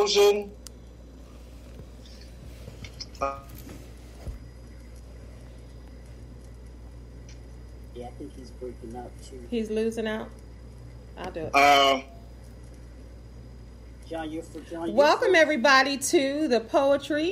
Explosion. Yeah, I think he's breaking up too. He's losing out. I'll do it. Welcome everybody to the Poetry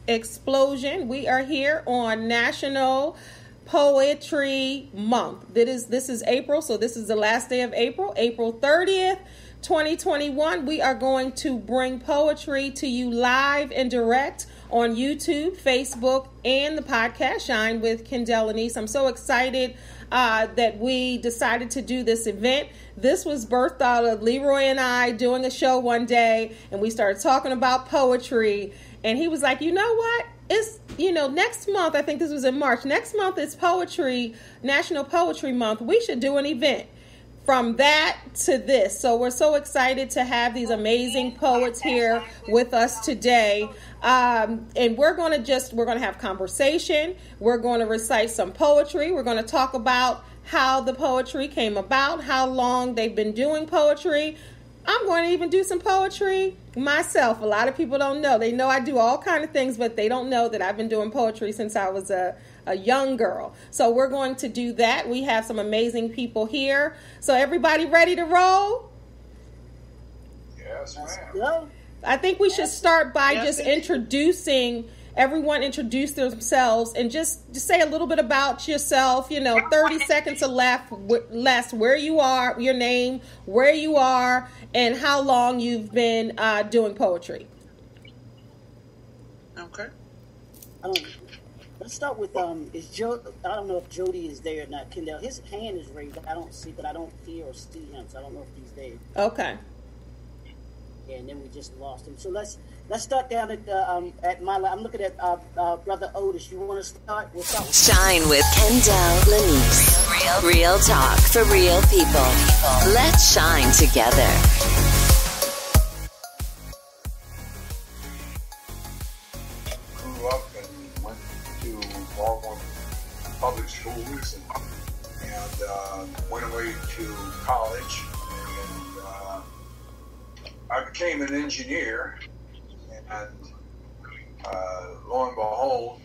Explosion. We are here on National Poetry Month. This is April, so this is the last day of April, April 30th, 2021. We are going to bring poetry to you live and direct on YouTube, Facebook, and the podcast Shine with Kendéll and Lenice. I'm so excited that we decided to do this event. This was birthed out of Leroy and I doing a show one day, and we started talking about poetry, and he was like, you know what? It's, next month, I think this was in March, next month is National Poetry Month. We should do an event from that to this. So we're so excited to have these amazing poets here with us today. And we're going to have conversation. We're going to recite some poetry. We're going to talk about how the poetry came about, how long they've been doing poetry. I'm going to even do some poetry myself. A lot of people don't know. They know I do all kinds of things, but they don't know that I've been doing poetry since I was a young girl. So we're going to do that. We have some amazing people here. So everybody ready to roll? Yes, ma'am. I think we should start by just introducing everyone, introduce themselves, and just say a little bit about yourself. 30 seconds or less, where you are, your name, where you are, and how long you've been doing poetry. Okay. Let's start with is Joe. I don't know if Jody is there or not. Kendéll, his hand is raised. I don't see, but I don't hear or see him, so I don't know if he's there. Okay. Yeah, and then we just lost him. So let's start down at my. I'm looking at Brother Otis. You want to start? We'll start with Shine with Kendéll, Lenice. Real talk for real people. Let's shine together. Grew up and went to Baltimore public schools and went away to college. I became an engineer, and lo and behold,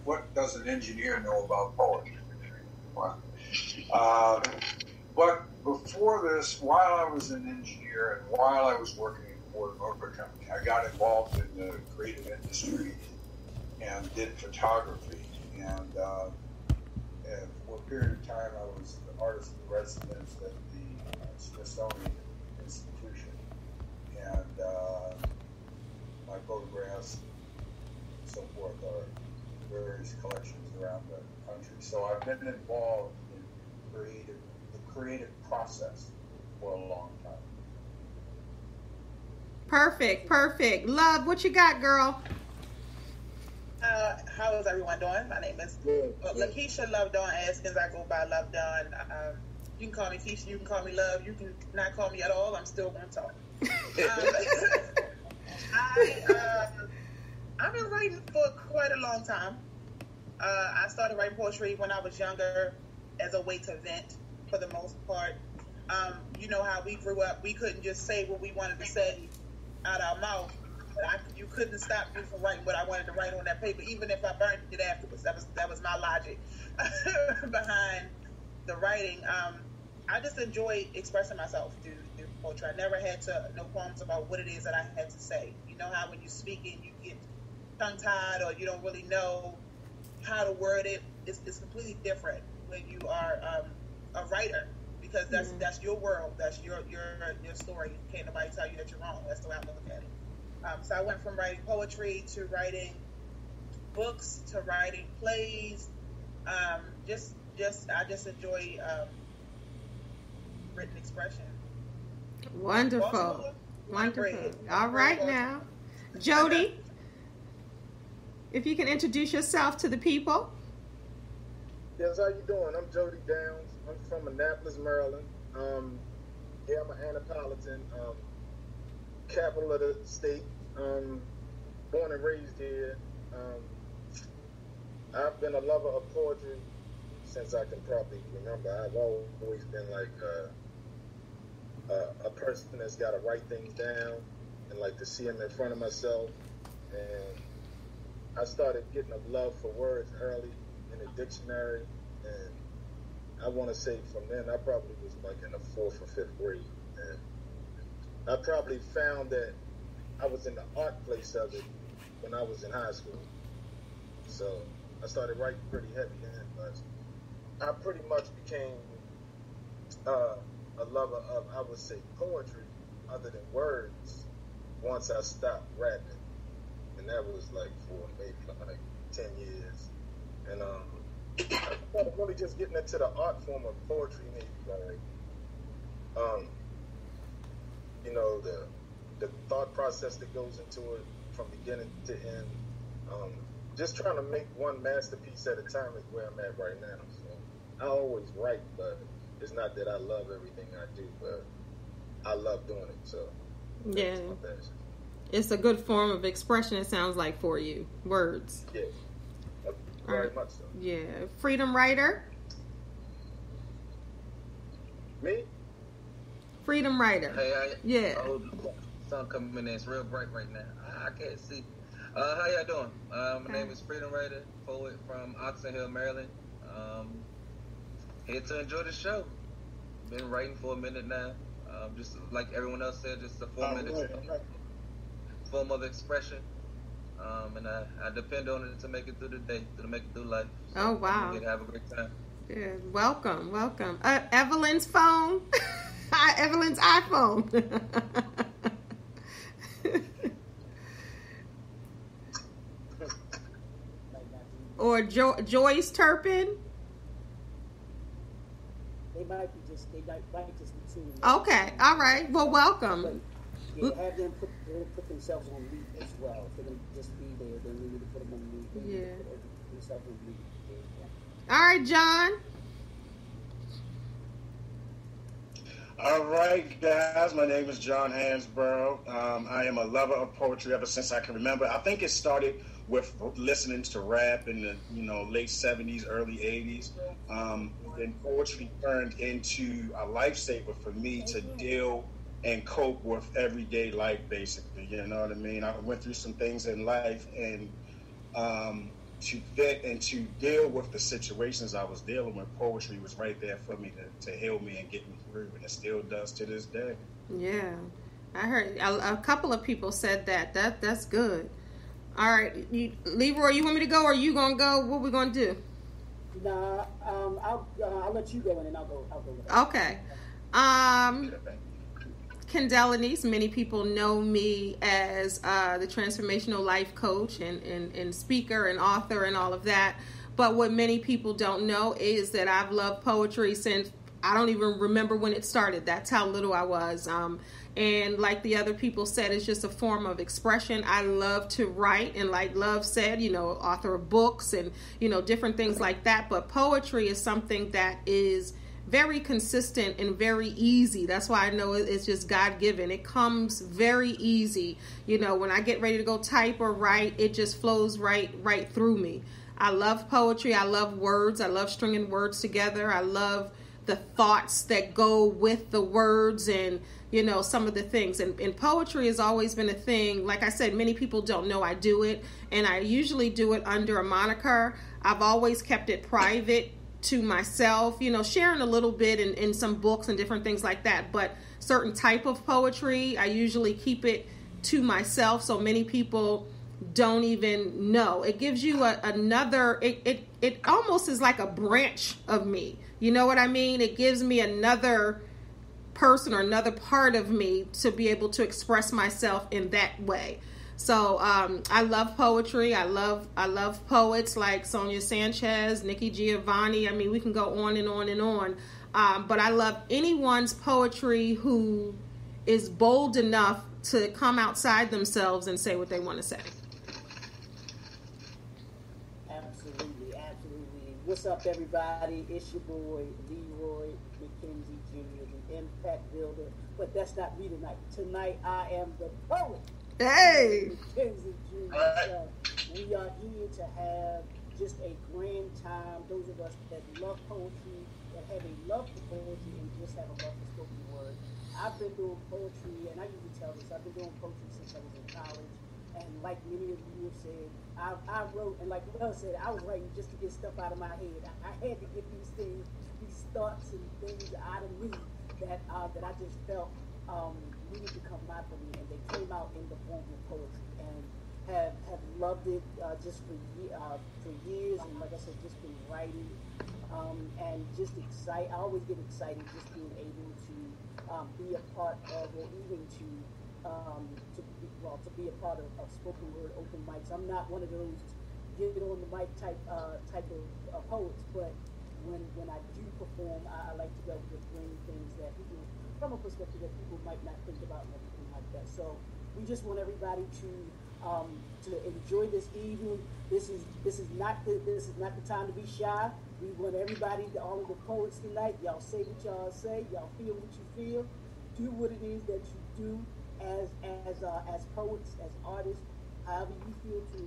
what does an engineer know about poetry? Well, but before this, while I was an engineer and while I was working for the Motor Company, I got involved in the creative industry and did photography. And for a period of time, I was the artist in residence at the Smithsonian Institution, and my photographs and so forth are in various collections around the country. So I've been involved in the creative process for a long time. Perfect. Love, what you got, girl? How is everyone doing? My name is Lakeisha Love Dawn Askins. I go by Love Dawn. You can call me Keisha, you can call me Love, you can not call me at all, I'm still going to talk. I've been writing for quite a long time. I started writing poetry when I was younger as a way to vent, for the most part. You know how we grew up, we couldn't just say what we wanted to say out our mouth. You couldn't stop me from writing what I wanted to write on that paper, even if I burned it afterwards. That was my logic behind the writing. I just enjoy expressing myself through poetry. I never had no qualms about what it is that I had to say. You know how when you're speaking, you get tongue-tied or you don't really know how to word it. It's completely different when you are a writer, because that's your world. That's your story. Can't nobody tell you that you're wrong. That's the way I look at it. So I went from writing poetry to writing books to writing plays. I just enjoy written expression. Wonderful. All right now, Jody, if you can introduce yourself to the people. Yes, how you doing? I'm Jody Downs. I'm from Annapolis, Maryland. I'm an Annapolitan, capital of the state. Born and raised here. I've been a lover of poetry since I can probably remember. I've always been like a person that's got to write things down and like to see them in front of myself. And I started getting a love for words early in the dictionary, and I want to say from then I probably was like in the 4th or 5th grade, and I probably found that I was in the art place of it when I was in high school. So I started writing pretty heavy then, but I pretty much became a lover of, I would say, poetry other than words once I stopped rapping. And that was like for maybe like 10 years. And I started really just getting into the art form of poetry, maybe like, you know, the thought process that goes into it from beginning to end. Just trying to make one masterpiece at a time is where I'm at right now. So I always write, but it's not that I love everything I do, but I love doing it. So yeah, it's a good form of expression. It sounds like for you, words. Yeah, very much so. Yeah, freedom writer. Me? Freedom writer. Hey, yeah. Oh, sun coming in. It's real bright right now. I can't see. How y'all doing? My name is Freedom Writer, poet from Oxon Hill, Maryland. Here to enjoy the show. Been writing for a minute now. Just like everyone else said, just a form of expression. And I depend on it to make it through the day, to make it through life. So oh, wow. Have a great time. Yeah, welcome. Evelyn's phone. Evelyn's iPhone. Or Joyce Turpin. They might just be tuning in. Okay, all right. Well, welcome. Yeah, have them put themselves on mute as well. If they're going to just be there, then we need to put them on mute. Yeah. Put themselves on mute. All right, John. All right, guys. My name is John Hansborough. I am a lover of poetry ever since I can remember. I think it started with listening to rap in the late 70s, early 80s. Then poetry turned into a lifesaver for me to deal and cope with everyday life, basically. You know what I mean? I went through some things in life, and to fit and to deal with the situations I was dealing with, poetry was right there for me to heal me and get me through, and it still does to this day. Yeah, I heard a couple of people said that's good. All right, Leroy, you want me to go, or are you gonna go? What we gonna do? Nah, I'll let you go, and then I'll go. Okay. Kendéll, Lenice. Many people know me as the transformational life coach and speaker and author and all of that. But what many people don't know is that I've loved poetry since I don't even remember when it started. That's how little I was. And like the other people said, it's just a form of expression. I love to write, and like Love said, author of books and, different things like that. But poetry is something that is very consistent and very easy. That's why I know it's just God-given. It comes very easy. When I get ready to go type or write, it just flows right through me. I love poetry. I love words. I love stringing words together. I love the thoughts that go with the words and, some of the things. And poetry has always been a thing. Like I said, many people don't know I do it, and I usually do it under a moniker. I've always kept it private to myself, sharing a little bit in some books and different things like that. But certain type of poetry, I usually keep it to myself, so many people don't even know. It gives you another, it almost is like a branch of me. You know what I mean? It gives me another person or another part of me to be able to express myself in that way. So I love poetry. I love poets like Sonia Sanchez, Nikki Giovanni. I mean, we can go on and on and on. But I love anyone's poetry who is bold enough to come outside themselves and say what they want to say. Absolutely. What's up, everybody? It's your boy, Leroy McKenzie Jr., the Impact Builder. But that's not me tonight. Tonight, I am the poet. Hey! McKenzie Jr. We are here to have just a grand time. Those of us that love poetry, that have a love for poetry, and just have a love for spoken word. I've been doing poetry, and I usually tell this, I've been doing poetry since I was in college. And like many of you have said, I wrote, and like Will said, I was writing just to get stuff out of my head. I had to get these things, these thoughts and things out of me that I just felt needed to come out of me, and they came out in the form of poetry, and have loved it just for years, and like I said, just been writing, and just excited. I always get excited just being able to be a part of, or even to be a part of spoken word open mics. I'm not one of those get on the mic type of poets, but when I do perform, I like to be able to bring things that people, from a perspective that people might not think about and everything like that. So we just want everybody to enjoy this evening. This is not the time to be shy. We want everybody, all of the poets tonight, y'all say what y'all say, y'all feel what you feel, do what it is that you do as poets, as artists, however you feel to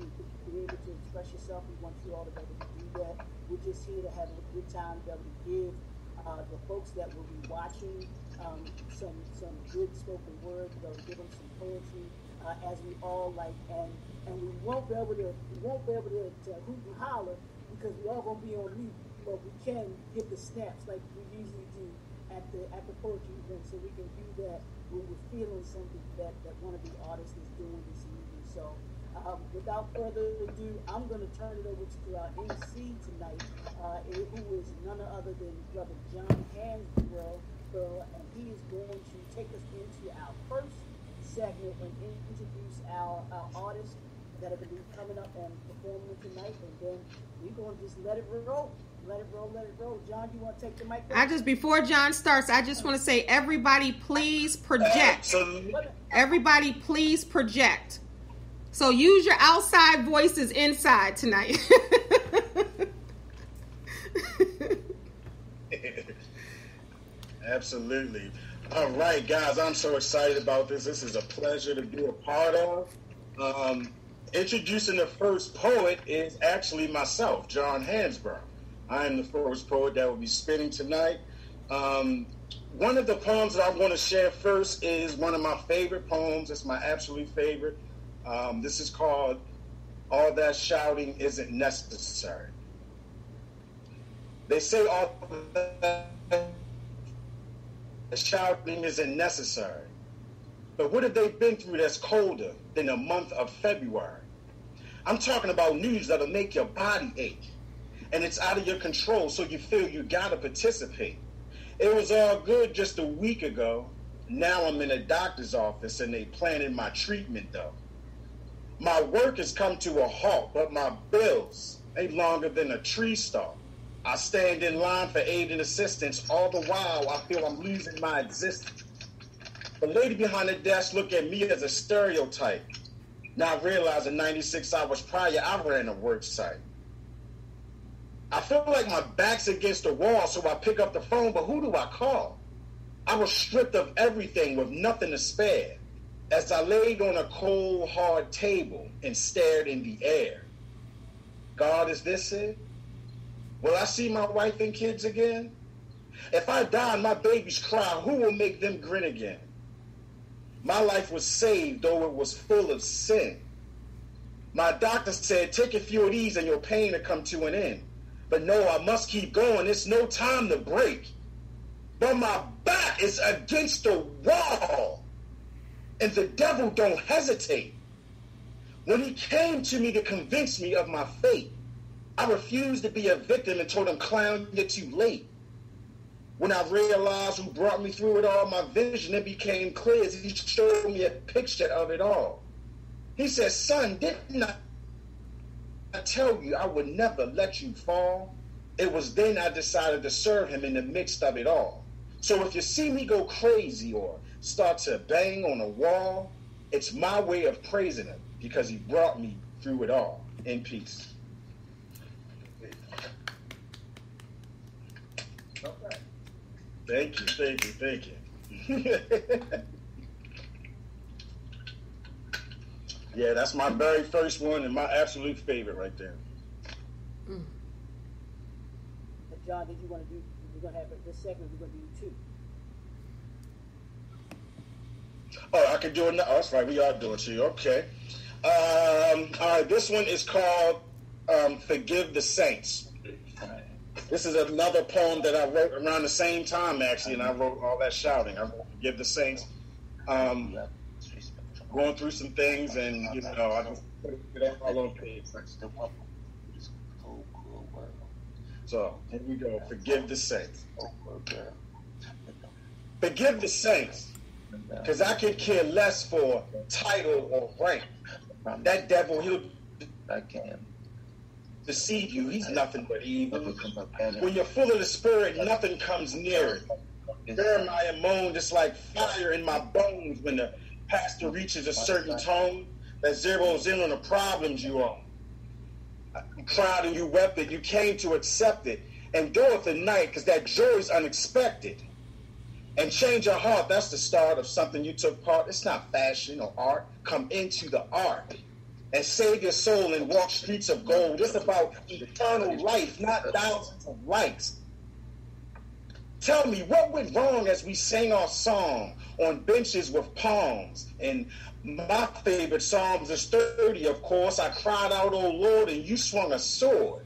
be able to express yourself. We want you all to be able to do that. We're just here to have a good time, to be able to give the folks that will be watching some good spoken word, to be able to give them some poetry, as we all like, and we won't be able to hoot and holler because we all gonna be on mute, but we can give the snaps like we usually do at the poetry event, so we can do that when we're feeling something that one of the artists is doing this evening. So without further ado, I'm going to turn it over to our MC tonight, who is none other than Brother John Hansborough, and he is going to take us into our first segment and introduce our artists that are going to be coming up and performing tonight, and then we're going to just let it roll. Let it roll. John, you want to take the mic? Before John starts, I just want to say, everybody, please project. Everybody, please project. So use your outside voices inside tonight. Absolutely. All right, guys, I'm so excited about this. This is a pleasure to be a part of. Introducing the first poet is actually myself, John Hansborough. I am the first poet that will be spitting tonight. One of the poems that I want to share first is one of my favorite poems. It's my absolute favorite. This is called All That Shouting Isn't Necessary. They say all that shouting isn't necessary. But what have they been through that's colder than the month of February? I'm talking about news that'll make your body ache. And it's out of your control, so you feel you gotta participate. It was all good just a week ago. Now I'm in a doctor's office and they planning my treatment though. My work has come to a halt, but my bills ain't longer than a tree stump. I stand in line for aid and assistance. All the while, I feel I'm losing my existence. The lady behind the desk looked at me as a stereotype. Now I realize in 96 hours prior, I ran a work site. I feel like my back's against the wall, so I pick up the phone, but who do I call? I was stripped of everything with nothing to spare as I laid on a cold, hard table and stared in the air. God, is this it? Will I see my wife and kids again? If I die and my babies cry, who will make them grin again? My life was saved, though it was full of sin. My doctor said, take a few of these and your pain will come to an end. But no, I must keep going. It's no time to break. But my back is against the wall. And the devil don't hesitate. When he came to me to convince me of my fate, I refused to be a victim and told him, clown, you're too late. When I realized who brought me through it all, my vision, it became clear as he showed me a picture of it all. He said, son, didn't I tell you I would never let you fall? It was then I decided to serve him in the midst of it all. So if you see me go crazy or start to bang on a wall, it's my way of praising him because he brought me through it all. In peace. Okay. Thank you. Yeah, that's my very first one and my absolute favorite right there. John, did you want to do? We're gonna have this segment. We're gonna do two. Oh, I can do it now. Oh, that's right. We are doing it to you. Okay. All right. This one is called "Forgive the Saints." This is another poem that I wrote around the same time, actually, and I wrote all that shouting. I wrote "Forgive the Saints." Going through some things, and I just put it all on page. So here we go. Forgive the saints. Forgive the saints, because I could care less for title or rank. That devil, he'll deceive you. He's nothing but evil. When you're full of the Spirit, nothing comes near it. Jeremiah moaned, it's like fire in my bones when the pastor reaches a certain tone that zeroes in on the problems you own. You cried and you wept it, you came to accept it. Endure the night, because that joy is unexpected. And change your heart, that's the start of something you took part. It's not fashion or art. Come into the art and save your soul and walk streets of gold. It's about eternal life, not thousands of likes. Tell me, what went wrong as we sang our song on benches with palms? And my favorite psalms is 30, of course. I cried out, oh Lord, and you swung a sword.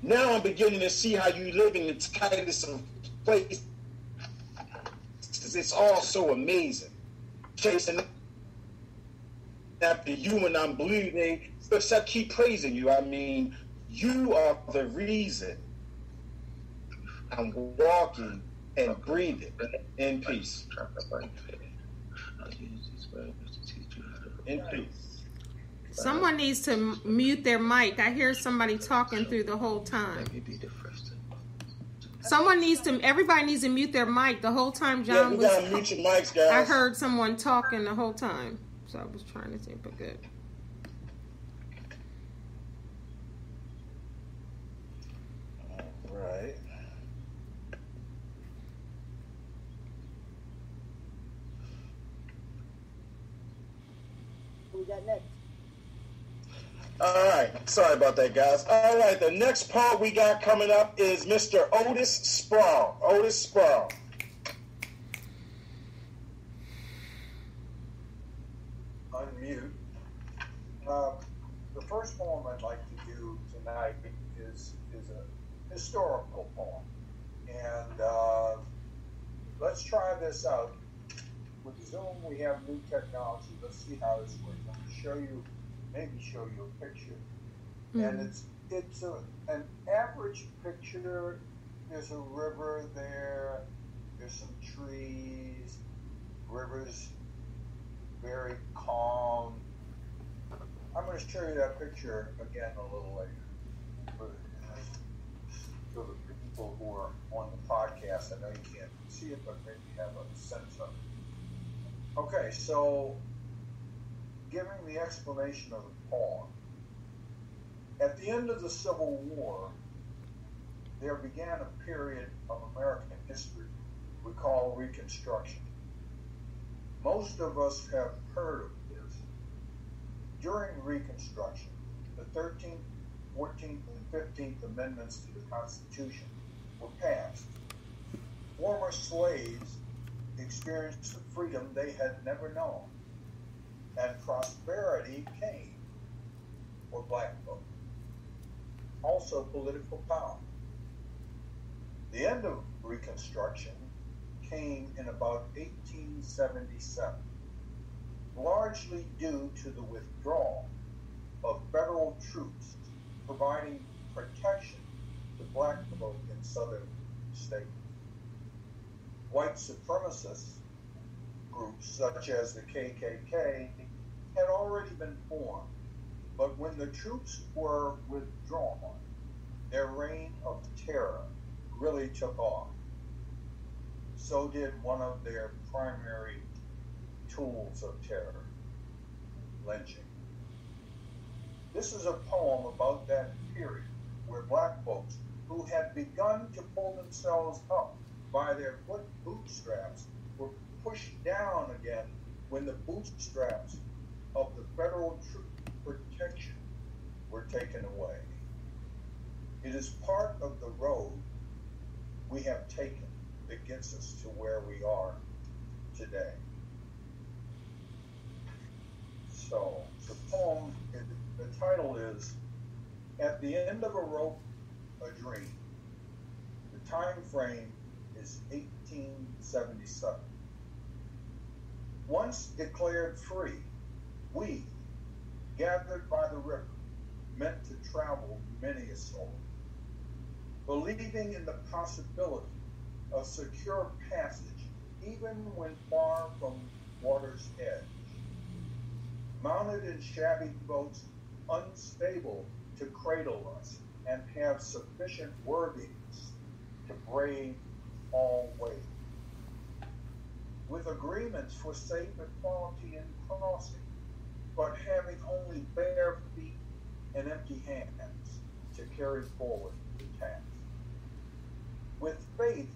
Now I'm beginning to see how you live in the tightest of places. It's all so amazing. Chasing after you and I'm bleeding, but I keep praising you. I mean, you are the reason I'm walking and breathing in peace. In peace. Someone needs to mute their mic. I hear somebody talking through the whole time. Everybody needs to mute their mic the whole time John was. Yeah, we gotta mute your mics, guys. I heard someone talking the whole time, so I was trying to say, but good. All right. Who we got next? All right. Sorry about that, guys. All right. The next part we got coming up is Mr. Otis Sproul. Otis Sproul. Unmute. The first poem I'd like to do tonight is a historical poem. And let's try this out. With Zoom, we have new technology. Let's see how this works. I'm going to show you a picture. Mm-hmm. And it's an average picture. There's a river there. There's some trees. River's very calm. I'm going to show you that picture again a little later. For the people who are on the podcast, I know you can't see it, but maybe you have a sense of it. Okay, so giving the explanation of the poem. At the end of the Civil War, there began a period of American history we call Reconstruction. Most of us have heard of this. During Reconstruction, the 13th, 14th, and 15th Amendments to the Constitution were passed. Former slaves experienced the freedom they had never known, and prosperity came for black folk. Also political power. The end of Reconstruction came in about 1877, largely due to the withdrawal of federal troops providing protection to black folk in southern states. White supremacist groups such as the KKK had already been formed, but when the troops were withdrawn, their reign of terror really took off. So did one of their primary tools of terror, lynching. This is a poem about that period where black folks who had begun to pull themselves up by their bootstraps were pushed down again when the bootstraps of the federal troop protection were taken away. It is part of the road we have taken that gets us to where we are today. So the poem, the title is "At the End of a Rope, a Dream." The time frame is 1877. Once declared free, we, gathered by the river, meant to travel many a soul, believing in the possibility of secure passage even when far from water's edge. Mounted in shabby boats, unstable to cradle us and have sufficient worthiness to brave all waves. With agreements for safe equality in crossing, but having only bare feet and empty hands to carry forward the task. With faith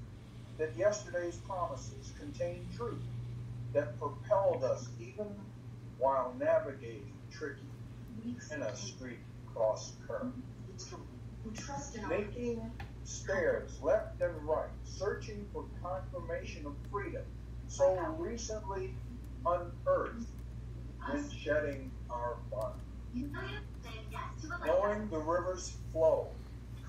that yesterday's promises contained truth that propelled us even while navigating tricky in a street cross curve. Making stairs left and right, searching for confirmation of freedom so recently unearthed when shedding our bond. Knowing the river's flow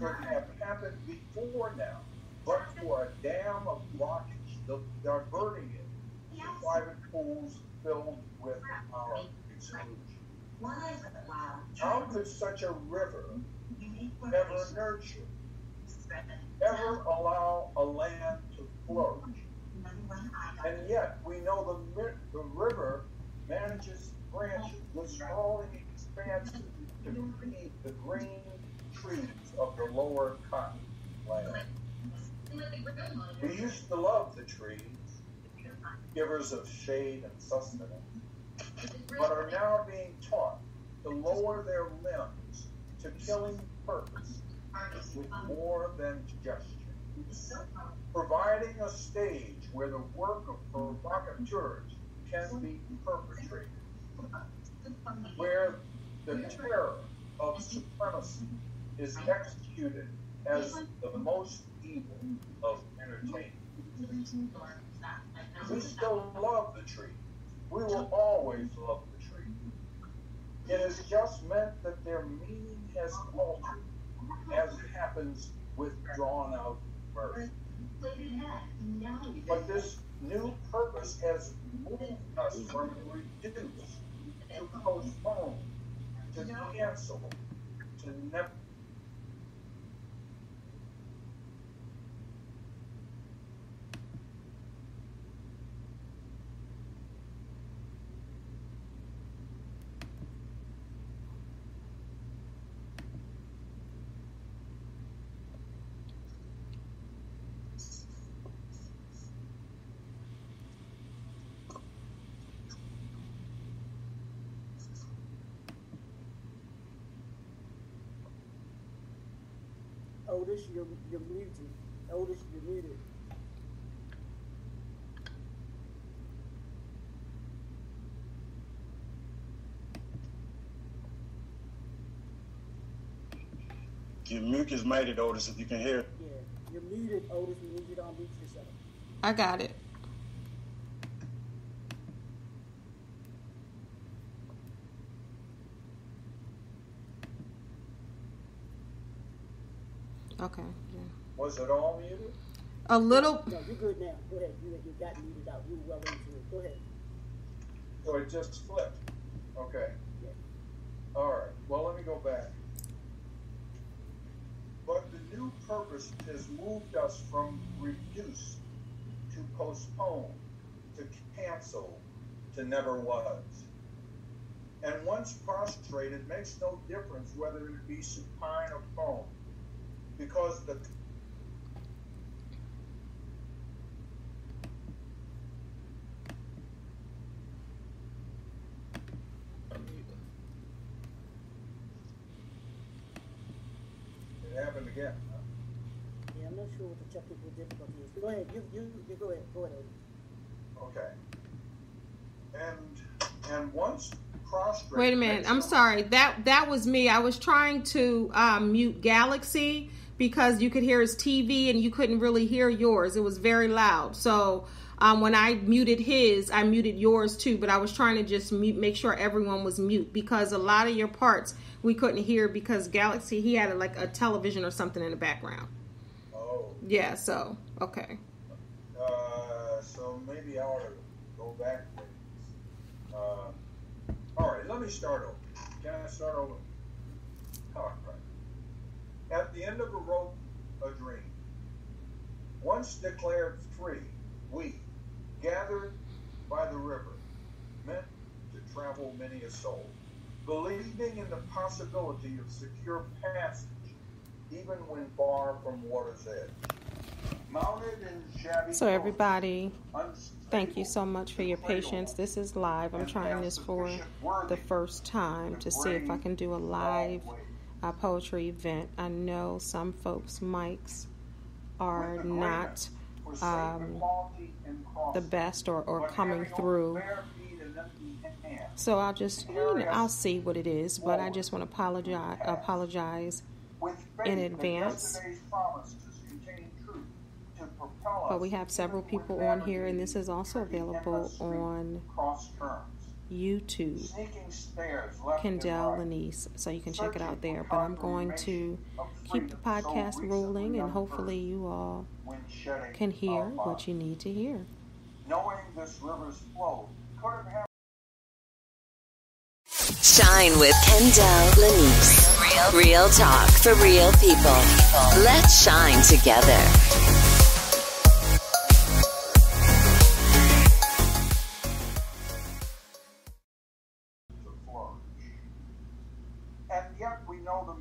could have happened before now, but for a dam of blockage diverting it to private pools filled with our exclusion. How could such a river ever nurture, ever allow a land to flourish? And yet we know the river manages branches with sprawling expanses to feed the green trees of the lower cotton land. We used to love the trees, givers of shade and sustenance, but are now being taught to lower their limbs to killing purpose with more than gesture, providing a stage where the work of provocateurs can be perpetrated, where the terror of supremacy is executed as the most evil of entertainment. We still love the tree. We will always love the tree. It is just meant that their meaning has altered, as happens with drawn-out verse. But this new purpose has moved us from reduce to postpone, to cancel, to never. Otis, you're muted. Otis, you're muted. Your mic is muted, Otis, if you can hear. Yeah, you're muted, Otis. We need you to unmute yourself. I got it. Okay. Yeah. Was it all muted? A little. No, you're good now. Go ahead. You got muted out. You were well into it. Go ahead. So it just flipped. Okay. Yeah. All right. Well, let me go back. But the new purpose has moved us from reduce to postpone, to cancel, to never was. And once prostrate, it makes no difference whether it be supine or prone, because the it happened again. Huh? Yeah, I'm not sure what the technical difficulty is. Go ahead. You go ahead. Go ahead. Okay. And once prostrate. Wait a minute. I'm sorry. That was me. I was trying to mute Galaxy because you could hear his TV and you couldn't really hear yours. It was very loud. So When I muted his, I muted yours too, but I was trying to just make sure everyone was mute, because a lot of your parts we couldn't hear because Galaxy, he had like a television or something in the background. Oh. Yeah, so, okay. So maybe I ought to go back. All right, let me start over. Can I start over? All right. At the end of a rope, a dream. Once declared free, we, gathered by the river, meant to travel many a soul, believing in the possibility of secure passage, even when far from water's edge. Mounted in shabby So everybody, clothes, thank you so much for your patience. This is live. I'm trying this for the first time to see if I can do a live poetry event. I know some folks' mics are not the best or coming through. So I'll just, I'll see what it is, but I just want to apologize in advance. But we have several people on here, and this is also available on YouTube, Kendéll, Lenice, so you can check it out there. But I'm going to keep the podcast rolling, and hopefully you all can hear what you need to hear. Knowing this river's flow could have happened. Shine with Kendéll, Lenice. Real talk for real people. Let's shine together. And yet we know the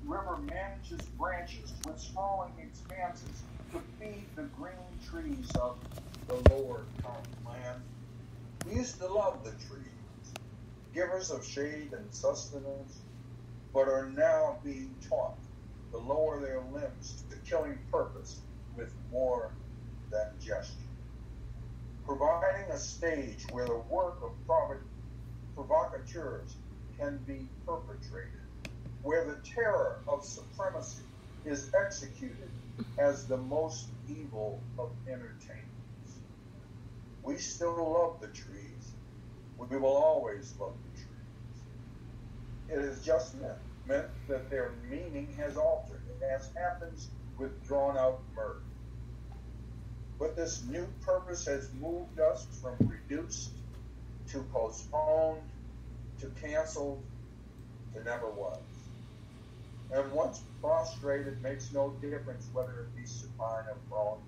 river manages branches with sprawling expanses to feed the green trees of the lower land. We used to love the trees, givers of shade and sustenance, but are now being taught to lower their limbs to killing purpose with more than gesture. Providing a stage where the work of provocateurs can be perpetrated, where the terror of supremacy is executed as the most evil of entertainments. We still love the trees. We will always love the trees. It is just meant that their meaning has altered, as happens with drawn-out murder. But this new purpose has moved us from reduced to postponed to canceled to never was. And once prostrated, makes no difference whether it be supine or prone,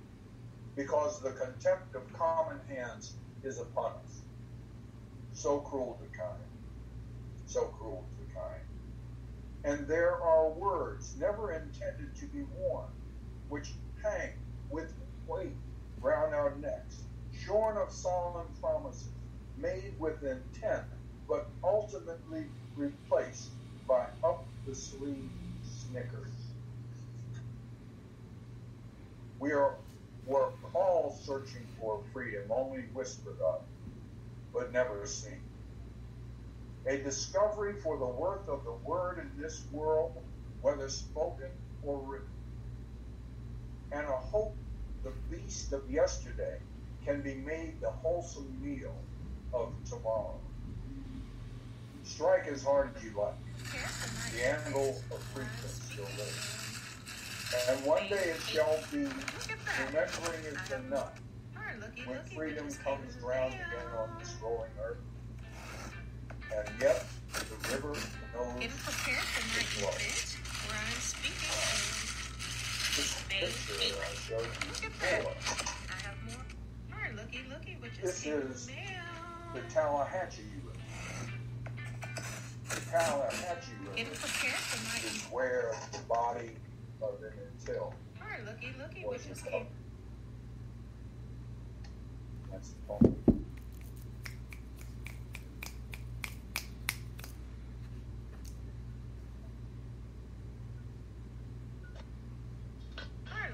because the contempt of common hands is upon us. So cruel to kind, so cruel to kind. And there are words never intended to be worn, which hang with weight round our necks, shorn of solemn promises, made with intent, but ultimately replaced by up-the-sleeve snickers. We're all searching for freedom, only whispered of, but never seen. A discovery for the worth of the word in this world, whether spoken or written. And a hope the beast of yesterday can be made the wholesome meal of tomorrow. Strike as hard as you like. The anvil of freedom still lives. And one day it shall be, remembering is enough, when freedom comes round again on this rolling earth. And yet, the river knows its flow. This picture I showed you before. This is the Tallahatchie River. The Tallahatchie River is where the body of Emmett Till was recovered. That's the poem.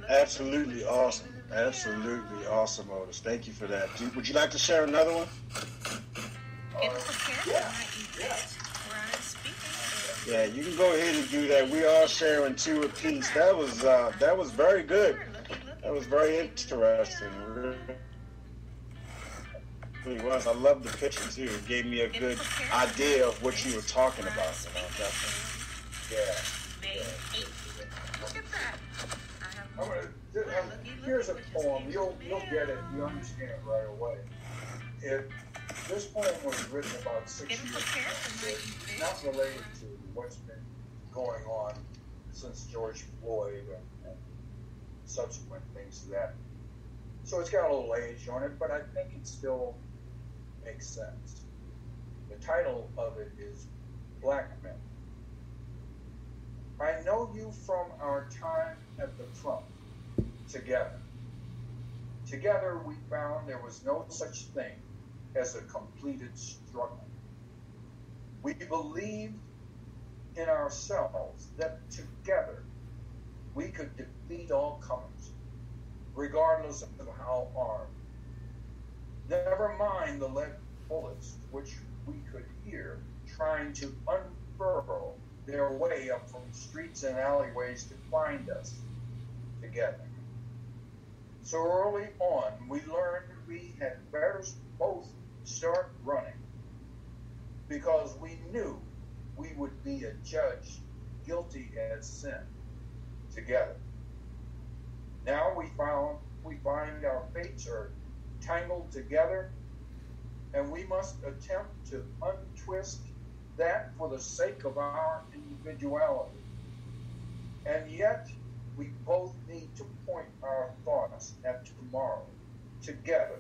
Absolutely awesome. Absolutely awesome, Otis. Thank you for that. Would you like to share another one? Yeah, you can go ahead and do that. We are sharing two apiece. That was very good. That was very interesting. really was. I love the picture too. It gave me a good idea of what you were talking about. Definitely. Yeah. Look at that. Here's a poem. You'll get it. You understand it right away. This poem was written about 6 years ago. It's not related to what's been going on since George Floyd and subsequent things to that. So it's got a little age on it, but I think it still makes sense. The title of it is Black Men. I know you from our time at the front, together. Together we found there was no such thing as a completed struggle. We believed in ourselves that together we could defeat all comers, regardless of how armed. Never mind the lead bullets which we could hear trying to unfurl their way up from streets and alleyways to find us together. So early on, we learned we had better both start running because we knew we would be adjudged guilty as sin together. Now we find our fates are tangled together, and we must attempt to untwist that for the sake of our individuality. And yet, we both need to point our thoughts at tomorrow together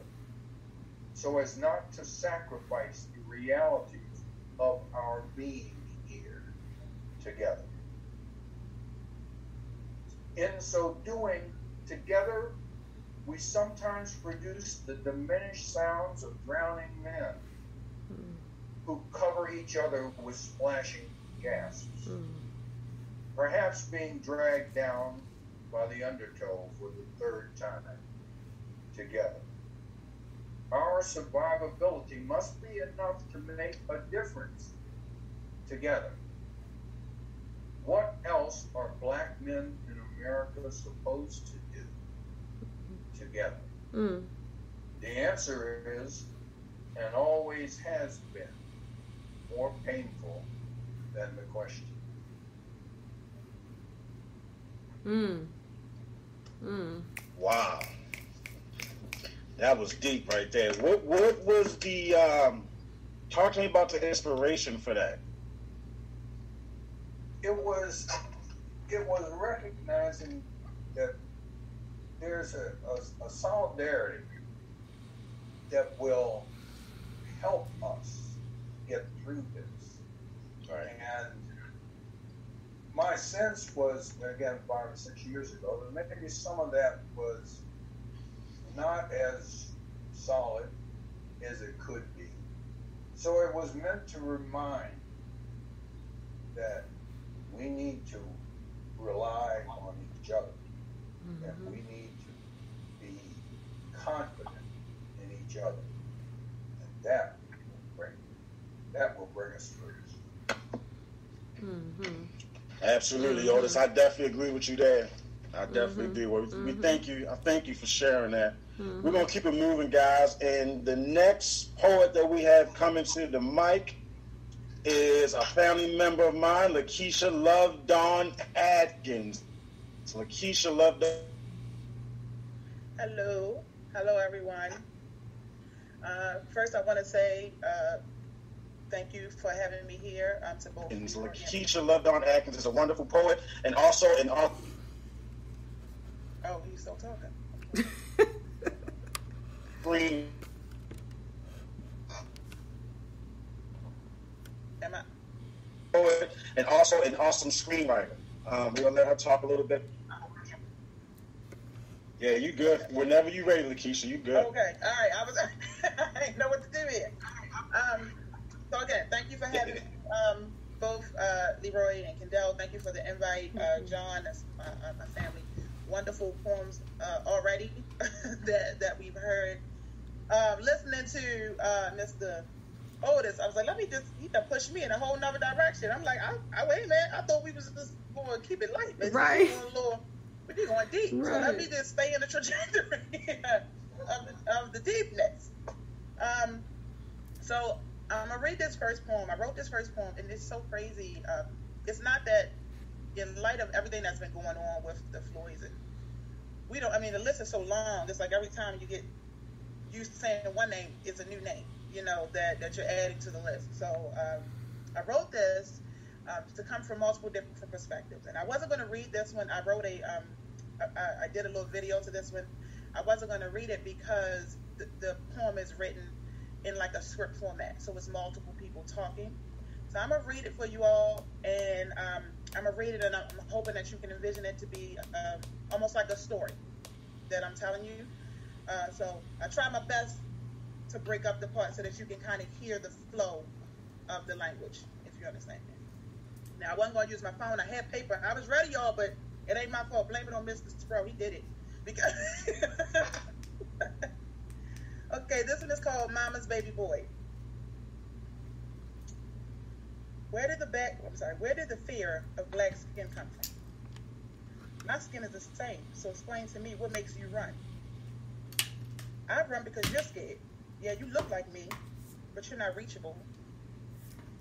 so as not to sacrifice the realities of our being here together. In so doing, together, we sometimes produce the diminished sounds of drowning men who cover each other with splashing gasps, perhaps being dragged down by the undertow for the third time together. Our survivability must be enough to make a difference together. What else are black men in America supposed to do together? The answer is, and always has been, more painful than the question. Wow. That was deep right there. What was the talk to me about the inspiration for that? It was recognizing that there's a solidarity that will help us get through this. Right. And my sense was, again, 5 or 6 years ago, that maybe some of that was not as solid as it could be. So it was meant to remind that we need to rely on each other, and we need to be confident in each other, and that will bring us through. Absolutely, Otis. I definitely agree with you there. I definitely do. We thank you. I thank you for sharing that. We're going to keep it moving, guys. And the next poet that we have coming to the mic is a family member of mine, Lakeisha Love Dawn Atkins. So Lakeisha Love Dawn. Hello, everyone. First, I want to say thank you for having me here. To both. Lakeisha Love Dawn Atkins is a wonderful poet and also an author. Oh, he's still talking. Green. Am I? Poet and also an awesome screenwriter. We're gonna let her talk a little bit. Yeah, you good. Whenever you ready, Lakeisha, you good. Okay, all right. I didn't know what to do here. So again, thank you for having both Leroy and Kendéll. Thank you for the invite, John. That's my family. Wonderful poems already that we've heard. Listening to Mr. Otis, I was like, he done pushed me in a whole nother direction. I'm like, wait a minute, I thought we was just going to keep it light, but right? We're going deep. Right. So let me just stay in the trajectory of the deepness. So I'm gonna read this first poem. I wrote this first poem, and it's so crazy. It's not that, in light of everything that's been going on with the Floyds, and we don't. I mean, the list is so long. It's like every time you get used to saying one name, it's a new name. You know that you're adding to the list. So I wrote this to come from multiple different perspectives, and I wasn't going to read this one. I wrote I did a little video to this one. I wasn't going to read it because the poem is written in like a script format, so it's multiple people talking. So I'm gonna read it for you all, and I'm gonna read it, and I'm hoping that you can envision it to be almost like a story that I'm telling you. So I try my best to break up the parts so that you can kind of hear the flow of the language, if you understand me. Now, I wasn't gonna use my phone. I had paper. I was ready, y'all, but it ain't my fault. Blame it on Mr. Sproul. He did it. Because okay, this one is called Mama's Baby Boy. Where did the fear of black skin come from? My skin is the same, so explain to me what makes you run. I run because you're scared. Yeah, you look like me, but you're not reachable.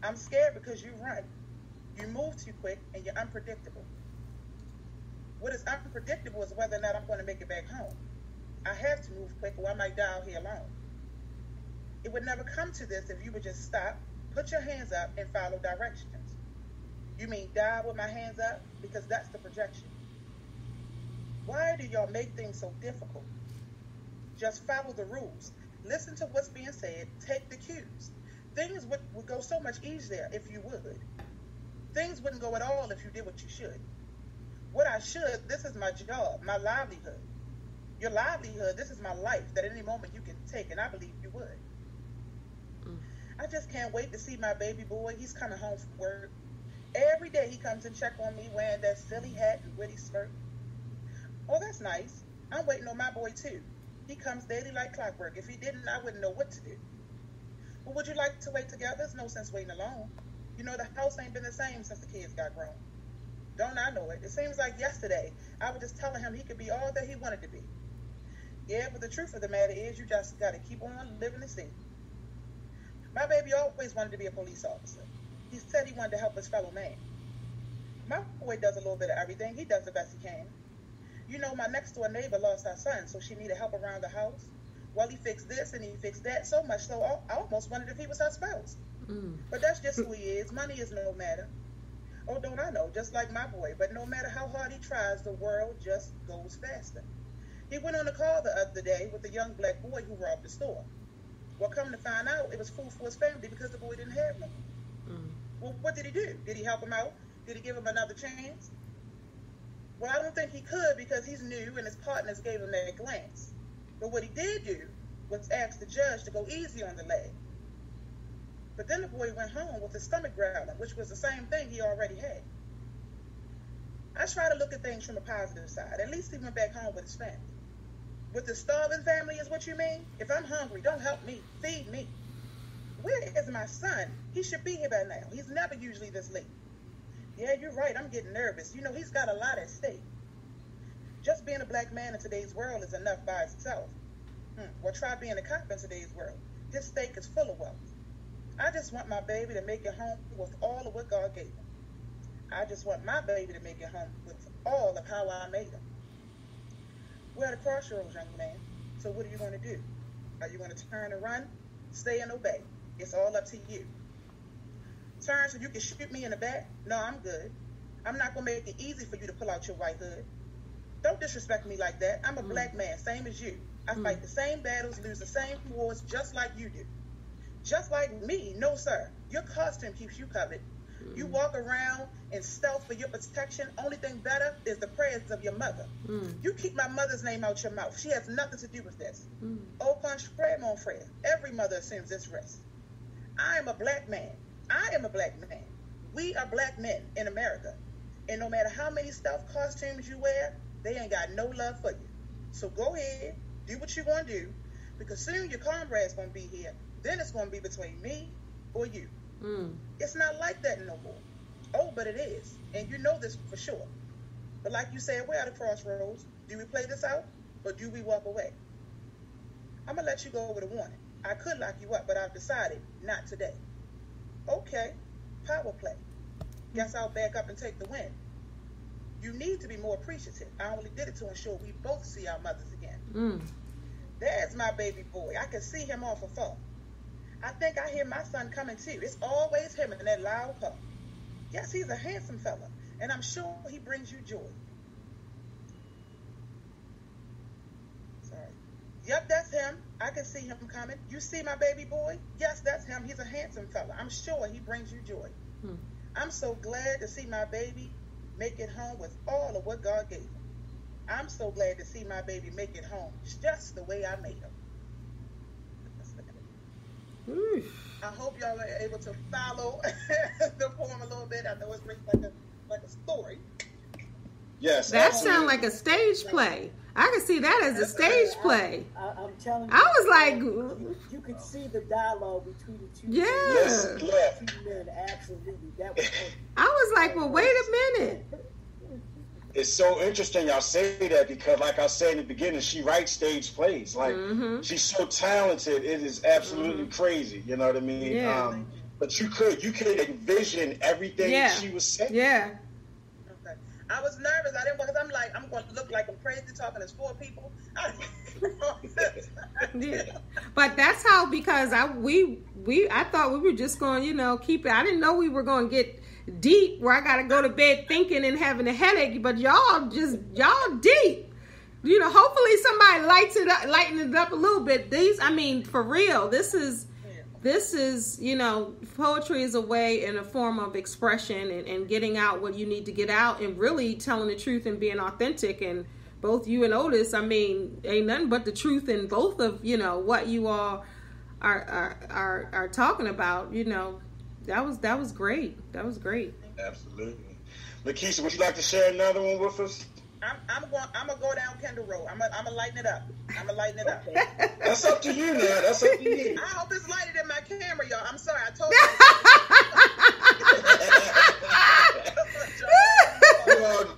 I'm scared because you run. You move too quick and you're unpredictable. What is unpredictable is whether or not I'm going to make it back home. I have to move quick or I might die out here alone. It would never come to this if you would just stop, put your hands up, and follow directions. You mean die with my hands up? Because that's the projection. Why do y'all make things so difficult? Just follow the rules. Listen to what's being said. Take the cues. Things would go so much easier if you would. Things wouldn't go at all if you did what you should. What I should, this is my job, my livelihood. Your livelihood, this is my life that at any moment you can take, and I believe you would. I just can't wait to see my baby boy. He's coming home from work. Every day he comes and check on me wearing that silly hat and witty skirt. Oh, that's nice. I'm waiting on my boy too. He comes daily like clockwork. If he didn't, I wouldn't know what to do. Well, would you like to wait together? There's no sense waiting alone. You know, the house ain't been the same since the kids got grown. Don't I know it? It seems like yesterday I was just telling him he could be all that he wanted to be. Yeah, but the truth of the matter is you just got to keep on living to see. My baby always wanted to be a police officer. He said he wanted to help his fellow man. My boy does a little bit of everything. He does the best he can. You know, my next door neighbor lost her son, so she needed help around the house. Well, he fixed this and he fixed that, so much so I almost wondered if he was her spouse. But that's just who he is. Money is no matter. Oh, don't I know, just like my boy. But no matter how hard he tries, the world just goes faster. He went on a call the other day with a young black boy who robbed the store. Well, come to find out, it was food for his family because the boy didn't have none. Well, what did he do? Did he help him out? Did he give him another chance? Well, I don't think he could because he's new and his partners gave him that glance. But what he did do was ask the judge to go easy on the lad. But then the boy went home with his stomach growling, which was the same thing he already had. I try to look at things from a positive side. At least he went back home with his family. With the starving family is what you mean? If I'm hungry, don't help me. Feed me. Where is my son? He should be here by now. He's never usually this late. Yeah, you're right. I'm getting nervous. You know, he's got a lot at stake. Just being a black man in today's world is enough by itself. Well, try being a cop in today's world. His stake is full of wealth. I just want my baby to make it home with all of what God gave him. I just want my baby to make it home with all of how I made him. We're at a crossroads, young man. So what are you going to do? Are you going to turn and run? Stay and obey. It's all up to you. Turn so you can shoot me in the back? No, I'm good. I'm not going to make it easy for you to pull out your white hood. Don't disrespect me like that. I'm a black man, same as you. I fight the same battles, lose the same wars, just like you do. Just like me, no sir. Your costume keeps you covered. You walk around in stealth for your protection. Only thing better is the prayers of your mother. You keep my mother's name out your mouth. She has nothing to do with this. Au contraire, mon frère. Every mother assumes this risk. I am a black man. I am a black man. We are black men in America. And no matter how many stealth costumes you wear, they ain't got no love for you. So go ahead, do what you want to do, because soon your comrade's going to be here. Then it's going to be between me or you. It's not like that no more. Oh, but it is. And you know this for sure. But like you said, we're at a crossroads. Do we play this out or do we walk away? I'm going to let you go with a warning. I could lock you up, but I've decided not today. Okay, power play. Guess I'll back up and take the win. You need to be more appreciative. I only did it to ensure we both see our mothers again. There's my baby boy. I can see him off afar. I think I hear my son coming too. It's always him in that loud puff. Yes, he's a handsome fella, and I'm sure he brings you joy. Sorry. Yep, that's him. I can see him coming. You see my baby boy? Yes, that's him. He's a handsome fella. I'm sure he brings you joy. I'm so glad to see my baby make it home with all of what God gave him. I'm so glad to see my baby make it home just the way I made him. I hope y'all are able to follow the poem a little bit. I know it's written like a story. Yes, that sounds like a stage play. I can see that as a stage play. I'm telling you. I was like, you could see the dialogue between the two. Yeah. Two men, absolutely. That was. I was like, well, wait a minute. It's so interesting y'all say that because, like I said in the beginning, she writes stage plays. Like, she's so talented. It is absolutely crazy. You know what I mean? Yeah. But you could envision everything she was saying. Yeah. Okay. I was nervous. I didn't, because I'm like, I'm going to look like I'm crazy talking to 4 people. Yeah. But that's how, because I thought we were just going, keep it. I didn't know we were going to get deep where I gotta go to bed thinking and having a headache, but y'all deep. Hopefully somebody lighten it up a little bit. For real, this is poetry is a way and a form of expression and getting out what you need to get out and really telling the truth and being authentic. And both you and Otis, ain't nothing but the truth in both of what you all are talking about. That was great. That was great. Absolutely. Lakeisha, would you like to share another one with us? I'm gonna go down Kendéll Road. I'm gonna lighten it up. That's up to you now. That's up to you. I hope it's lighted in my camera, y'all. I'm sorry. I told you.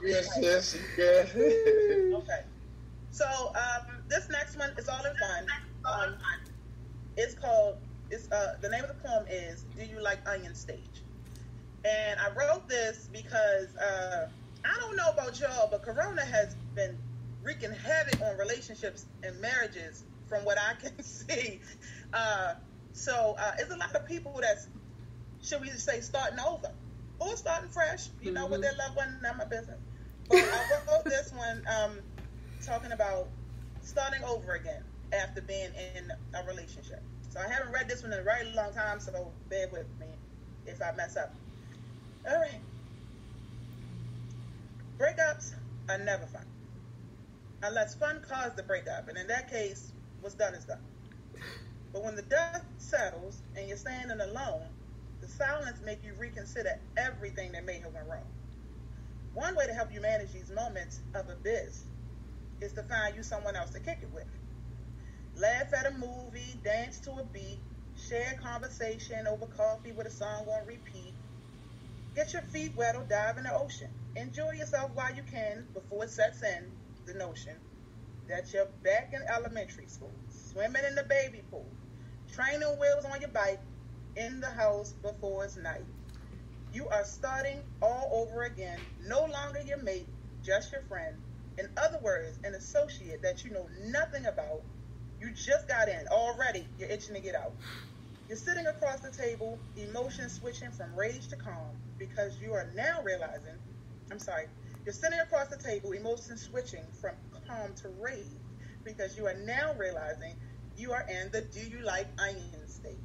Yes. Okay. So this next one is all in fun. The name of the poem is "Do You Like Onion Stage?" And I wrote this because I don't know about y'all, but Corona has been wreaking havoc on relationships and marriages from what I can see. So it's a lot of people that's, should we say, starting over or starting fresh, with their loved one. Not my business. But I wrote this one talking about starting over again after being in a relationship. So I haven't read this one in a very long time, so bear with me if I mess up. All right. Breakups are never fun. Unless fun caused the breakup, and in that case, what's done is done. But when the dust settles and you're standing alone, the silence makes you reconsider everything that may have went wrong. One way to help you manage these moments of abyss is to find you someone else to kick it with. Laugh at a movie, dance to a beat, share conversation over coffee with a song on repeat. Get your feet wet or dive in the ocean. Enjoy yourself while you can before it sets in the notion that you're back in elementary school, swimming in the baby pool, training wheels on your bike, in the house before it's night. You are starting all over again, no longer your mate, just your friend. In other words, an associate that you know nothing about. You just got in. Already, you're itching to get out. You're sitting across the table, emotions switching from rage to calm, because you are now realizing, you're sitting across the table, emotions switching from calm to rage, because you are now realizing you are in the "do you like onion" stage.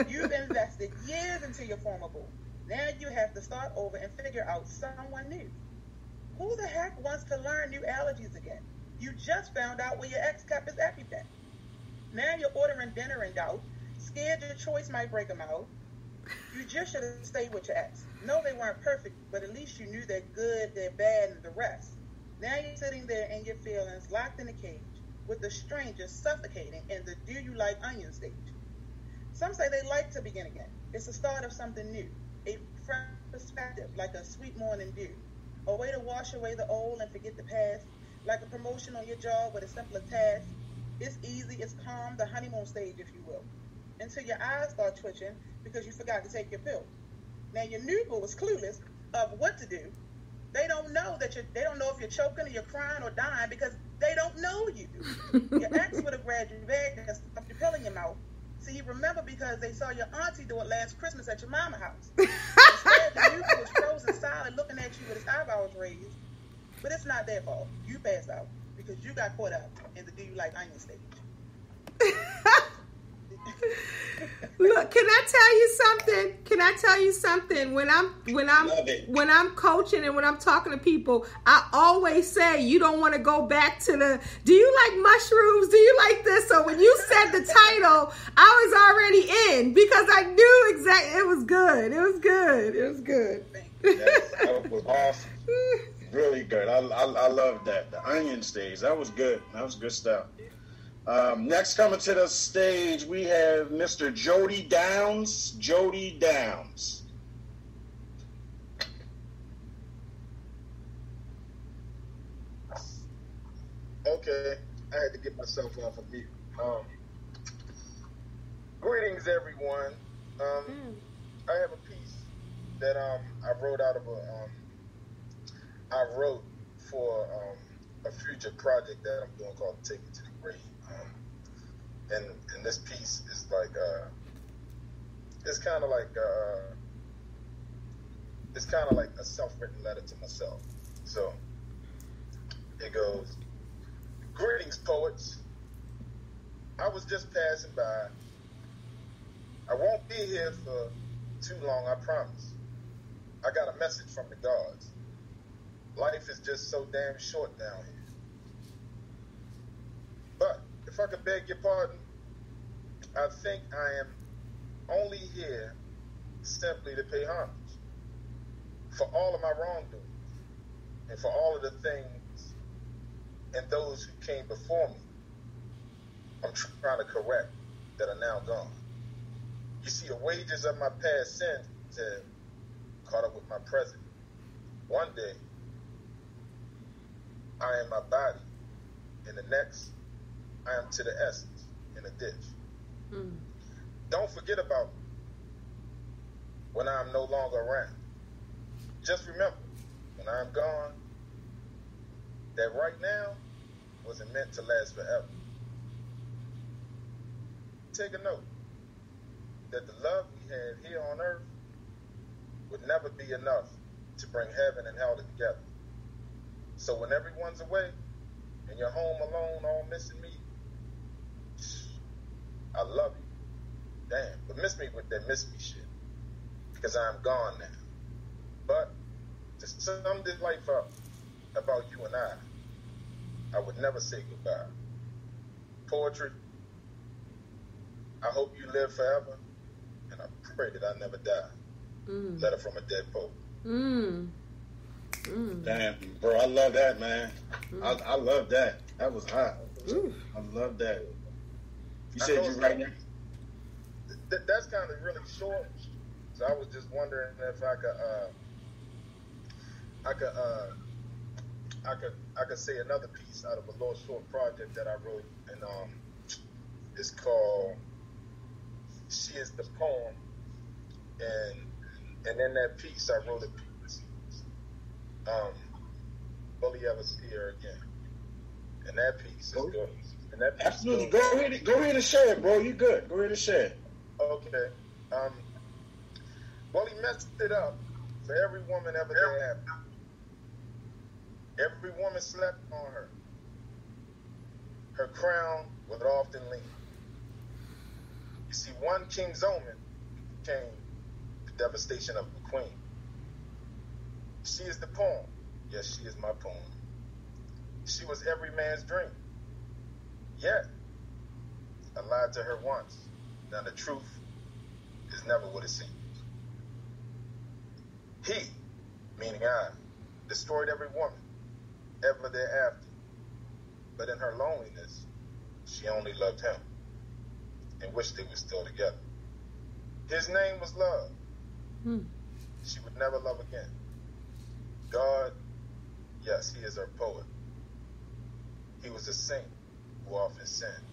You've invested years into your former boo. Now you have to start over and figure out someone new. Who the heck wants to learn new allergies again? You just found out where your ex kept his EpiPen. Now you're ordering dinner in doubt, scared your choice might break them out. You just should have stayed with your ex. No, they weren't perfect, but at least you knew they're good, they're bad, and the rest. Now you're sitting there in your feelings, locked in a cage, with the stranger suffocating in the "do you like onion" stage. Some say they like to begin again. It's the start of something new, a fresh perspective, like a sweet morning dew, a way to wash away the old and forget the past, like a promotion on your job with a simpler task. It's easy, it's calm, the honeymoon stage, if you will, until your eyes start twitching because you forgot to take your pill. Now your new boo is clueless of what to do. They don't know they don't know if you're choking or you're crying or dying because they don't know you. Your ex would have grabbed your bag and stuffed your pill in your mouth. So you remember because they saw your auntie do it last Christmas at your mama's house. Instead, the new boo was frozen silent looking at you with his eyebrows raised. But it's not their fault. You passed out because you got caught up in the do you like onion stage. Look, can I tell you something? Can I tell you something? When I'm coaching and when I'm talking to people, I always say you don't want to go back to the do you like mushrooms? Do you like this? So when you said the title, I was already in because I knew exactly it was good. It was good. It was good. Yes, that was awesome. Really good. I love that. The onion stage. That was good. That was good stuff. Next coming to the stage, we have Mr. Jody Downs. Jody Downs. Okay, I had to get myself off of mute. Greetings, everyone. I have a piece that I wrote out of I wrote for a future project that I'm doing called Take It to the Grave. And this piece is like it's kind of like a self-written letter to myself. So it goes, greetings, poets. I was just passing by. I won't be here for too long, I promise. I got a message from the gods. Life is just so damn short down here. But if I could beg your pardon, I think I am only here simply to pay homage for all of my wrongdoings and for all of the things and those who came before me. I'm trying to correct that are now gone. You see, the wages of my past sins have caught up with my present. One day, I am my body, and the next, I am to the essence in a ditch. Don't forget about me when I am no longer around. Just remember, when I am gone, that right now wasn't meant to last forever. Take a note that the love we had here on earth would never be enough to bring heaven and hell together. So when everyone's away and you're home alone, all missing me, I love you. Damn, but miss me with that miss me shit. Because I'm gone now. But to sum this life up about you and I would never say goodbye. Poetry, I hope you live forever, and I pray that I never die. Letter from a dead poet. Damn, bro, I love that, man. I love that. That was hot. I love that. You said you right now? That's kind of really short, so I was just wondering if I could say another piece out of a little short project that I wrote, and it's called "She Is the Poem," and in that piece I wrote a piece. Will he ever see her again? And that piece is good. And that piece absolutely. Go ahead and share it, bro. You good? Go ahead and share it. Okay. Well, he messed it up for every woman ever thereafter. Every woman slept on her. Her crown would often lean. You see, one king's omen became the devastation of the queen. She is the poem. Yes, she is my poem. She was every man's dream. Yet, I lied to her once. Now the truth is never what it seems. He, meaning I, destroyed every woman ever thereafter. But in her loneliness, she only loved him and wished they were still together. His name was love. She would never love again. God, yes, he is her poet. He was a saint who often sinned.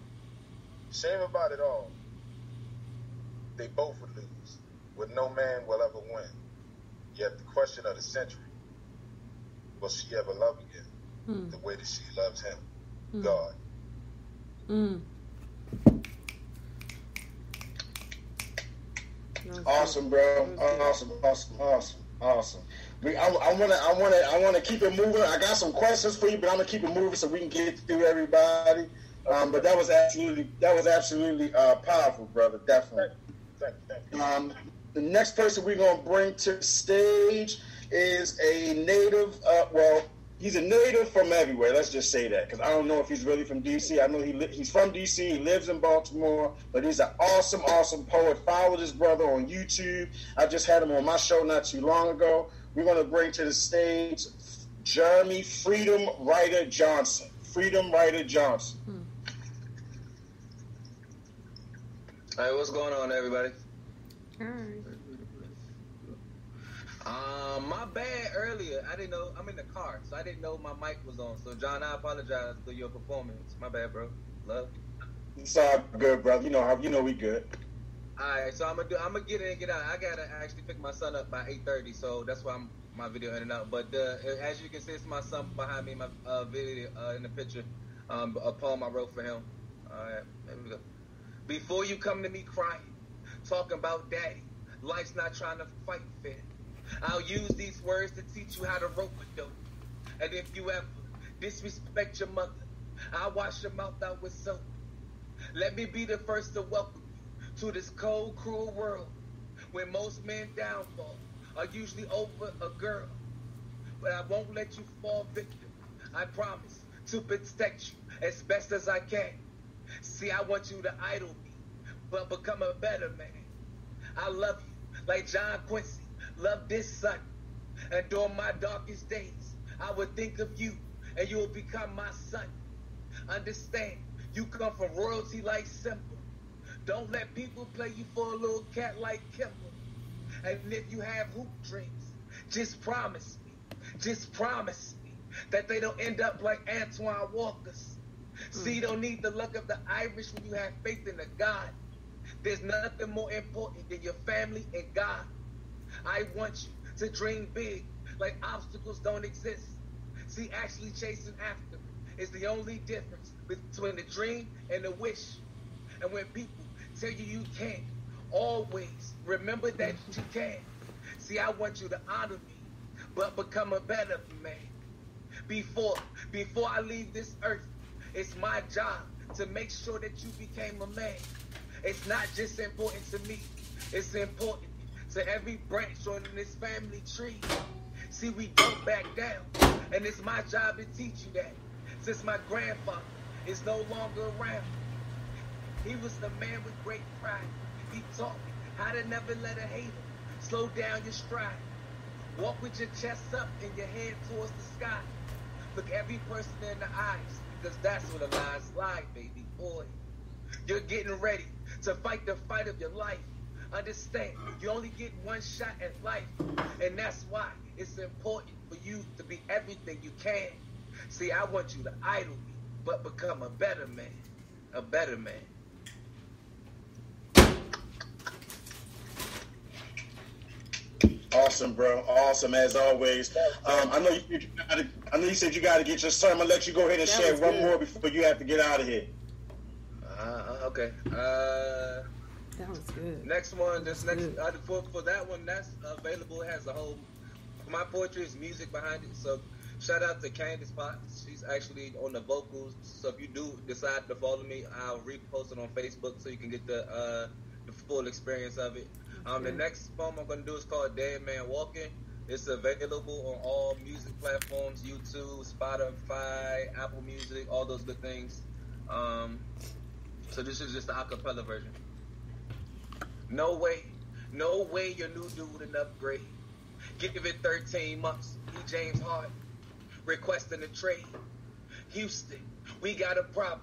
Shame about it all. They both would lose, but no man will ever win. Yet the question of the century, will she ever love again the way that she loves him, God? Awesome, bro. Awesome. I wanna keep it moving. I got some questions for you, but I'm gonna keep it moving so we can get through everybody. But that was absolutely powerful, brother. Definitely. Thank you. The next person we're gonna bring to the stage is a native. He's a native from everywhere. Let's just say that, because I don't know if he's really from DC. I know he's from DC. He lives in Baltimore, but he's an awesome poet. Follow this brother on YouTube. I just had him on my show not too long ago. We're going to bring to the stage Jeremy Freedom Writer Johnson. Hey, what's going on, everybody? My bad earlier. I didn't know. I'm in the car, so I didn't know my mic was on. So, John, I apologize for your performance. My bad, bro. Love. It's all good, brother. You know we good. All right, so I'm gonna get in and get out. I gotta actually pick my son up by 8:30, so that's why my video in and out. But as you can see, it's my son behind me. My video in the picture, a poem I wrote for him. All right, there we go. Before you come to me crying, talking about daddy, life's not trying to fight fair. I'll use these words to teach you how to rope a dope. And if you ever disrespect your mother, I'll wash your mouth out with soap. Let me be the first to welcome you to this cold, cruel world where most men downfall are usually over a girl. But I won't let you fall victim. I promise to protect you as best as I can. See, I want you to idol me, but become a better man. I love you like John Quincy loved this son. And during my darkest days, I would think of you, and you will become my son. Understand, you come from royalty like Simba. Don't let people play you for a little cat like Kimber. And if you have hoop dreams, just promise me that they don't end up like Antoine Walker's. See, you don't need the luck of the Irish when you have faith in the God. There's nothing more important than your family and God. I want you to dream big, like obstacles don't exist. See, actually chasing after is the only difference between the dream and the wish. And when people tell you you can't, always remember that you can. See, I want you to honor me, but become a better man. Before I leave this earth, it's my job to make sure that you became a man. It's not just important to me, it's important to every branch on this family tree. See, we don't back down, and it's my job to teach you that. Since my grandfather is no longer around, he was the man with great pride. He taught me how to never let a hater slow down your stride. Walk with your chest up and your head towards the sky. Look every person in the eyes, because that's where the lies lie, baby boy. You're getting ready to fight the fight of your life. Understand, you only get one shot at life, and that's why it's important for you to be everything you can. See, I want you to idol me, but become a better man. A better man. Awesome, bro. Awesome as always. I know you said you got to get your son. I'm gonna let you go ahead and share one more before you have to get out of here. Okay. That was good. Next one, for that one, that's available. It has a whole. My poetry is music behind it. So shout out to Candace Potts. She's actually on the vocals. So if you do decide to follow me, I'll repost it on Facebook so you can get the full experience of it. The next poem I'm going to do is called Dead Man Walking. It's available on all music platforms, YouTube, Spotify, Apple Music, all those good things. So this is just the acapella version. No way your new dude an upgrade. Give it 13 months, E. James Harden, requesting a trade. Houston, we got a problem.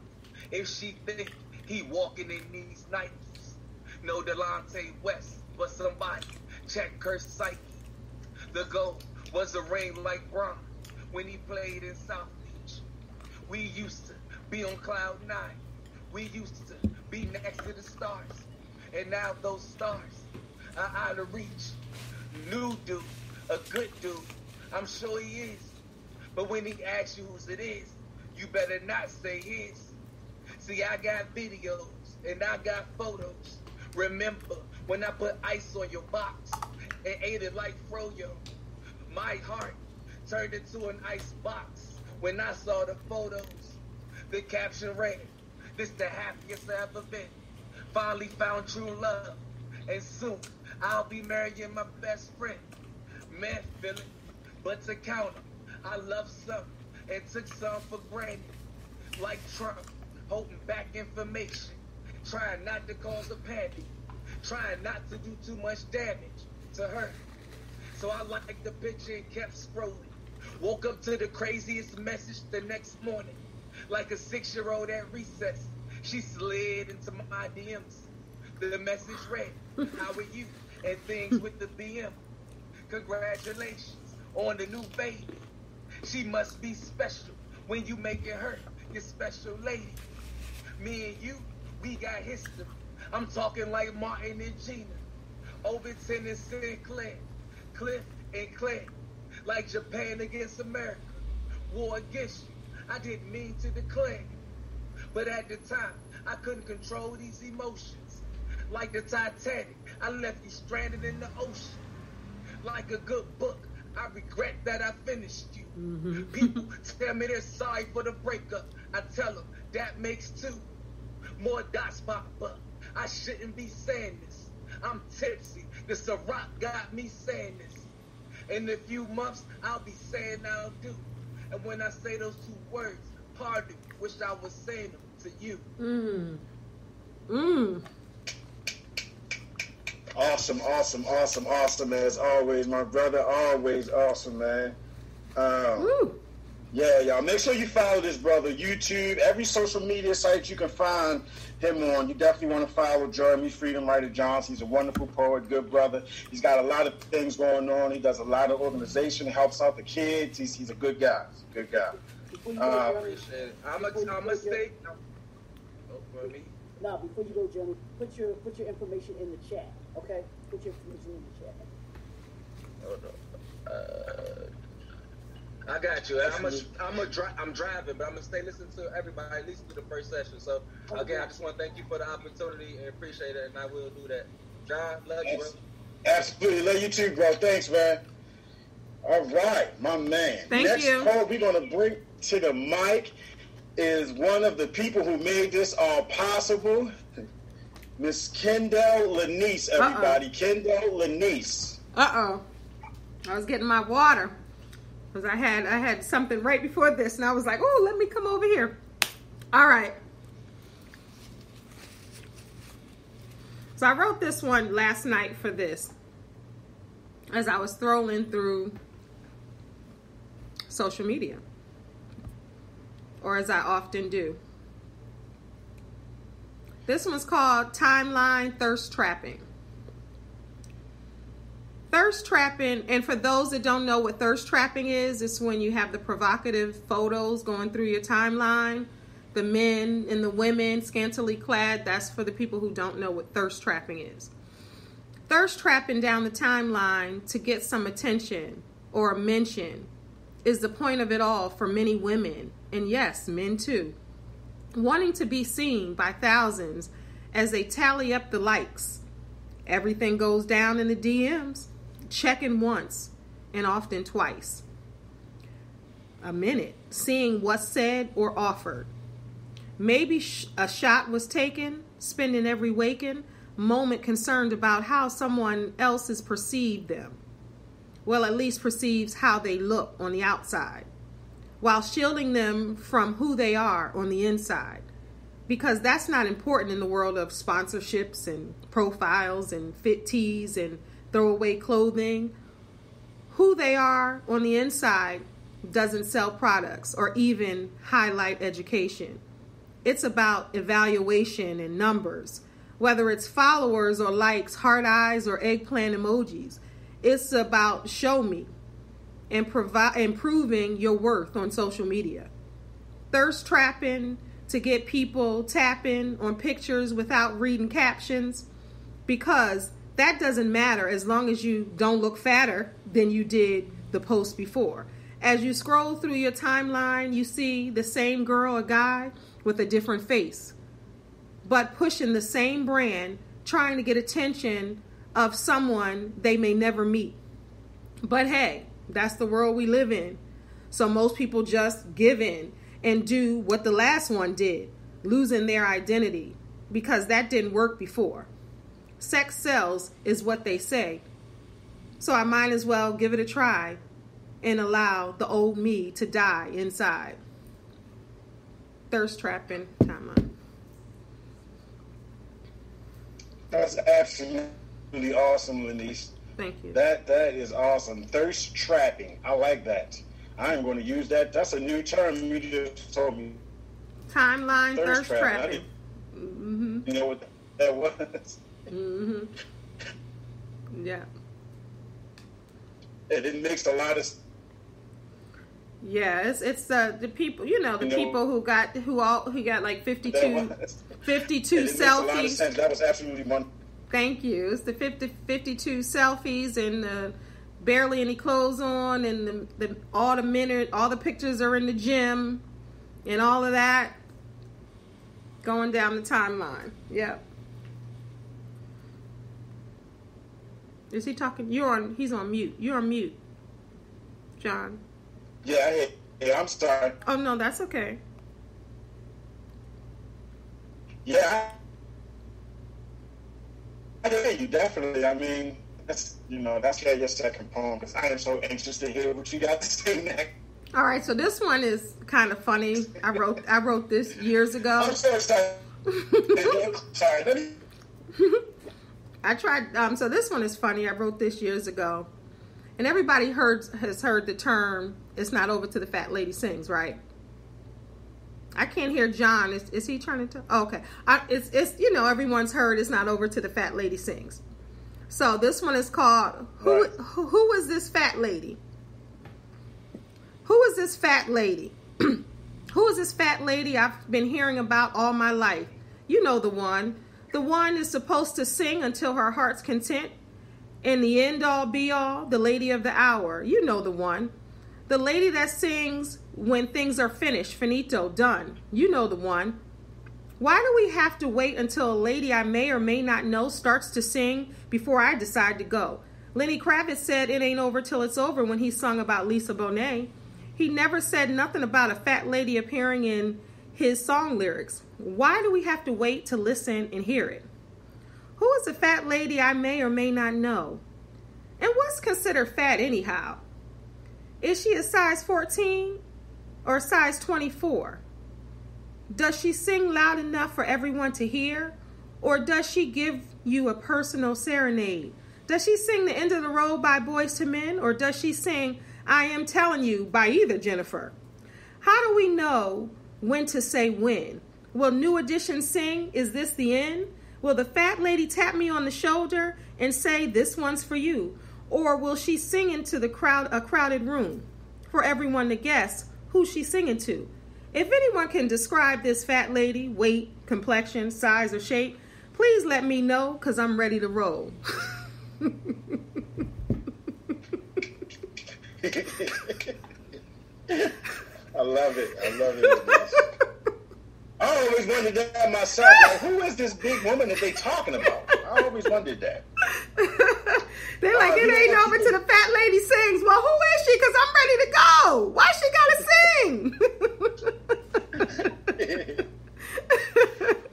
If she think he walking in these Nikes, no Delonte West, but somebody check her psyche. The goal was a ring like Bron when he played in South Beach. We used to be on cloud 9. We used to be next to the stars. And now those stars are out of reach. New dude, a good dude, I'm sure he is. But when he asks you whose it is, you better not say his. See, I got videos and I got photos. Remember when I put ice on your box and ate it like froyo? My heart turned into an ice box when I saw the photos. The caption read, "This the happiest I ever been. Finally found true love. And soon I'll be marrying my best friend." Man, feeling, but to count 'em, I love some and took some for granted. Like Trump, holding back information, trying not to cause a panic, trying not to do too much damage to her. So I liked the picture and kept scrolling. Woke up to the craziest message the next morning. Like a 6-year-old at recess, she slid into my DMs. The message read, "How are you? And things with the BM. Congratulations on the new baby. She must be special when you making her your special lady. Me and you, we got history. I'm talking like Martin and Gina, Overton and Sinclair, Cliff and Claire, like Japan against America, war against you. I didn't mean to declare, but at the time, I couldn't control these emotions. Like the Titanic, I left you stranded in the ocean. Like a good book, I regret that I finished you. Mm-hmm. People tell me they're sorry for the breakup. I tell them that makes 2. More dots pop up. I shouldn't be saying this. I'm tipsy. The Ciroc got me saying this. In a few months, I'll be saying I'll do. And when I say those 2 words, pardon, wish I was saying them to you. Awesome as always, my brother. Always awesome, man. Yeah, y'all. Make sure you follow this brother. YouTube, every social media site you can find him on. You definitely want to follow Jeremy Freedom Writer Johnson. He's a wonderful poet, good brother. He's got a lot of things going on. He does a lot of organization, helps out the kids. He's a good guy. Appreciate it. I'm a stay. For me. Now, before you go, Jeremy, put your information in the chat, okay? Put your information in the chat. Hold on. I got you. I'm driving, but I'm gonna stay listening to everybody at least through the first session. So again, I just want to thank you for the opportunity and appreciate it, and I will do that. John, love you, bro. Absolutely, love you too, bro. Thanks, man. All right, my man. Next you. Call we're gonna bring to the mic is one of the people who made this all possible, Miss Kendéll Lenice, everybody. Kendéll Lenice. I was getting my water because I had something right before this, and I was like, oh, let me come over here. All right. So I wrote this one last night for this as I was scrolling through social media, or as I often do. This one's called Timeline Thirst Trapping. Thirst trapping, and for those that don't know what thirst trapping is, it's when you have the provocative photos going through your timeline, the men and the women scantily clad. That's for the people who don't know what thirst trapping is. Thirst trapping down the timeline to get some attention or a mention is the point of it all for many women, and yes, men too, wanting to be seen by thousands as they tally up the likes. Everything goes down in the DMs, checking once and often twice a minute, seeing what's said or offered. Maybe a shot was taken, spending every waking moment concerned about how someone else has perceived them. Well, at least perceives how they look on the outside, while shielding them from who they are on the inside. Because that's not important in the world of sponsorships and profiles and fit tees and throwaway clothing. Who they are on the inside doesn't sell products or even highlight education. It's about evaluation and numbers, whether it's followers or likes, heart eyes or eggplant emojis. It's about show me and proving your worth on social media. Thirst trapping to get people tapping on pictures without reading captions, because that doesn't matter as long as you don't look fatter than you did the post before. As you scroll through your timeline, you see the same girl or guy with a different face, but pushing the same brand, trying to get attention of someone they may never meet. But hey, that's the world we live in. So most people just give in and do what the last one did, losing their identity, because that didn't work before. Sex sells is what they say. So I might as well give it a try and allow the old me to die inside. Thirst trapping timeline. That's absolutely awesome, Lenice. Thank you. That is awesome. Thirst trapping. I like that. I am going to use that. That's a new term you just told me. Timeline thirst trapping. Mm-hmm. You know what that was? Mm-hmm. Yeah. And it makes a lot of. Yeah, it's the people, people who got like 52 selfies. Makes a lot of sense. That was absolutely wonderful. Thank you. It's the 52 selfies and barely any clothes on, and all the pictures are in the gym and all of that going down the timeline. Yep. Is he talking? He's on mute. You're on mute, John. Yeah, I'm sorry. Oh no, that's okay. Yeah, I hear you definitely. I mean, that's your second poem, because I am so anxious to hear what you got to say next. All right, so this one is kind of funny. I wrote this years ago. I'm so excited. Sorry. I tried. So this one is funny. I wrote this years ago, and everybody has heard the term "It's not over till the fat lady sings," right? I can't hear John. Is he trying to? Oh, okay. It's everyone's heard "It's not over till the fat lady sings." So this one is called "Who is this fat lady?" Who is this fat lady? Who is this fat lady I've been hearing about all my life? You know the one. The one is supposed to sing until her heart's content. And the end all be all, the lady of the hour. You know the one. The lady that sings when things are finished, finito, done. You know the one. Why do we have to wait until a lady I may or may not know starts to sing before I decide to go? Lenny Kravitz said it ain't over till it's over when he sung about Lisa Bonet. He never said nothing about a fat lady appearing in his song lyrics. Why do we have to wait to listen and hear it? Who is a fat lady I may or may not know? And what's considered fat anyhow? Is she a size 14 or a size 24? Does she sing loud enough for everyone to hear? Or does she give you a personal serenade? Does she sing The End of the Road by Boyz II Men? Or does she sing I Am Telling You by either Jennifer? How do we know when to say when? Will New Edition sing, Is This the End? Will the fat lady tap me on the shoulder and say, This one's for you? Or will she sing into a crowded room for everyone to guess who she's singing to? If anyone can describe this fat lady, weight, complexion, size, or shape, please let me know, because I'm ready to roll. I love it. I always wondered that myself. Like, who is this big woman that they talking about? I always wondered that. They're like, it ain't over till the fat lady sings. Well, who is she? Because I'm ready to go. Why she gotta sing?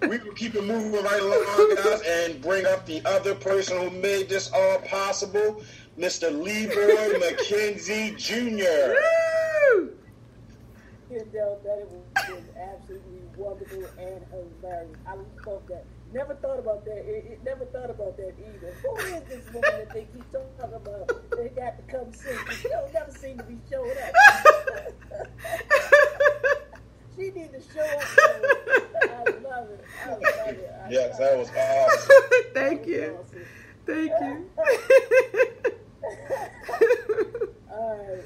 We can keep it moving right along, guys, and bring up the other person who made this all possible, Mr. Leroy McKenzie Jr. Woo! Kendéll, that was absolutely wonderful and hilarious. I love that. Never thought about that. Never thought about that either. Who is this woman that they keep talking about? They got to come sing. She don't never seem to be showing up. She need to show up. I love it. Yes, that was awesome. Thank you. Awesome. Thank you. All right.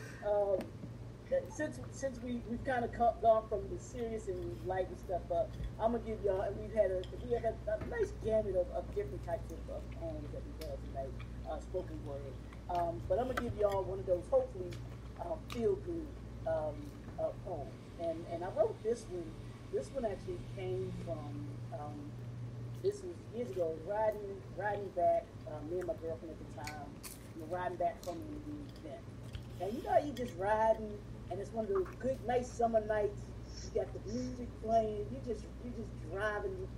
since we've kind of gone from the serious and light and stuff up, I'm gonna give y'all, and we have had a nice gamut of different types of poems that we have tonight, spoken word. But I'm gonna give y'all one of those hopefully feel good poems. And I wrote this one. This one actually came from this was years ago. Riding back, me and my girlfriend at the time, we were riding back from the event. And you know how you just riding, and it's one of those good, nice summer nights. You got the music playing. You just driving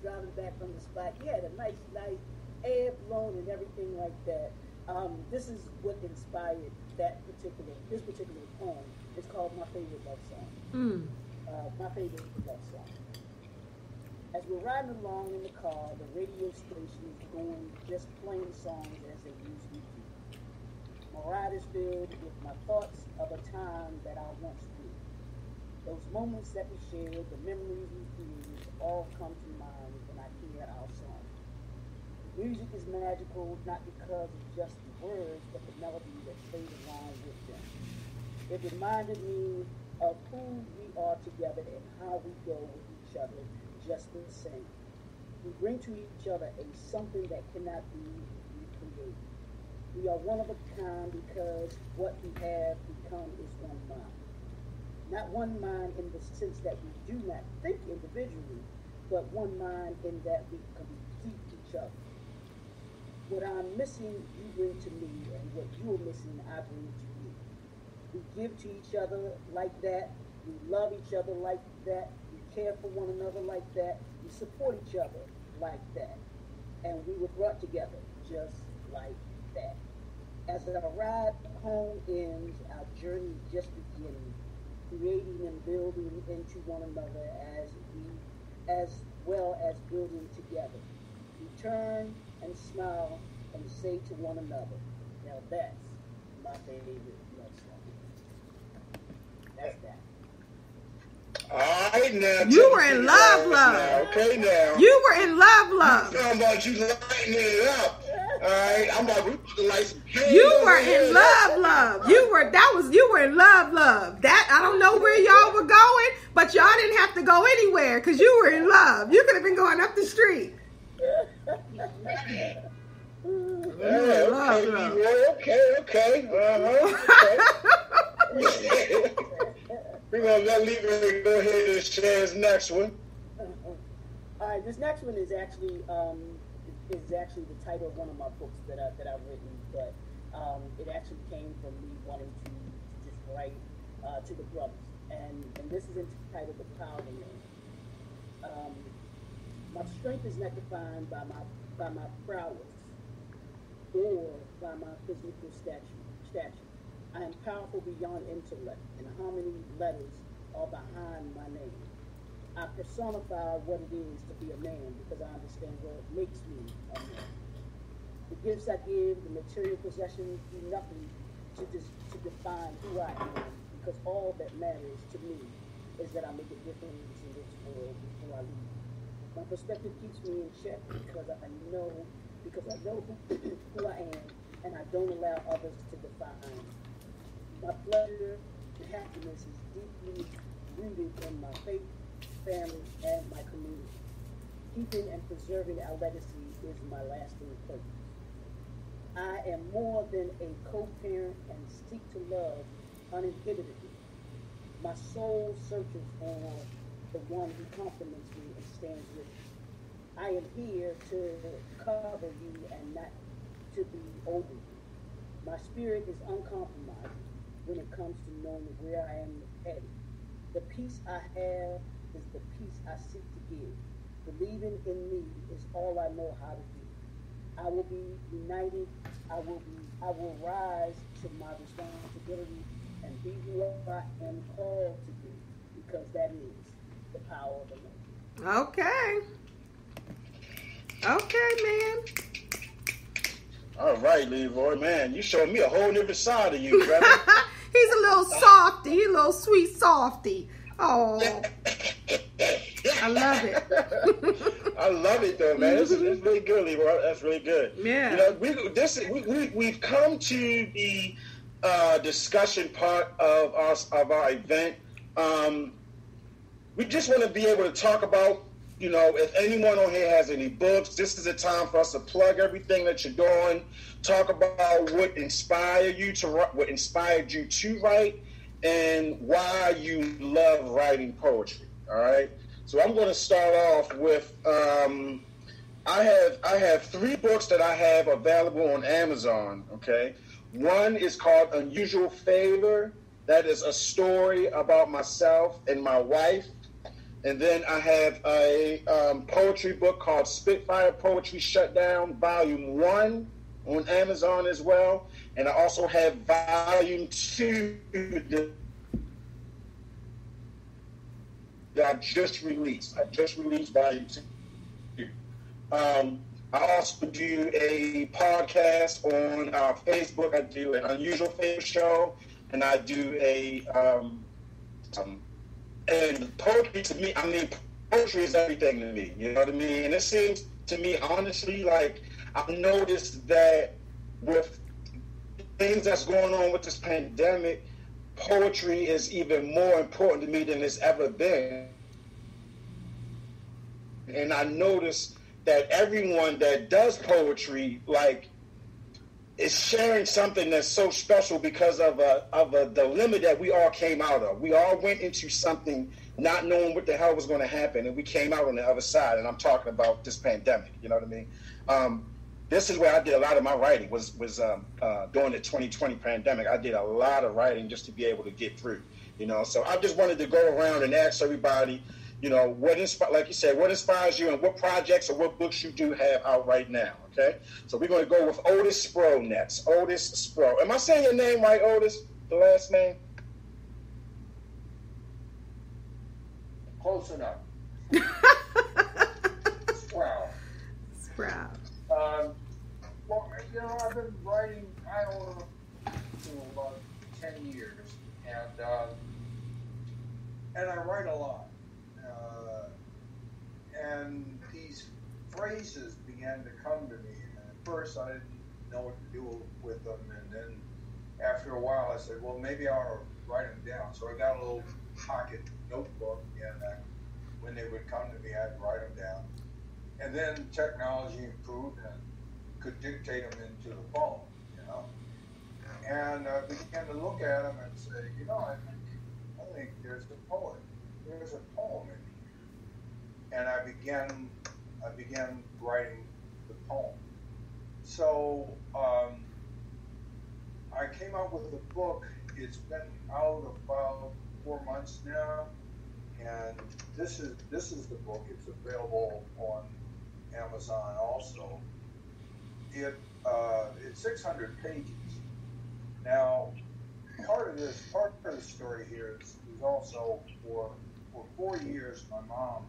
driving back from the spot. You had a nice night, air blowing and everything like that. This is what inspired this particular poem. It's called My Favorite Love Song. My favorite love song. As we're riding along in the car, the radio station is going, just playing songs as they usually do. My ride is filled with my thoughts of a time that I once knew. Those moments that we shared, the memories we created, all come to mind when I hear our song. Music is magical, not because of just the words, but the melody that plays along with them. It reminded me of who we are together and how we go with each other just the same. We bring to each other a something that cannot be recreated. We are one of a kind because what we have become is one mind. Not one mind in the sense that we do not think individually, but one mind in that we complete each other. What I'm missing, you bring to me, and what you're missing, I bring to you. We give to each other like that. We love each other like that. We care for one another like that. We support each other like that. And we were brought together just like that. As our ride home ends, our journey is just beginning, creating and building into one another as well as building together. We turn and smile and say to one another, now that's my favorite love song. That's that. All right, now. You were in love. Now. Okay, now. You were in love. I'm talking about you lighting it up. All right, I'm about to light some candles. You were in love. You were in love. That, I don't know where y'all were going, but y'all didn't have to go anywhere because you were in love. You could have been going up the street. Okay. We're going to let Levi go ahead and share his next one. All right, this next one is actually the title of one of my books that I've written, but it actually came from me wanting to just write to the brothers, and this is entitled "The Power of Man." My strength is not defined by my prowess or by my physical stature. I am powerful beyond intellect, and how many letters are behind my name? I personify what it is to be a man because I understand what makes me a man. The gifts I give, the material possessions, do nothing to define who I am, because all that matters to me is that I make a difference in this world before I leave. My perspective keeps me in check because I know who I am, and I don't allow others to define me. My pleasure and happiness is deeply rooted in my faith, family, and my community. Keeping and preserving our legacy is my lasting purpose. I am more than a co-parent and seek to love uninhibitedly. My soul searches for the one who compliments me and stands with me. I am here to cover you and not to be over you. My spirit is uncompromising when it comes to knowing where I am headed. The peace I have is the peace I seek to give. Believing in me is all I know how to do. I will be united. I will rise to my responsibility and be who I am called to be, because that is the power of the man. Okay, man. All right, Leroy, man, you showed me a whole different side of you, brother. He's a little softy. He's a little sweet softy. Oh, I love it. I love it, though, man. It's really good, Leroy. That's really good. Yeah. You know, we've come to the discussion part of our event. We just want to be able to talk about, if anyone on here has any books, this is a time for us to plug everything that you're doing, talk about what inspired you to write, and why you love writing poetry. All right. So I'm going to start off with I have 3 books that I have available on Amazon. Okay. One is called Unusual Favor. That is a story about myself and my wife. And then I have a poetry book called Spitfire Poetry Shutdown, Volume 1 on Amazon as well. And I also have Volume 2 that I just released. I just released Volume 2. I also do a podcast on Facebook. I do an Unusual Favor show, and I do and poetry to me, poetry is everything to me. You know what I mean? And it seems to me, honestly, like I've noticed that with things that's going on with this pandemic, poetry is even more important to me than it's ever been. And I noticed that everyone that does poetry, like, is sharing something that's so special because of a dilemma that we all came out of. We all went into something not knowing what the hell was going to happen, and we came out on the other side. And I'm talking about this pandemic. You know what I mean? This is where I did a lot of my writing. Was during the 2020 pandemic. I did a lot of writing just to be able to get through. So I just wanted to go around and ask everybody, what like you said, what inspires you and what projects or what books you do have out right now, okay? So we're going to go with Otis Spro next. Otis Spro. Am I saying your name right, Otis? The last name? Close enough. Sprout. Sprout. Well, I've been writing, about 10 years, and I write a lot. And these phrases began to come to me. And at first, I didn't know what to do with them. And then after a while, I said, well, maybe I'll write them down. So I got a little pocket notebook, and when they would come to me, I'd write them down. And then technology improved and could dictate them into the phone, And I began to look at them and say, I think there's a poet. There's a poem in here. And I began writing the poem. So I came out with a book. It's been out about 4 months now, and this is the book. It's available on Amazon also. It's 600 pages. Now, part of the story here is also for 4 years my mom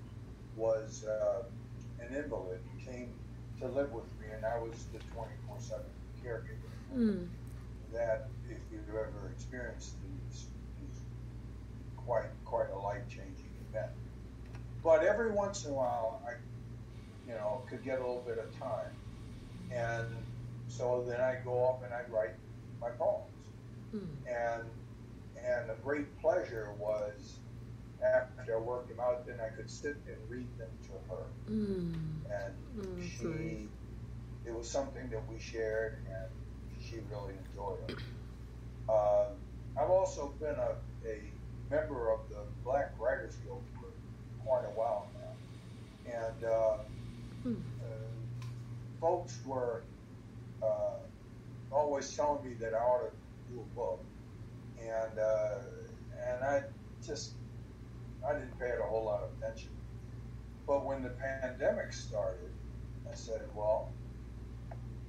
was an invalid and came to live with me, and I was the 24/7 caregiver. That, if you've ever experienced these quite a life-changing event. But every once in a while, I could get a little bit of time, and so then I'd go off and I'd write my poems. And a great pleasure was, after I worked them out, then I could sit and read them to her. And it was something that we shared, and she really enjoyed it. I've also been a member of the Black Writers Guild for quite a while now. And folks were always telling me that I ought to do a book. And I didn't pay it a whole lot of attention. But when the pandemic started, I said, well,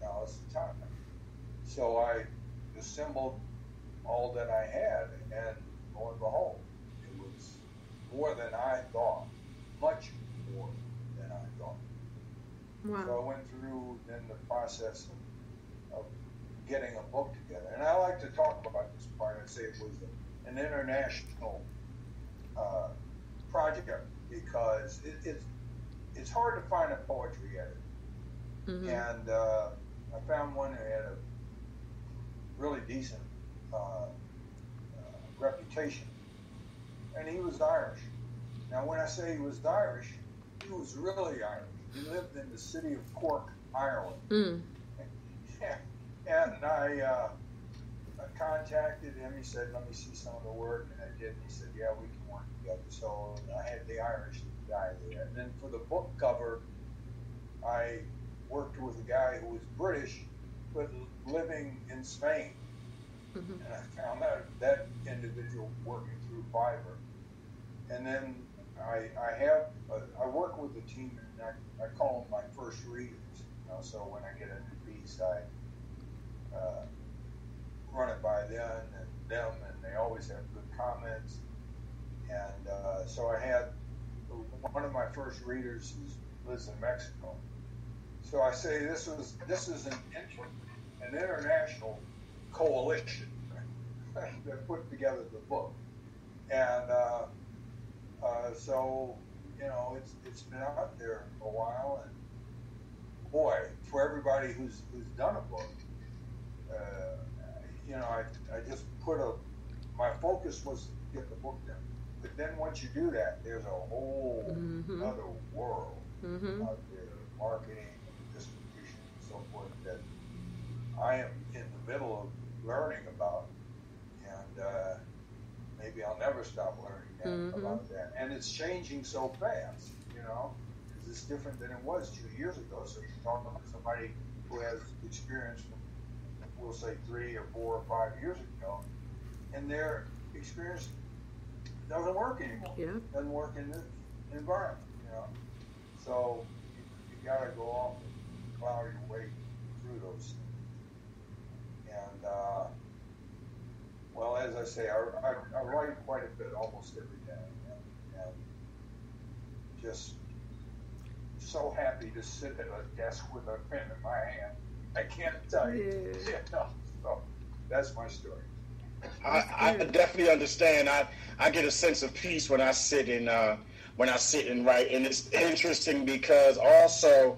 now is the time. So I assembled all that I had, and lo and behold, it was more than I thought, much more than I thought. Wow. So I went through then the process of getting a book together. And I like to talk about this part. I say it was an international project because it's hard to find a poetry editor. And I found one that had a really decent reputation. And he was Irish. Now, when I say he was Irish, he was really Irish. He lived in the city of Cork, Ireland. And I contacted him. He said, let me see some of the work. And I did. And he said, yeah, we can work together. So I had the Irish guy there. And then for the book cover, I worked with a guy who was British, but living in Spain. And I found that individual working through Fiverr. And then I work with the team, and I call them my first readers. You know, so when I get a new piece, I run it by them, and they always have good comments. And so I had one of my first readers lives in Mexico. So I say this is an international coalition that put together the book, and so you know it's been out there for a while, and boy, for everybody who's done a book, you know, I just my focus was to get the book done, but then once you do that, there's a whole other world out there, marketing, distribution, and so forth, that I am in the middle of learning about, and maybe I'll never stop learning about that. And it's changing so fast, you know, because it's different than it was 2 years ago. So you're talking about somebody who has experience from, we'll say, 3 or 4 or 5 years ago, and their experience doesn't work anymore. Yeah. Doesn't work in this environment, you know. So you got to go off and plow your way through those things. And well, as I say, I write quite a bit, almost every day, and just so happy to sit at a desk with a pen in my hand. I can't tell you. Yeah. You know, so that's my story. I definitely understand. I get a sense of peace when I sit and write, and it's interesting because also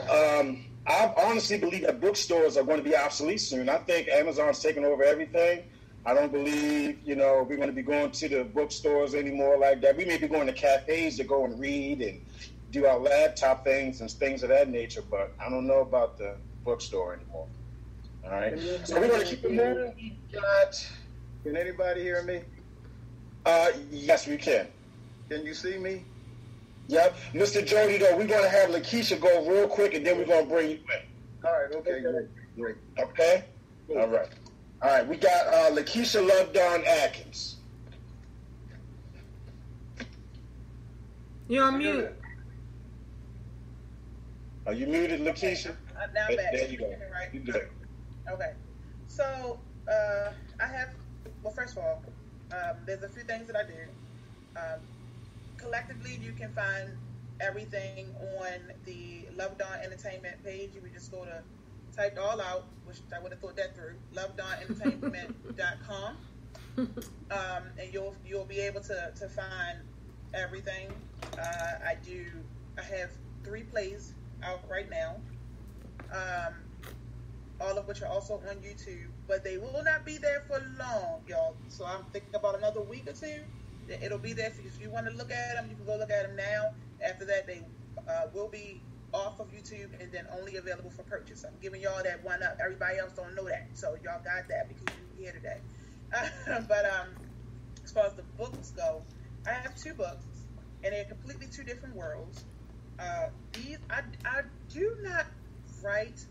I honestly believe that bookstores are going to be obsolete soon. I think Amazon's taking over everything. I don't believe, you know, we're going to be going to the bookstores anymore like that. We may be going to cafes to go and read and do our laptop things and things of that nature, but I don't know about the bookstore anymore. All right. So we're going to keep it moving. Can anybody hear me? Yes, we can. Can you see me? Yep. Mr. Jody, though, we're going to have Lakeisha go real quick, and then we're going to bring you in. All right. Okay. Great. Okay? Cool. All right. All right. We got Lakeisha Lovedon Atkins. You're on mute. Are you muted, Lakeisha? Now I'm back. There you go. Right? You good. Okay. So, well, first of all, there's a few things that I do. Collectively, you can find everything on the Lovedon Entertainment page. You would just go to, type it all out, which I would have thought that through, lovedonentertainment.com. And you'll be able to find everything. I have 3 plays out right now, all of which are also on YouTube, but they will not be there for long, y'all. So I'm thinking about another week or 2. It'll be there. If you want to look at them, you can go look at them now. After that, they will be off of YouTube and then only available for purchase. I'm giving y'all that one up. Everybody else don't know that, so y'all got that because you're here today. But as far as the books go, I have 2 books, and they're completely 2 different worlds. I do not write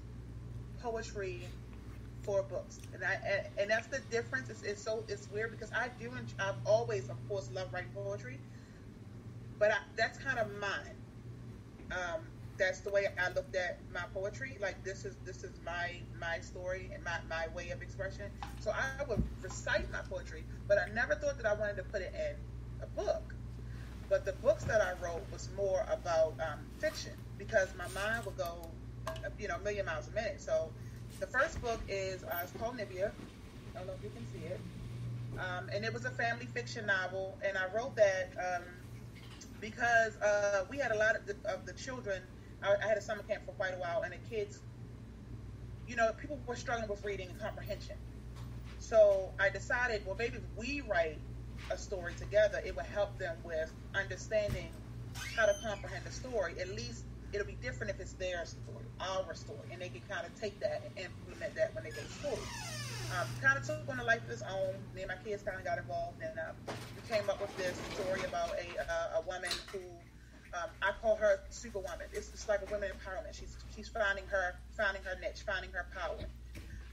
poetry for books, and that's the difference. It's weird because I've always, of course, loved writing poetry, but that's kind of mine. That's the way I looked at my poetry. Like this is my story and my way of expression. So I would recite my poetry, but I never thought that I wanted to put it in a book. But the books that I wrote was more about fiction because my mind would go, a million miles a minute. So the first book is it's called Nibia. I don't know if you can see it. And it was a family fiction novel, and I wrote that because we had a lot of the children. I had a summer camp for quite a while, and the kids, people were struggling with reading and comprehension. So I decided, well, maybe if we write a story together, it would help them with understanding how to comprehend the story. At least it'll be different if it's their story, our story, and they can kind of take that and implement that when they go to school. Kind of took on a life of its own. Me and my kids kind of got involved, and we came up with this story about a woman who I call her Superwoman. It's like a women empowerment. She's finding her niche, finding her power.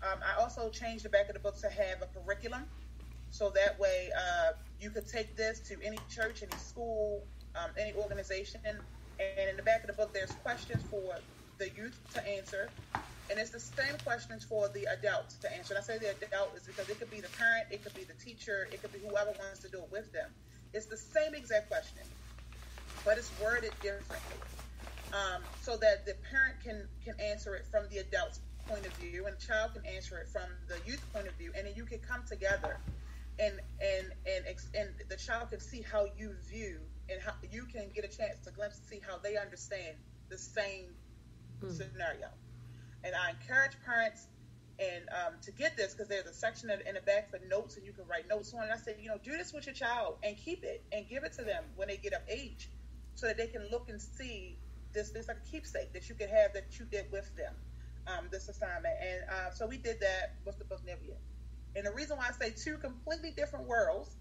I also changed the back of the book to have a curriculum, so that way you could take this to any church, any school, any organization. And in the back of the book, there's questions for the youth to answer, and it's the same questions for the adults to answer. And I say the adult is because it could be the parent, it could be the teacher, it could be whoever wants to do it with them. It's the same exact question, but it's worded differently, so that the parent can answer it from the adult's point of view, and the child can answer it from the youth point of view, and then you can come together, and the child can see how you view, and how you can get a chance to glimpse to see how they understand the same scenario. And I encourage parents and to get this, because there's a section in the back for notes, and you can write notes on it. And I say, do this with your child and keep it and give it to them when they get of age, so that they can look and see this like a keepsake that you could have that you did with them, this assignment. And so we did that with the book Nivea. And the reason why I say two completely different worlds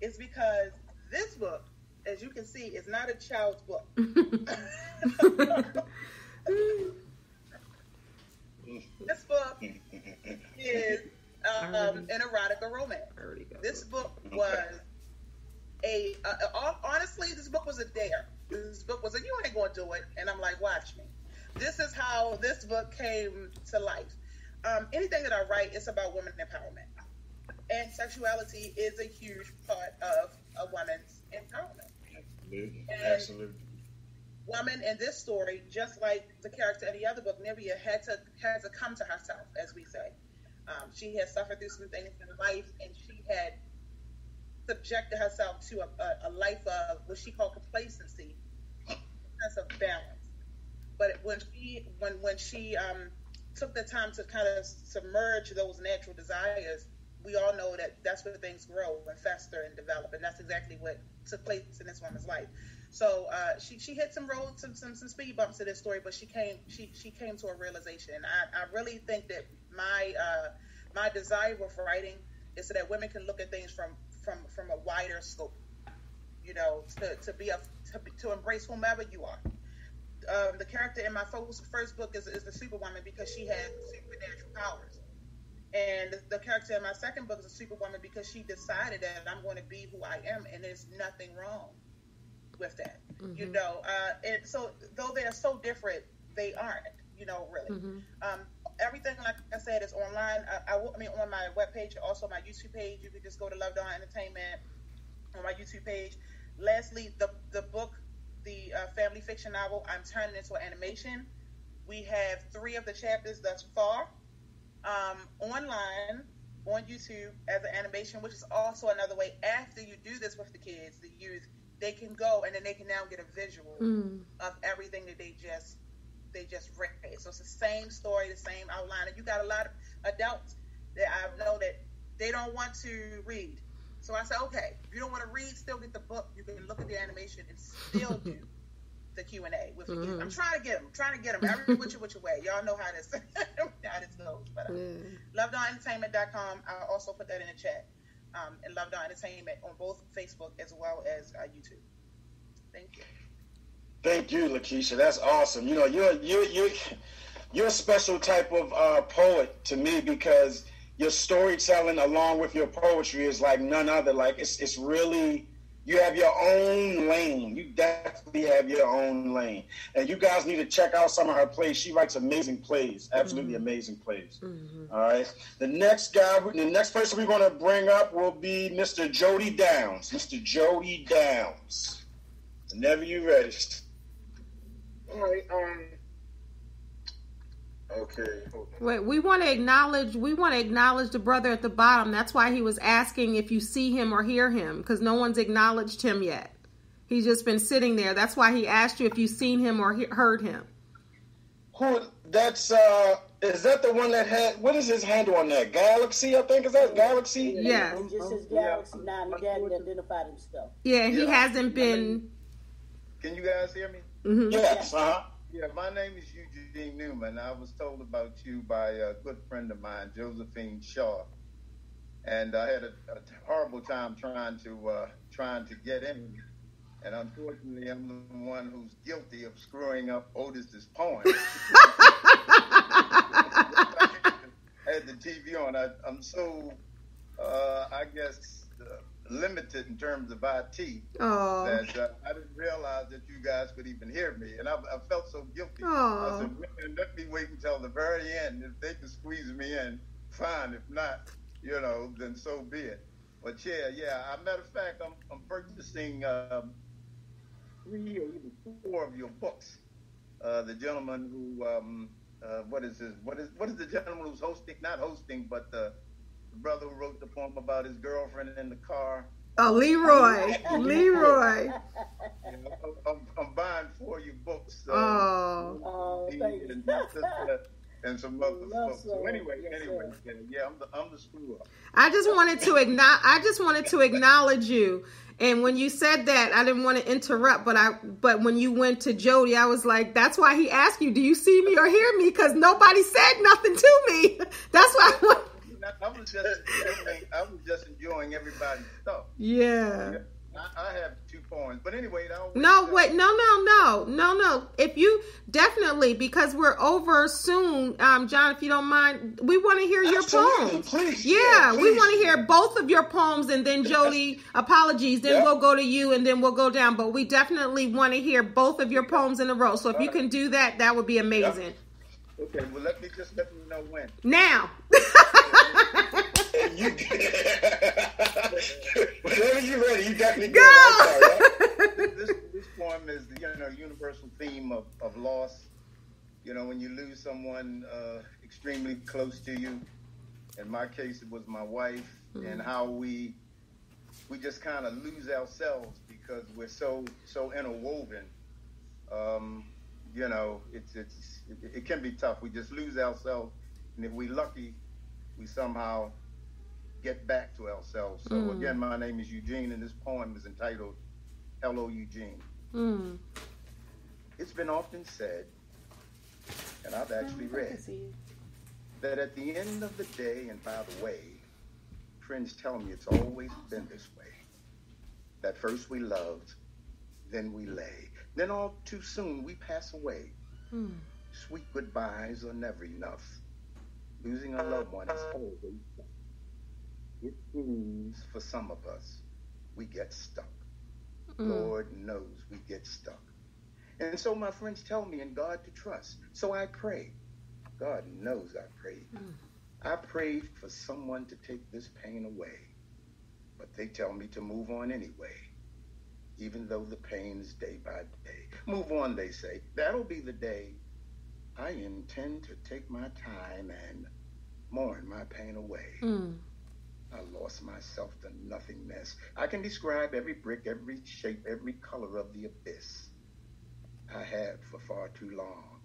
is because this book, as you can see, is not a child's book. This book is an erotica romance. This book was honestly, this book was a dare. This book was you ain't gonna do it, and I'm like, watch me. This is how this book came to life. Anything that I write is about women empowerment, and sexuality is a huge part of a woman's empowerment. Absolutely. Woman in this story, just like the character in the other book, Nivea, had to come to herself, as we say. She had suffered through some things in life, and she had subjected herself to a life of what she called complacency, a sense of balance. But when she took the time to kind of submerge those natural desires, we all know that that's where things grow and fester and develop, and that's exactly what took place in this woman's life. So she hit some roads, some speed bumps in this story, but she came to a realization. I really think that my desire with writing is so that women can look at things from a wider scope, to embrace whomever you are. The character in my first book is the Superwoman, because she had supernatural powers. And the character in my second book is a Superwoman because she decided that I'm going to be who I am, and there's nothing wrong with that. Mm-hmm. And so though they are so different, they aren't, really. Mm-hmm. Everything, like I said, is online. On my webpage, also my YouTube page. You can just go to Love Dawn Entertainment on my YouTube page. Lastly, the book, the family fiction novel, I'm turning into an animation. We have 3 of the chapters thus far. Online on YouTube as an animation, which is also another way, after you do this with the kids, the youth, they can go and then they can now get a visual of everything that they just read. So it's the same story, the same outline. And you got a lot of adults that I know that they don't want to read. So I said, okay, if you don't want to read, still get the book. You can look at the animation and still do the Q&A with the kids. I'm trying to get them every which way. Y'all know how this goes. But LoveDawnEntertainment.com. I'll also put that in the chat. And Love Dawn Entertainment on both Facebook as well as YouTube. Thank you. Thank you, Lakeisha. That's awesome. You're a special type of poet to me, because your storytelling along with your poetry is like none other. Like it's really, you have your own lane. You definitely have your own lane. And you guys need to check out some of her plays. She writes amazing plays, absolutely amazing plays. Mm-hmm. All right. The next person we're going to bring up will be Mr. Jody Downs. Mr. Jody Downs. Whenever you're ready. All right. Okay. Wait, we want to acknowledge the brother at the bottom. That's why he was asking if you see him or hear him, because no one's acknowledged him yet. He's just been sitting there. That's why he asked you if you've seen him or heard him. Who? That's Is that the one that had, what is his handle on that? Galaxy, I think. Is that Galaxy? Yeah. It just says Galaxy 9. He hadn't identified himself. Yeah, he hasn't been. Can you guys hear me? Mm-hmm. Yes, Yeah, my name is Eugene Newman. I was told about you by a good friend of mine, Josephine Shaw. And I had a horrible time trying to get in. And unfortunately, I'm the one who's guilty of screwing up Otis's poem. I had the TV on. I'm so, I guess, limited in terms of IT that I didn't realize that you guys could even hear me. And I felt so guilty. I said, let me wait until the very end. If they can squeeze me in, fine. If not, then so be it. But yeah. As a matter of fact, I'm purchasing 3 or even 4 of your books. The gentleman who, what is the gentleman who's hosting? Not hosting, but the brother who wrote the poem about his girlfriend in the car. Oh, Leroy. I'm buying 4 of your books. Thank you. And some other folks. So anyway, yeah, I'm the screw up. I just wanted to acknowledge you. And when you said that, I didn't want to interrupt, but when you went to Jody, I was like, that's why he asked you, do you see me or hear me? Because nobody said nothing to me. That's why I was just enjoying everybody's stuff. Yeah. I have 2 poems, but anyway, no. If you definitely, because we're over soon, John, if you don't mind, we want to hear your poems. Please. Yeah, please. we want to hear both of your poems, and then Jody, apologies, then we'll go to you, and then we'll go down. But we definitely want to hear both of your poems in a row. So if you can do that, that would be amazing. Okay, well, let me know when. Now. Whenever you're ready, you definitely go. Right. This poem is the universal theme of loss. When you lose someone extremely close to you. In my case, it was my wife, and how we just kind of lose ourselves because we're so interwoven. It can be tough. We just lose ourselves, and if we're lucky, we somehow get back to ourselves. So again, my name is Eugene, and this poem is entitled "Hello, Eugene." It's been often said, and I've actually read, that at the end of the day, and by the way, friends tell me it's always been this way, that first we loved, then we lay, then all too soon we pass away. Sweet goodbyes are never enough. Losing a loved one is always tough. It seems for some of us, we get stuck. Lord knows we get stuck. And so my friends tell me in God to trust. So I pray. God knows I prayed. I prayed for someone to take this pain away. But they tell me to move on anyway, even though the pain is day by day. Move on, they say. That'll be the day I intend to take my time and mourn my pain away. I lost myself to nothingness. I can describe every brick, every shape, every color of the abyss. I have for far too long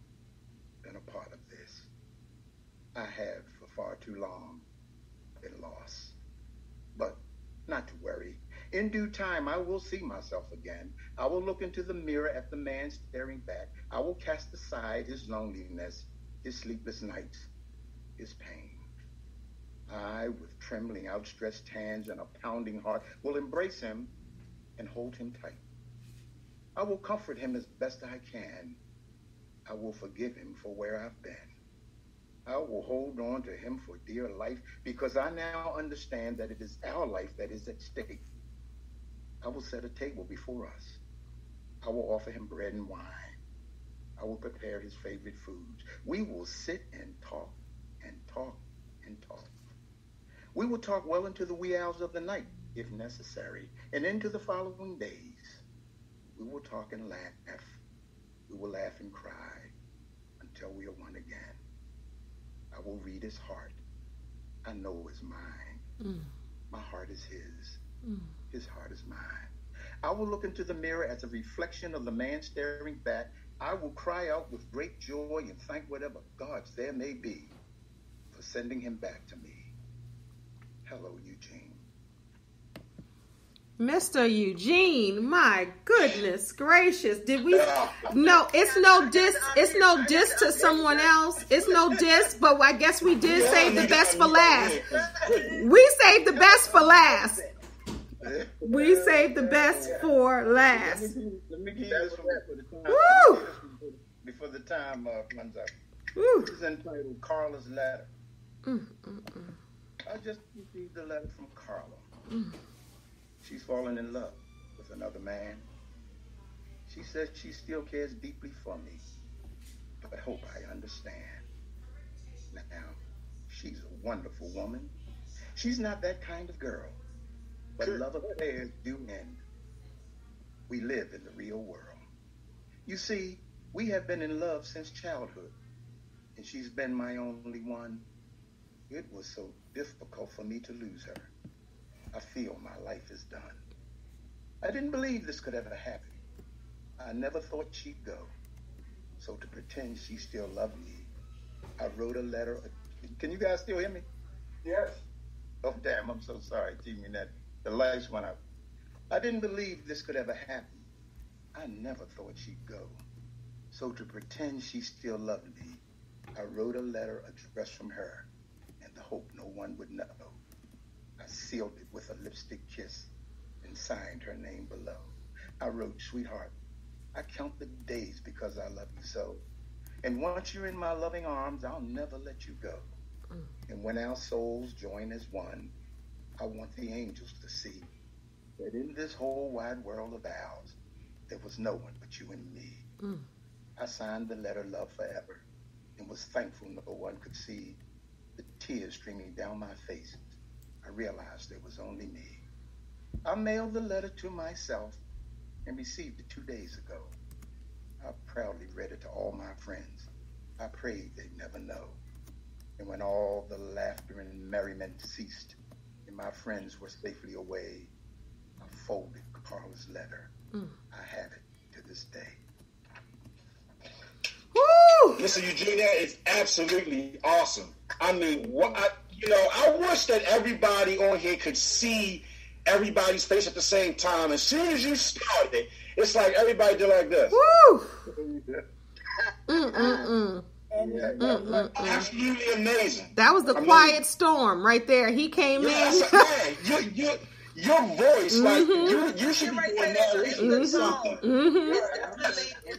been a part of this. I have for far too long been lost. But not to worry. In due time, I will see myself again. I will look into the mirror at the man staring back. I will cast aside his loneliness, his sleepless nights, his pain. I, with trembling, outstretched hands and a pounding heart, will embrace him and hold him tight. I will comfort him as best I can. I will forgive him for where I've been. I will hold on to him for dear life because I now understand that it is our life that is at stake. I will set a table before us. I will offer him bread and wine. I will prepare his favorite foods. We will sit and talk and talk and talk. We will talk well into the wee hours of the night, if necessary, and into the following days. We will talk and laugh. We will laugh and cry until we are one again. I will read his heart. I know it's mine. My heart is his. His heart is mine. I will look into the mirror as a reflection of the man staring back I will cry out with great joy and thank whatever gods there may be for sending him back to me. Hello, Eugene. Mr. Eugene, my goodness gracious. Did we? No, it's no diss. It's no diss to someone else. It's no diss, but I guess we did save the best for last. We saved the best for last. We saved the best for last. Let me give you this one before the time runs out. This is entitled Carla's Letter. I just received a letter from Carla. She's fallen in love with another man. She says she still cares deeply for me, but hope I understand. Now, she's a wonderful woman. She's not that kind of girl, but love affairs do end. We live in the real world. You see, we have been in love since childhood, and she's been my only one. It was so difficult for me to lose her. I feel my life is done. I didn't believe this could ever happen. I never thought she'd go. So to pretend she still loved me, I wrote a letter. Can you guys still hear me? Yes. Oh, damn, I'm so sorry, Teaming that the lights went out. I didn't believe this could ever happen. I never thought she'd go. So to pretend she still loved me, I wrote a letter addressed from her in the hope no one would know. I sealed it with a lipstick kiss and signed her name below. I wrote, sweetheart, I count the days because I love you so. And once you're in my loving arms, I'll never let you go. And when our souls join as one, I want the angels to see that in this whole wide world of ours, there was no one but you and me. I signed the letter, Love Forever, and was thankful no one could see the tears streaming down my face. I realized there was only me. I mailed the letter to myself and received it 2 days ago. I proudly read it to all my friends. I prayed they'd never know. And when all the laughter and merriment ceased and my friends were safely away, I folded Carla's letter. I have it to this day. Woo! Mr. Eugene, that is absolutely awesome. I mean, I wish that everybody on here could see everybody's face at the same time. As soon as you started, it's like everybody did like this. Woo! Absolutely amazing. That was the quiet storm right there. He came in. Your voice, like you should be doing narration or something.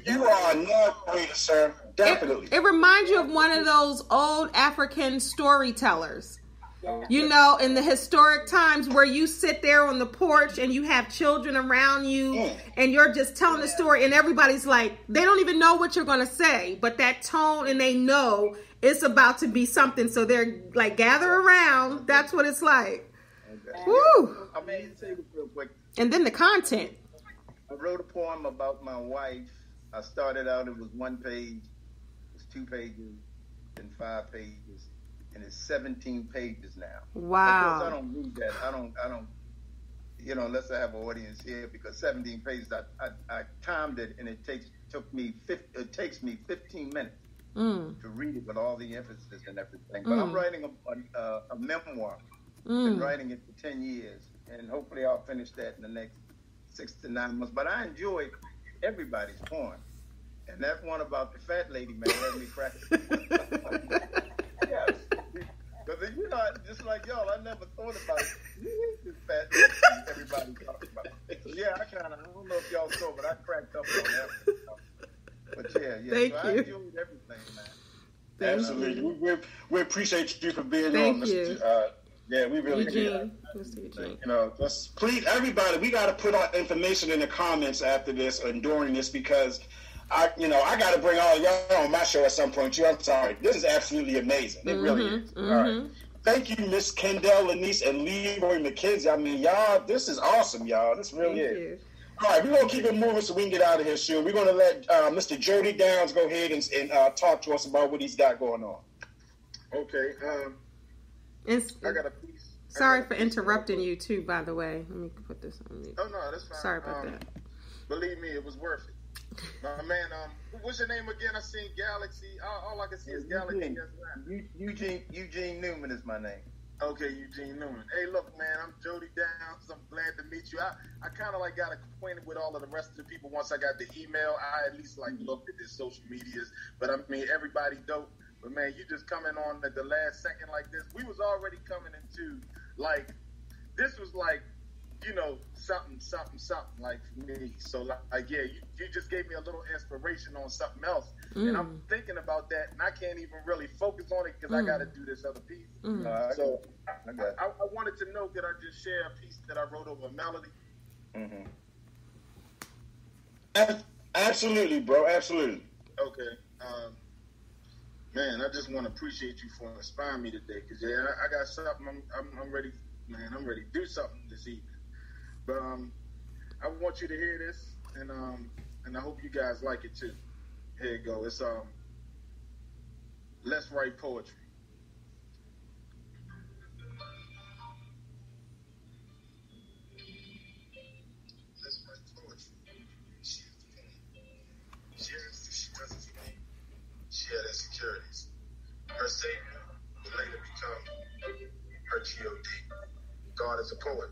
You are a narrator, sir. Definitely. It reminds you of one of those old African storytellers. You know, in the historic times where you sit there on the porch and you have children around you and you're just telling the story and everybody's like, they don't even know what you're going to say, but that tone, and they know it's about to be something. So they're like, gather around. That's what it's like. Woo! I mean, say this real quick. And then the content. I wrote a poem about my wife. I started out, it was 1 page, it was 2 pages, then 5 pages, and it's 17 pages now. Wow. Of course, I don't read that. I don't, unless I have an audience here, because 17 pages, I timed it, and it takes me 15 minutes to read it with all the emphasis and everything. But I'm writing a memoir. Been writing it for 10 years, and hopefully I'll finish that in the next 6 to 9 months. But I enjoy everybody's poem, and that one about the fat lady, man, had me cracking. Yes, because just like y'all, I never thought about this fat lady everybody talks about. So yeah, I don't know if y'all saw, but I cracked up on that. But yeah. Thank so you. I enjoyed everything, man. Absolutely. We appreciate you for being Thank on, you. Mr. Yeah, we really Eugene. do. Just please, everybody, we got to put our information in the comments after this and during this, because I got to bring all of y'all on my show at some point too. I'm sorry. This is absolutely amazing. It really is. All right. Thank you, Miss Kendéll, Lenice, and Leroy McKenzie. I mean, y'all, this is awesome, y'all. This really is. All right, we're going to keep it moving so we can get out of here soon. We're going to let Mr. Jody Downs go ahead and talk to us about what he's got going on. Okay. I got a piece. Sorry for interrupting you too, by the way. Let me put this on mute. Oh no, that's fine. Sorry about that. Believe me, it was worth it. My man, what's your name again? I seen Galaxy. All I can see is Galaxy. Eugene Newman is my name. Okay, Eugene Newman. Hey, look, man, I'm Jody Downs. I'm glad to meet you. I kind of like got acquainted with all of the rest of the people once I got the email. I at least like looked at their social medias. But I mean, everybody dope. But man, you just coming on at the last second like this. We was already coming into like this was like, you know, something like for me. So like yeah, you just gave me a little inspiration on something else, and I'm thinking about that, and I can't even really focus on it because I got to do this other piece. So I wanted to know, could I just share a piece that I wrote over a melody? Absolutely, bro. Absolutely. Okay. Man, I just want to appreciate you for inspiring me today, because yeah, I got something. I'm ready, man. I'm ready to do something this evening. But I want you to hear this, and I hope you guys like it too. Here you go. It's Let's Write Poetry. Let's write poetry. She asked if she doesn't think she had insecurities. Her savior would later become her G.O.D. God is a poet.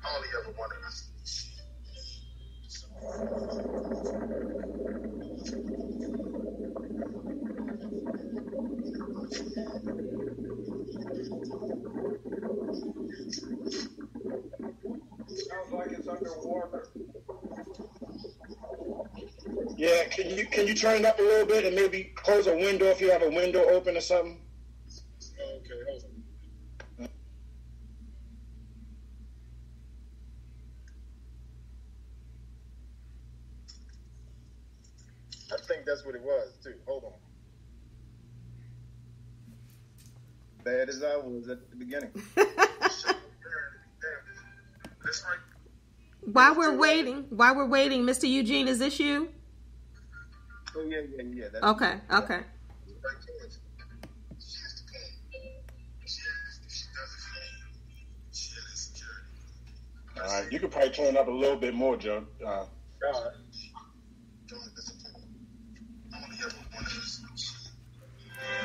All he ever wanted us to be. Sounds like it's underwater. Yeah, can you turn it up a little bit and maybe close a window if you have a window open or something? Okay, hold on. I think that's what it was, too. Hold on. Bad as I was at the beginning. While we're waiting, Mr. Eugene, is this you? Oh, yeah. That's Okay. All right, you could probably turn it up a little bit more, Joe.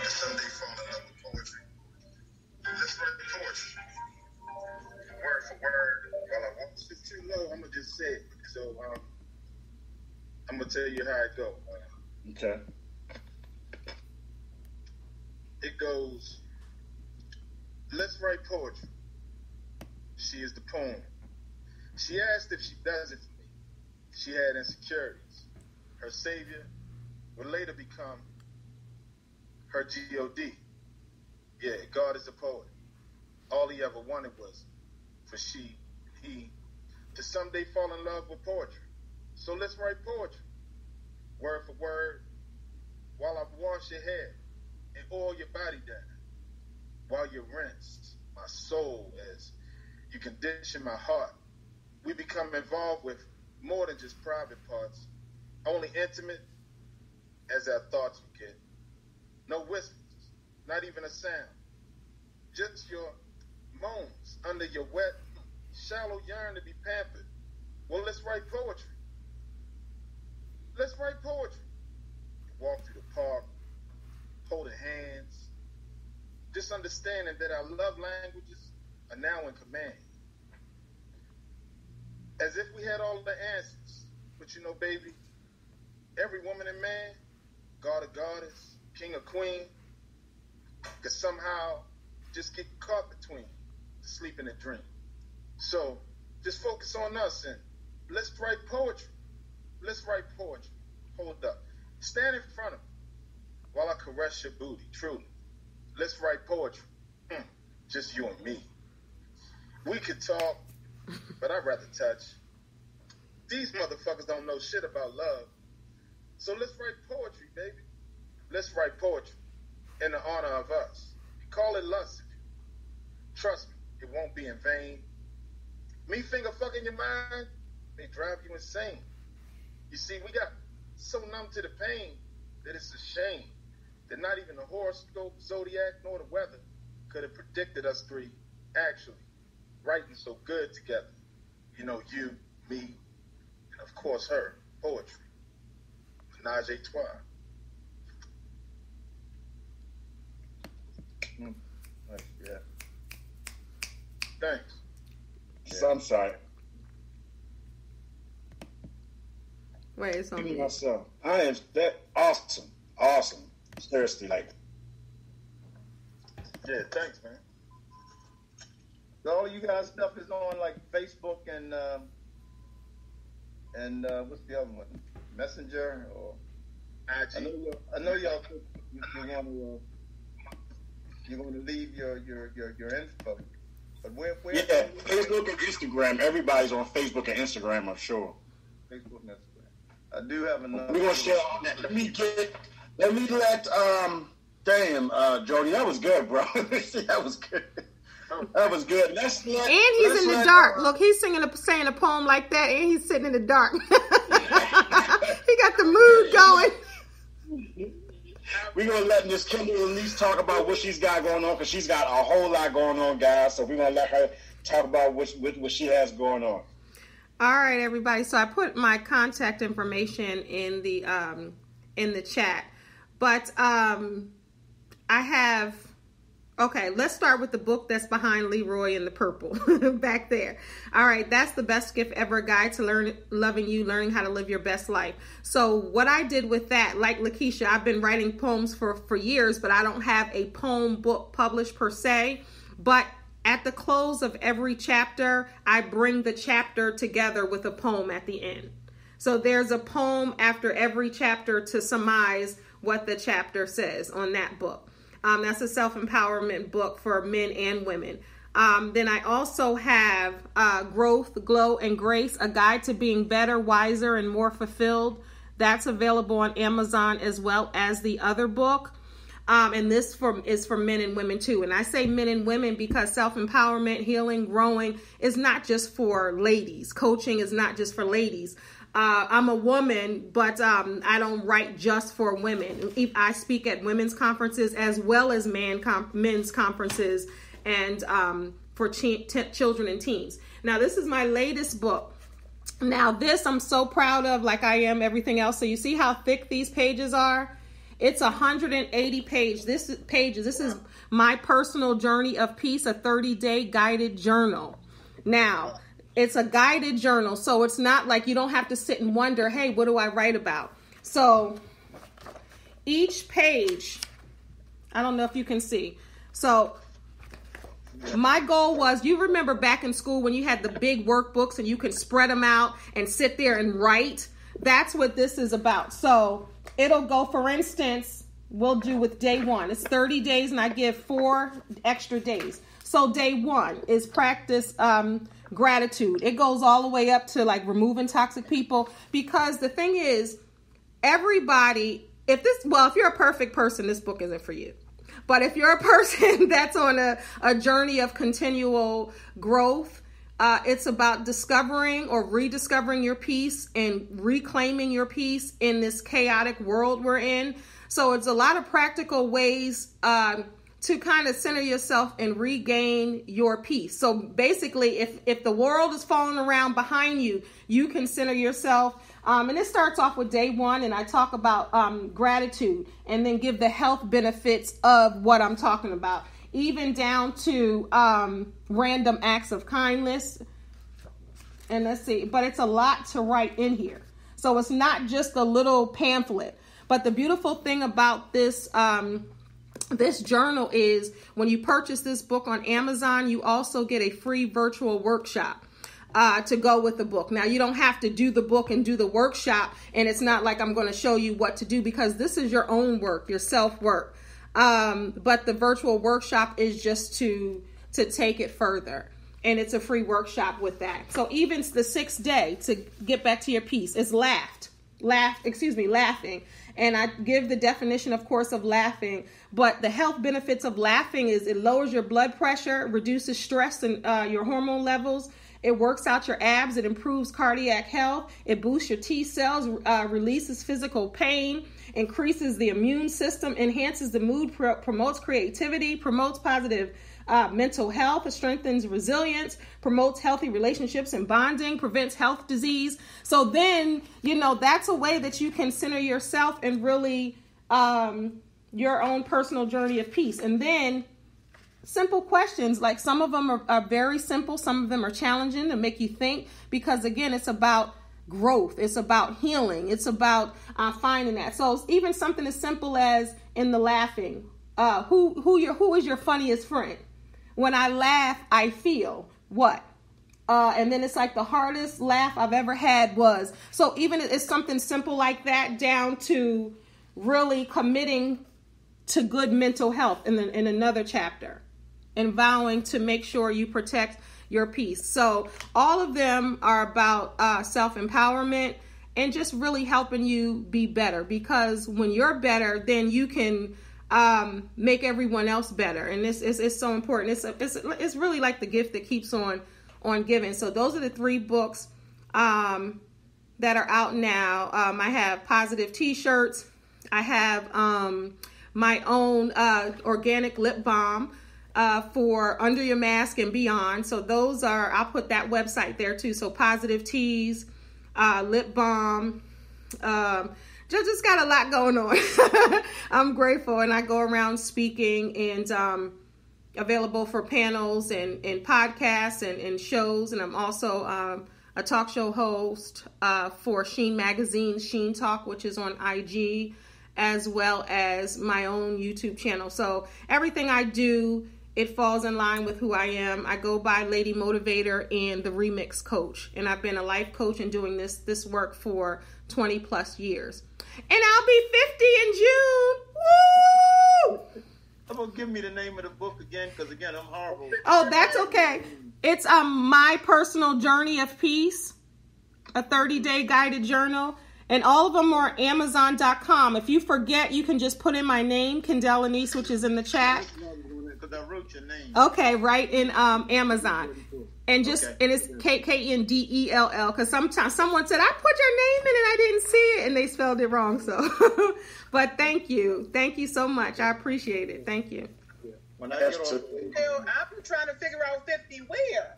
Someday fall in love with poetry. Let's write the poetry. Word for word. Well, I want it too low. I'm gonna just say it. So I'm gonna tell you how it goes. Okay. It goes. Let's write poetry. She is the poem. She asked if she does it for me. She had insecurities. Her savior would later become her G.O.D. Yeah, God is a poet. All he ever wanted was for he, to someday fall in love with poetry. So let's write poetry, word for word, while I wash your hair and oil your body down, while you rinse my soul as you condition my heart. We become involved with more than just private parts, only intimate as our thoughts begin. No whispers, not even a sound. Just your moans under your wet, shallow yearn to be pampered. Well, let's write poetry. Let's write poetry. Walk through the park, holding hands, just understanding that our love languages are now in command. As if we had all the answers. But you know, baby, every woman and man, god or goddess, king or queen, could somehow just get caught between sleep and a dream. So just focus on us and let's write poetry. Let's write poetry. Hold up. Stand in front of me while I caress your booty, truly. Let's write poetry. Just you and me. We could talk, but I'd rather touch. These motherfuckers don't know shit about love. So let's write poetry, baby. Let's write poetry in the honor of us. Call it lust. Trust me, it won't be in vain. Me finger fucking your mind may drive you insane. You see, we got so numb to the pain that it's a shame that not even the horoscope, zodiac, nor the weather could have predicted us three actually writing so good together. You know, you, me, and of course her, poetry. Najee Twa. Yeah. Thanks. So I'm sorry. Wait, it's on me. Myself. I am that awesome. Seriously, like. Yeah, thanks, man. So all you guys stuff is on like Facebook and what's the other one? Messenger or IG. I know y'all you're going to leave your info. But where? Yeah, Facebook and Instagram. Everybody's on Facebook and Instagram, I'm sure. Facebook and Instagram. I do have another. We're gonna share all that. Let me let Jody, that was good, bro. That was good. That was good. And he's in the dark. Look, he's saying a poem like that, and he's sitting in the dark. He got the mood going. We're going to let Miss Kendéll Lenice talk about what she's got going on, because she's got a whole lot going on, guys. So we're going to let her talk about what she has going on. All right, everybody. So I put my contact information in the chat. But I have... Okay, let's start with the book that's behind Leroy in the purple back there. All right, that's The Best Gift Ever, Guide to Loving You, Learning How to Live Your Best Life. So what I did with that, like Lakeisha, I've been writing poems for years, but I don't have a poem book published per se. But at the close of every chapter, I bring the chapter together with a poem at the end. So there's a poem after every chapter to surmise what the chapter says on that book. That's a self-empowerment book for men and women. Then I also have Growth, Glow, and Grace, a guide to being better, wiser, and more fulfilled. That's available on Amazon as well as the other book. And this is for men and women too. And I say men and women because self-empowerment, healing, growing is not just for ladies. Coaching is not just for ladies. I'm a woman, but I don't write just for women. I speak at women's conferences as well as men's conferences and for children and teens. Now, this is my latest book. Now, this I'm so proud of, like I am everything else. So you see how thick these pages are? It's 180 pages. This is my personal journey of peace, a 30-day guided journal. Now, it's a guided journal, so it's not like you don't have to sit and wonder, hey, what do I write about? So each page, I don't know if you can see. So my goal was, you remember back in school when you had the big workbooks and you could spread them out and sit there and write? That's what this is about. So it'll go, for instance, we'll do with day 1. It's 30 days and I give 4 extra days. So day 1 is practice gratitude. It goes all the way up to like removing toxic people, because the thing is, everybody, if you're a perfect person, this book isn't for you. But if you're a person that's on a journey of continual growth, it's about discovering or rediscovering your peace and reclaiming your peace in this chaotic world we're in. So it's a lot of practical ways to kind of center yourself and regain your peace. So basically, if the world is falling around behind you, you can center yourself. And it starts off with day 1, and I talk about gratitude, and then give the health benefits of what I'm talking about, even down to random acts of kindness. And let's see, but it's a lot to write in here. So it's not just a little pamphlet. But the beautiful thing about this this journal is, when you purchase this book on Amazon, you also get a free virtual workshop to go with the book. Now, you don't have to do the book and do the workshop, and it's not like I'm going to show you what to do, because this is your own work, your self-work. But the virtual workshop is just to take it further, and it's a free workshop with that. So even the 6th day, to get back to your peace, is laughing. And I give the definition, of course, of laughing. But the health benefits of laughing is it lowers your blood pressure, reduces stress and your hormone levels. It works out your abs. It improves cardiac health. It boosts your T cells, releases physical pain, increases the immune system, enhances the mood, promotes creativity, promotes positive mental health. It strengthens resilience, promotes healthy relationships and bonding, prevents health disease. So then, that's a way that you can center yourself and really your own personal journey of peace. And then simple questions, like some of them are very simple. Some of them are challenging to make you think, because again, it's about growth. It's about healing. It's about finding that. So even something as simple as in the laughing, who is your funniest friend? When I laugh, I feel what? And then it's like the hardest laugh I've ever had was. So even it's something simple like that, down to really committing to good mental health in another chapter, and vowing to make sure you protect your peace. So all of them are about self-empowerment and just really helping you be better, because when you're better, then you can make everyone else better. And this is so important. It's really like the gift that keeps on giving. So those are the 3 books that are out now. I have positive t-shirts. I have my own organic lip balm for under your mask and beyond. So those I'll put that website there too. So positive teas, lip balm, just got a lot going on. I'm grateful, and I go around speaking and available for panels and podcasts and shows. And I'm also a talk show host for Sheen Magazine, Sheen Talk, which is on IG, as well as my own YouTube channel. So everything I do, it falls in line with who I am. I go by Lady Motivator and the Remix Coach, and I've been a life coach and doing this work for 20 plus years. And I'll be 50 in June. Woo! How about give me the name of the book again? Because again, I'm horrible. Oh, that's okay. It's My Personal Journey of Peace, a 30-day guided journal. And all of them are Amazon.com. If you forget, you can just put in my name, Kendéll Lenice, which is in the chat. Because I wrote your name. Okay, right in Amazon. And just Okay. and it's Kendell. Because sometimes someone said, I put your name in and I didn't see it, and they spelled it wrong. So, but thank you so much. I appreciate it. Thank you. When I get on, I'm trying to figure out 50 where.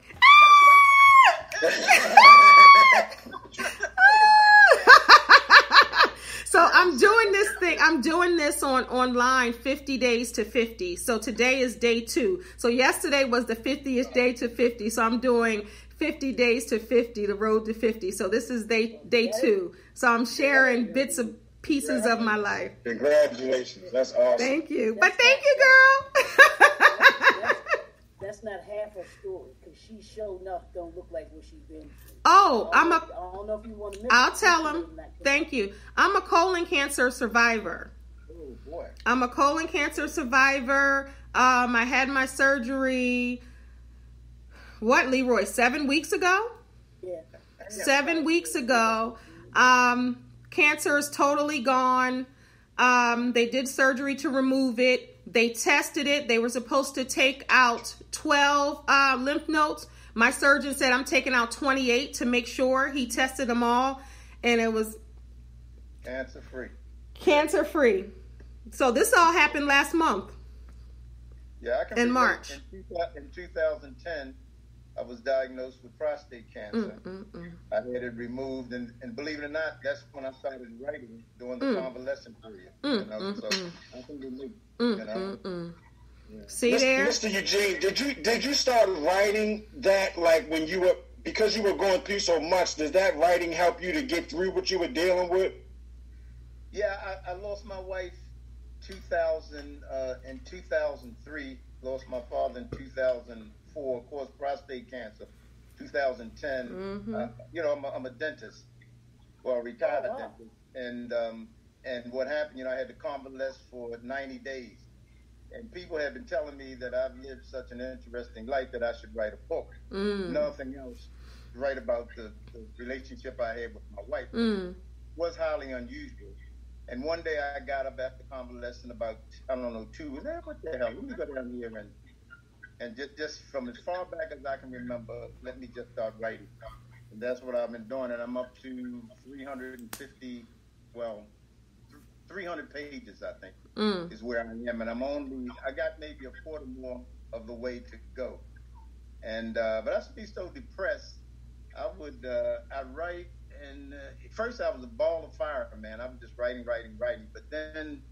So I'm doing this on online 50 days to 50. So today is day 2. So yesterday was the 50th day to 50. So I'm doing 50 days to 50, the road to 50. So this is day 2. So I'm sharing bits of pieces of my life. Congratulations. That's awesome. Thank you. But thank you, girl. That's not half her story, because she sure enough don't look like what she's been through. Oh, I don't know if you want to. I'll tell him. Thank you. I'm a colon cancer survivor. oh boy. I'm a colon cancer survivor. I had my surgery, Leroy, 7 weeks ago? Yeah. 7 weeks ago. Cancer is totally gone. They did surgery to remove it. They tested it. They were supposed to take out 12 lymph nodes. My surgeon said I'm taking out 28 to make sure. He tested them all, and it was Cancer-free. Cancer-free. So this all happened last month. Yeah, I can In relate. March. In 2010, I was diagnosed with prostate cancer. I had it removed, and believe it or not, that's when I started writing during the convalescent period. So I can relate. Yeah. See there? Mr. Eugene, did you start writing that like when you were, because you were going through so much, does that writing help you to get through what you were dealing with? Yeah, I lost my wife in 2003, lost my father in 2004, of course, prostate cancer, 2010. I'm a dentist, well, a retired dentist. And what happened, I had to convalesce for 90 days. And people have been telling me that I've lived such an interesting life that I should write a book. Nothing else to write about the relationship I had with my wife. Was highly unusual. And one day I got up after convalescing about, 2. What the hell? Let me go down here and just from as far back as I can remember, let me just start writing. And that's what I've been doing. And I'm up to 350, 300 pages, I think, is where I am. And I got maybe a quarter more of the way to go. And but I used to be so depressed. I write, and first I was a ball of fire, man. I was just writing. But then,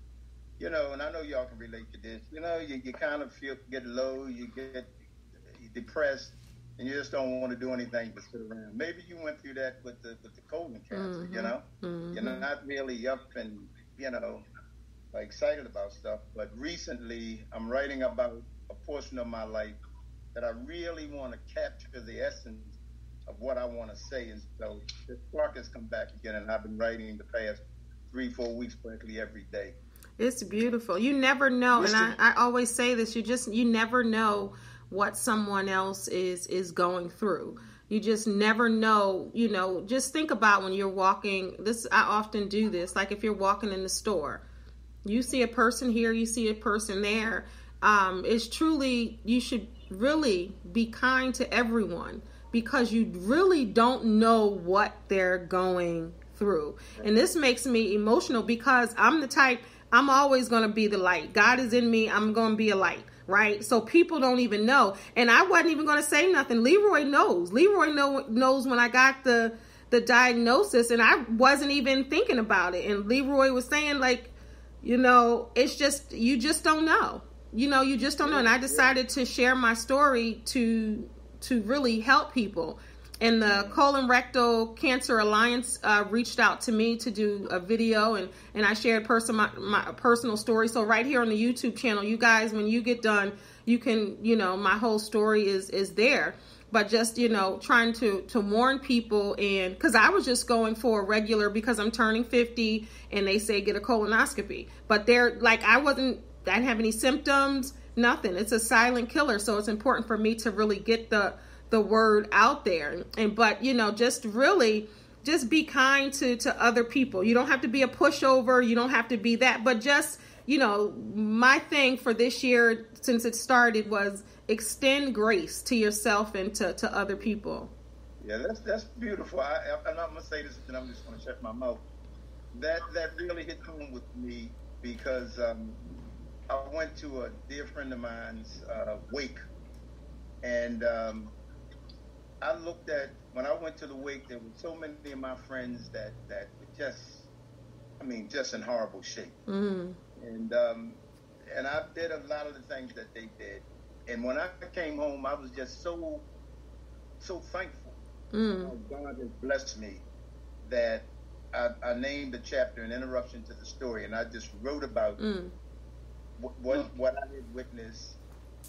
and I know y'all can relate to this. You kind of get low, you get depressed, and you just don't want to do anything but sit around. Maybe you went through that with the colon cancer. Mm-hmm. You're not really up and excited about stuff. But recently, I'm writing about a portion of my life that I really want to capture the essence of what I want to say. And so the spark has come back again, and I've been writing the past 3-4 weeks practically every day. It's beautiful. You never know, and I always say this, you never know what someone else is going through. You just never know, just think about when you're walking. I often do this, like if you're walking in the store, you see a person here, you see a person there. It's truly, you should really be kind to everyone, because you really don't know what they're going through. And this makes me emotional, because I'm the type, I'm always going to be the light. God is in me. I'm going to be a light, right? So people don't even know. And I wasn't even going to say nothing. Leroy knows. Leroy knows when I got the diagnosis, and I wasn't even thinking about it. And Leroy was saying, it's just, you just don't know. You just don't know. And I decided to share my story to really help people. And the Colon Rectal Cancer Alliance reached out to me to do a video, and I shared my personal story. So right here on the YouTube channel, you guys, when you get done, you can, my whole story is there. But just, trying to warn people, and because I was just going for a regular, because I'm turning 50 and they say get a colonoscopy. But they're like, I didn't have any symptoms, nothing. It's a silent killer. So it's important for me to really get the word out there. But just really just be kind to other people. You don't have to be a pushover. You don't have to be that, but just, my thing for this year, since it started, was extend grace to yourself and to other people. Yeah, that's beautiful. I'm not going to say this, and I'm just going to shut my mouth. That really hit home with me, because I went to a dear friend of mine's wake, and I looked at, when I went to the wake, there were so many of my friends that were just in horrible shape. Mm-hmm. And I did a lot of the things that they did. And when I came home, I was just so thankful. God has blessed me that I named the chapter An Interruption to the Story, and I just wrote about what I had witnessed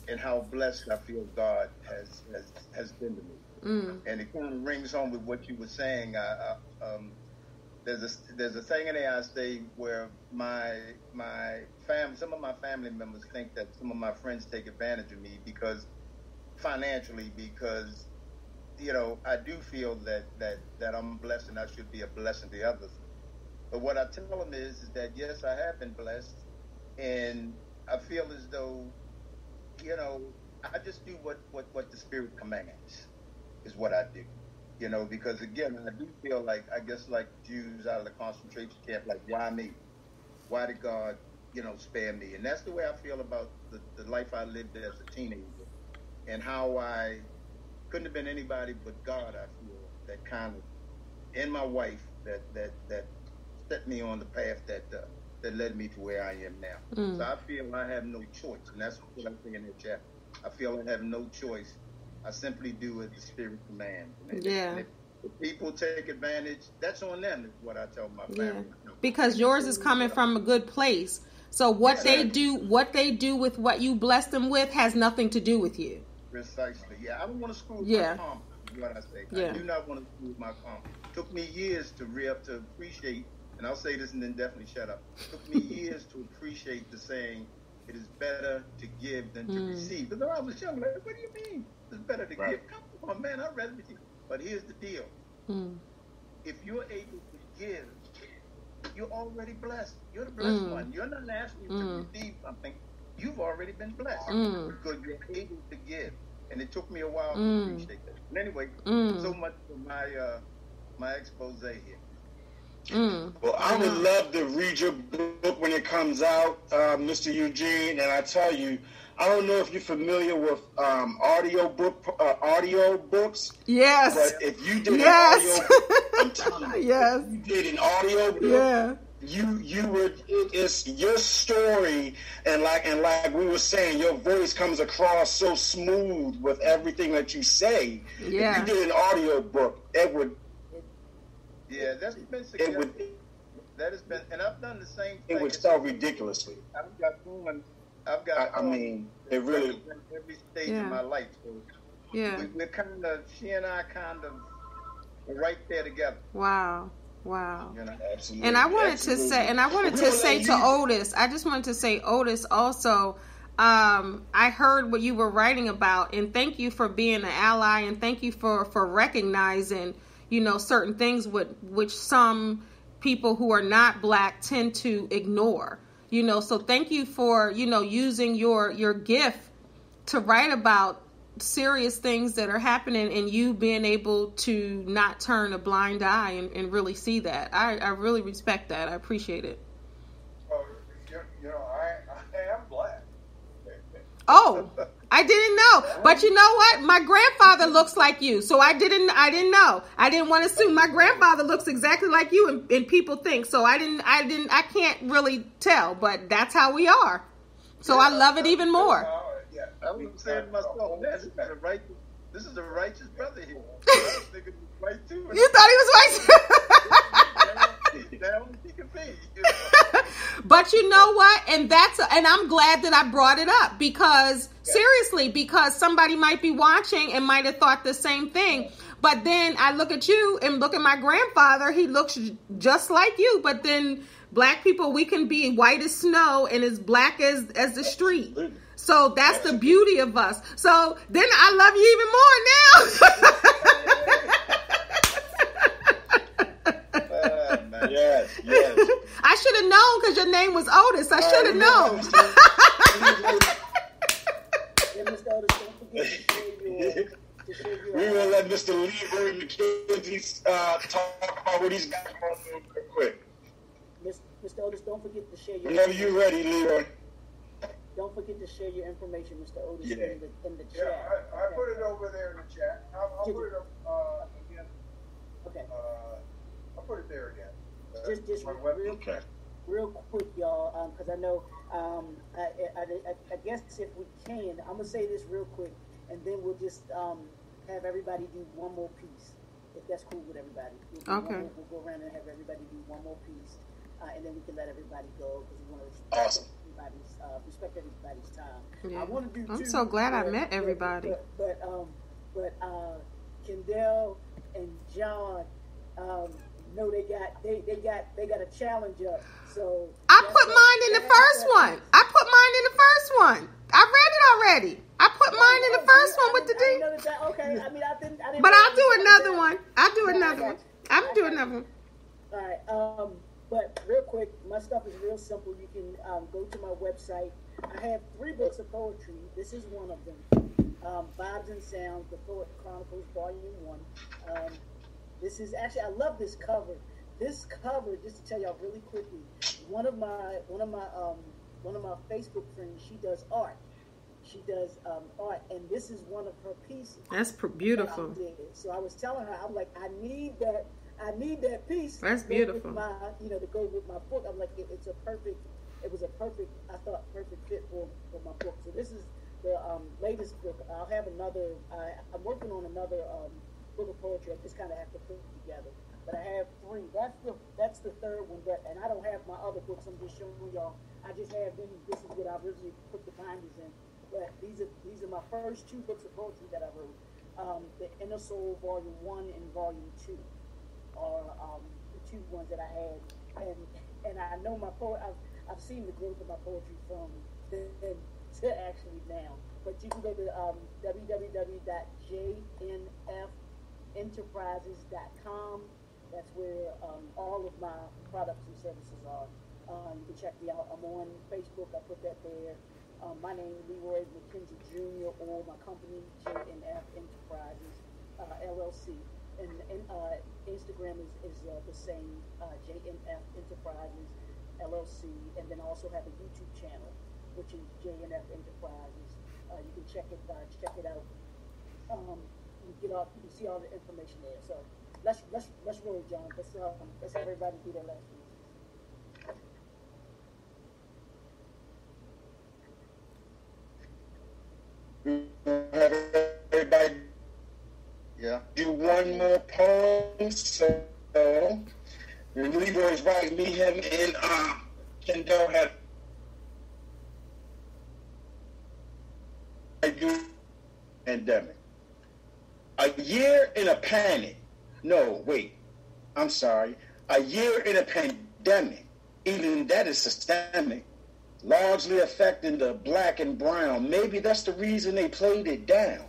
and how blessed I feel God has been to me. And it kind of rings home with what you were saying. There's a thing in there I say where my family, some of my family members think that some of my friends take advantage of me financially, because I do feel that I'm blessed and I should be a blessing to others. But what I tell them is that yes, I have been blessed, and I feel as though I just do what the Spirit commands is what I do. Because again, I do feel like, I guess like Jews out of the concentration camp, like, why me? Why did God, spare me? And that's the way I feel about the life I lived as a teenager, and how I couldn't have been anybody but God, I feel, that kind of, and my wife, that set me on the path that led me to where I am now. So I feel I have no choice, and that's what I'm saying in the chapter. I feel I have no choice. I simply do as the Spirit commands. And if people take advantage, that's on them, is what I tell my family. Yeah. Because yours is coming from a good place. So what they do with what you bless them with has nothing to do with you. Precisely. Yeah, I don't want to screw with my karma, is what I say. Yeah. I do not want to screw with my karma. It took me years to appreciate, and I'll say this and then definitely shut up. It took me years to appreciate the saying, it is better to give than to receive. Because I was young, like, what do you mean? It's better to give. Come on, man, I'd rather receive. But here's the deal. If you're able to give, you're already blessed. You're the blessed one. You're not asking to receive something. You've already been blessed because you're able to give. And it took me a while to appreciate that. But anyway, so much for my expose here. Well, I would love to read your book when it comes out, Mr. Eugene. And I tell you, I don't know if you're familiar with audio books. Yes. But if you did an audio, I'm telling you, if you did an audio book, you would. It's your story, and like we were saying, your voice comes across so smooth with everything that you say. Yeah. If you did an audio book, it would. Yeah, that's been suggested. That has been, and I've done the same thing. It would sell ridiculously. I've got. I mean, it really. Every stage of my life. So we're kind of, she and I kind of right there together. Wow. You know? Absolutely. And I wanted to say to Otis, I just wanted to say, Otis, also, I heard what you were writing about, and thank you for being an ally, and thank you for recognizing, you know, certain things which some people who are not Black tend to ignore, you know. So thank you for, you know, using your gift to write about serious things that are happening, and you being able to not turn a blind eye and really see that. I really respect that. I appreciate it. You know, I am Black. Oh, I didn't know. But you know what? My grandfather looks like you. So I didn't know. I didn't want to assume. My grandfather looks exactly like you, and people think. So I can't really tell, but that's how we are. So I love it even more. I was saying to myself, this is a righteous brother here. I was thinking he was right too. You thought he was right? Down he can be. But you know what? And I'm glad that I brought it up, because seriously, because somebody might be watching and might have thought the same thing. But then I look at you and look at my grandfather. He looks just like you. But then Black people, we can be white as snow and as black as the street. So that's the beauty of us. So then I love you even more now. Yes. I should have known, because your name was Otis. I should have known. We're going to let Mr. Leroy McKenzie talk about what he's got going on real quick. Mr. Otis, don't forget to share your Whenever you're ready, Leroy. Don't forget to share your information, Mr. Otis, in the chat. Yeah, I put it over there in the chat. I'll put it up again. Okay. I'll put it there again. Just real quick, y'all, because I know, I guess if we can, I'm going to say this real quick, and then we'll just have everybody do one more piece, if that's cool with everybody. Okay. We'll go around and have everybody do one more piece, and then we can let everybody go, because we want to respect everybody's time. Yeah. I want to do I'm so glad I met everybody. But Kendéll and John, no, they got a challenge up. So I put mine in the first one. I read it already. I put mine in the first one with the D. Okay, I didn't. But I'll do another one. I'm doing another one. All right. But real quick, my stuff is real simple. You can go to my website. I have 3 books of poetry. This is one of them. Vibes and Sounds, The Poet Chronicles, Volume 1. This is actually, I love this cover. This cover, just to tell y'all really quickly, one of my Facebook friends, she does art. Art, and this is one of her pieces. That's beautiful. So I was telling her, I'm like, I need that piece. That's beautiful. With my, to go with my book. I'm like, it was a perfect fit for my book. So this is the latest book. I'll have another. I'm working on another book of poetry. I just kind of have to put it together. But I have 3. That's the third one. And I don't have my other books. I'm just showing y'all. I just have these. This is what I originally put the binders in. But these are my first 2 books of poetry that I wrote. The Inner Soul, Volume 1 and Volume 2 are the 2 ones that I had. And I know my poet. I've seen the growth of my poetry from then to actually now. But you can go to www.jnfenterprises.com. That's where all of my products and services are. You can check me out. I'm on Facebook. I put that there. My name is Leroy McKenzie Jr. or my company, JNF Enterprises, LLC. and Instagram is the same, JNF Enterprises LLC, and then also have a YouTube channel, which is JNF Enterprises. You can check it out. You can see all the information there. So let's roll, John. Let's have everybody do their last piece. Everybody, do one more poem. So, Leroy's right. Me, him, and Kendéll had a pandemic. A year in a panic. No, wait. I'm sorry. A year in a pandemic. Even that is systemic. Largely affecting the black and brown. Maybe that's the reason they played it down.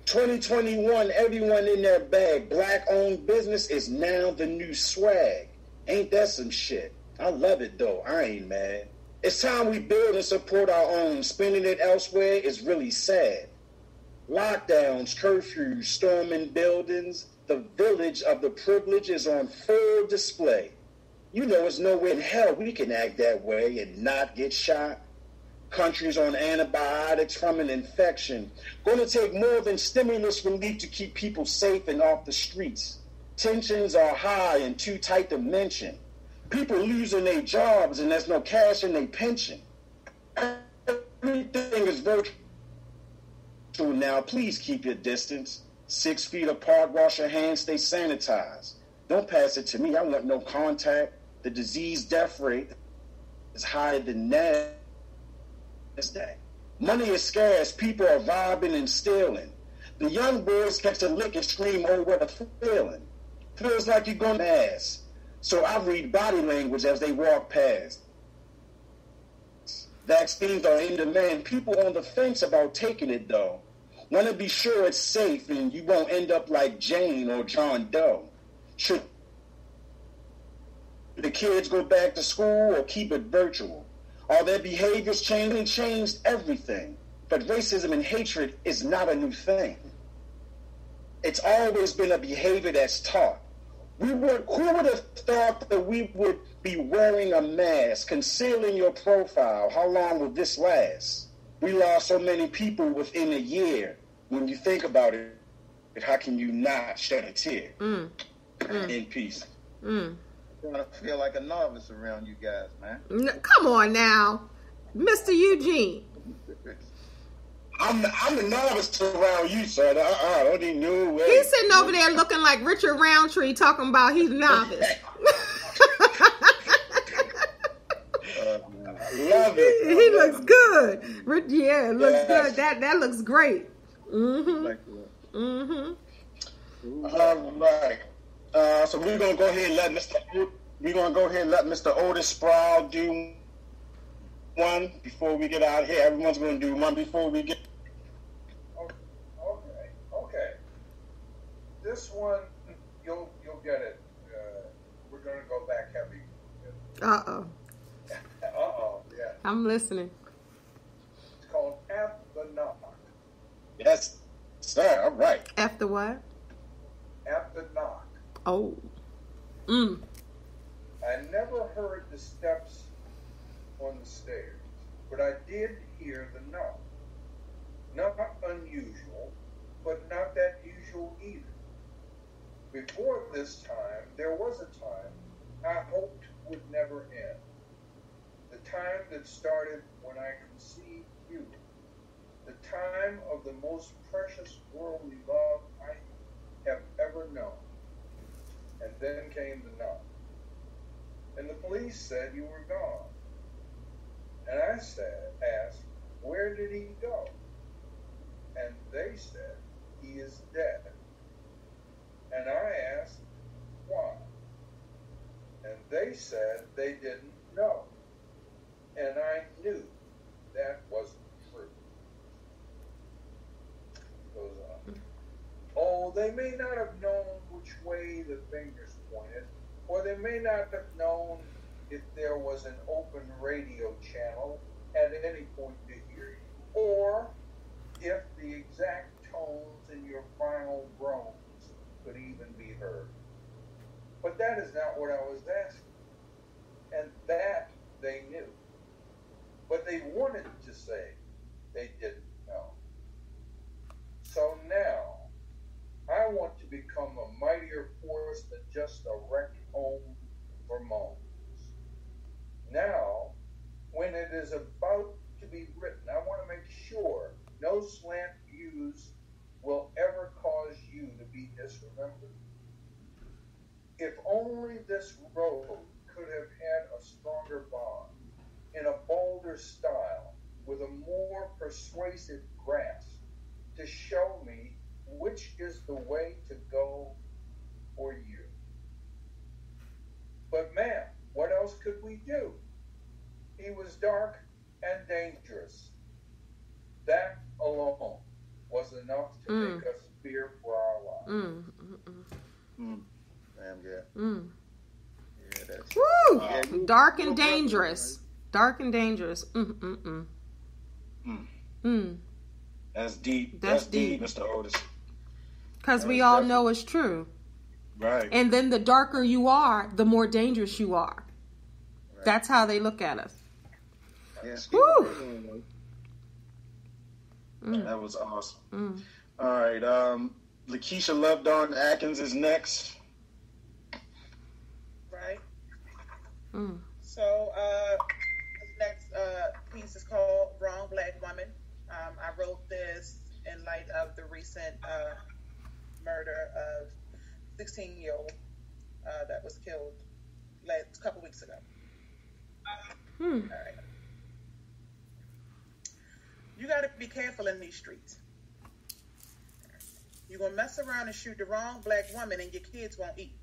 2021, everyone in their bag. Black-owned business is now the new swag. Ain't that some shit? I love it, though. I ain't mad. It's time we build and support our own. Spending it elsewhere is really sad. Lockdowns, curfews, storming buildings. The village of the privilege is on full display. You know, it's nowhere in hell we can act that way and not get shot. Countries on antibiotics from an infection. Going to take more than stimulus relief to keep people safe and off the streets. Tensions are high and too tight to mention. People losing their jobs and there's no cash in their pension. Everything is virtual now. Please keep your distance. 6 feet apart, wash your hands, stay sanitized. Don't pass it to me. I want no contact. The disease death rate is higher than NASDAQ. Money is scarce. People are robbing and stealing. The young boys catch a lick and scream, oh, what a feeling. Feels like you're going to ass. So I read body language as they walk past. Vaccines are in demand. People on the fence about taking it, though. Want to be sure it's safe and you won't end up like Jane or John Doe. Should the kids go back to school or keep it virtual? Are their behaviors changing? Changed everything. But racism and hatred is not a new thing. It's always been a behavior that's taught. Who would have thought that we would be wearing a mask, concealing your profile? How long will this last? We lost so many people within a year. When you think about it, how can you not shed a tear? In peace. I'm trying to feel like a novice around you guys, man. Come on now, Mr. Eugene. I'm the novice around you, sir. I don't even know. He's sitting over there looking like Richard Roundtree talking about he's novice. Love it. He looks good. Yeah, it looks good. That looks great. All right. So we're gonna go ahead and let Mr. Otis Sproul do one before we get out of here. Everyone's gonna do one before we get. Okay. This one you'll get it. We're gonna go back heavy. Yeah. I'm listening. It's called At the Knock. Yes, sir. All right. After what? At the Knock. Oh. I never heard the steps on the stairs, but I did hear the knock. Not unusual, but not that usual either. Before this time, there was a time I hoped would never end. The time that started when I conceived you. The time of the most precious worldly love I have ever known. And then came the knock. And the police said you were gone. And I asked, where did he go? And they said, he is dead. And I asked, why? And they said they didn't know. And I knew that wasn't true. Goes on. Oh, they may not have known which way the fingers pointed, or they may not have known if there was an open radio channel at any point to hear you, or if the exact tones in your final groans could even be heard. But that is not what I was asking. And that they knew. But they wanted to say they didn't know. So now, I want to become a mightier force than just a wrecked home for moans. Now, when it is about to be written, I want to make sure no slant views will ever cause you to be disremembered. If only this road could have had a stronger bond, in a bolder style, with a more persuasive grasp, to show me which is the way to go for you. But man, what else could we do? He was dark and dangerous. That alone was enough to make us fear for our lives. Damn, yeah. Yeah, that's... Woo! Yeah, Dark and dangerous. Dark and dangerous. That's deep. That's deep, Mr. Otis. Because we all know it's true. Right. And then the darker you are, the more dangerous you are. Right. That's how they look at us. Yes. Woo! That was awesome. All right. Lakeisha Lovedon Atkins is next. Right. So, this next piece is called Wrong Black Woman. I wrote this in light of the recent murder of 16-year-old that was killed a couple weeks ago. All right. You got to be careful in these streets. You're going to mess around and shoot the wrong black woman and your kids won't eat.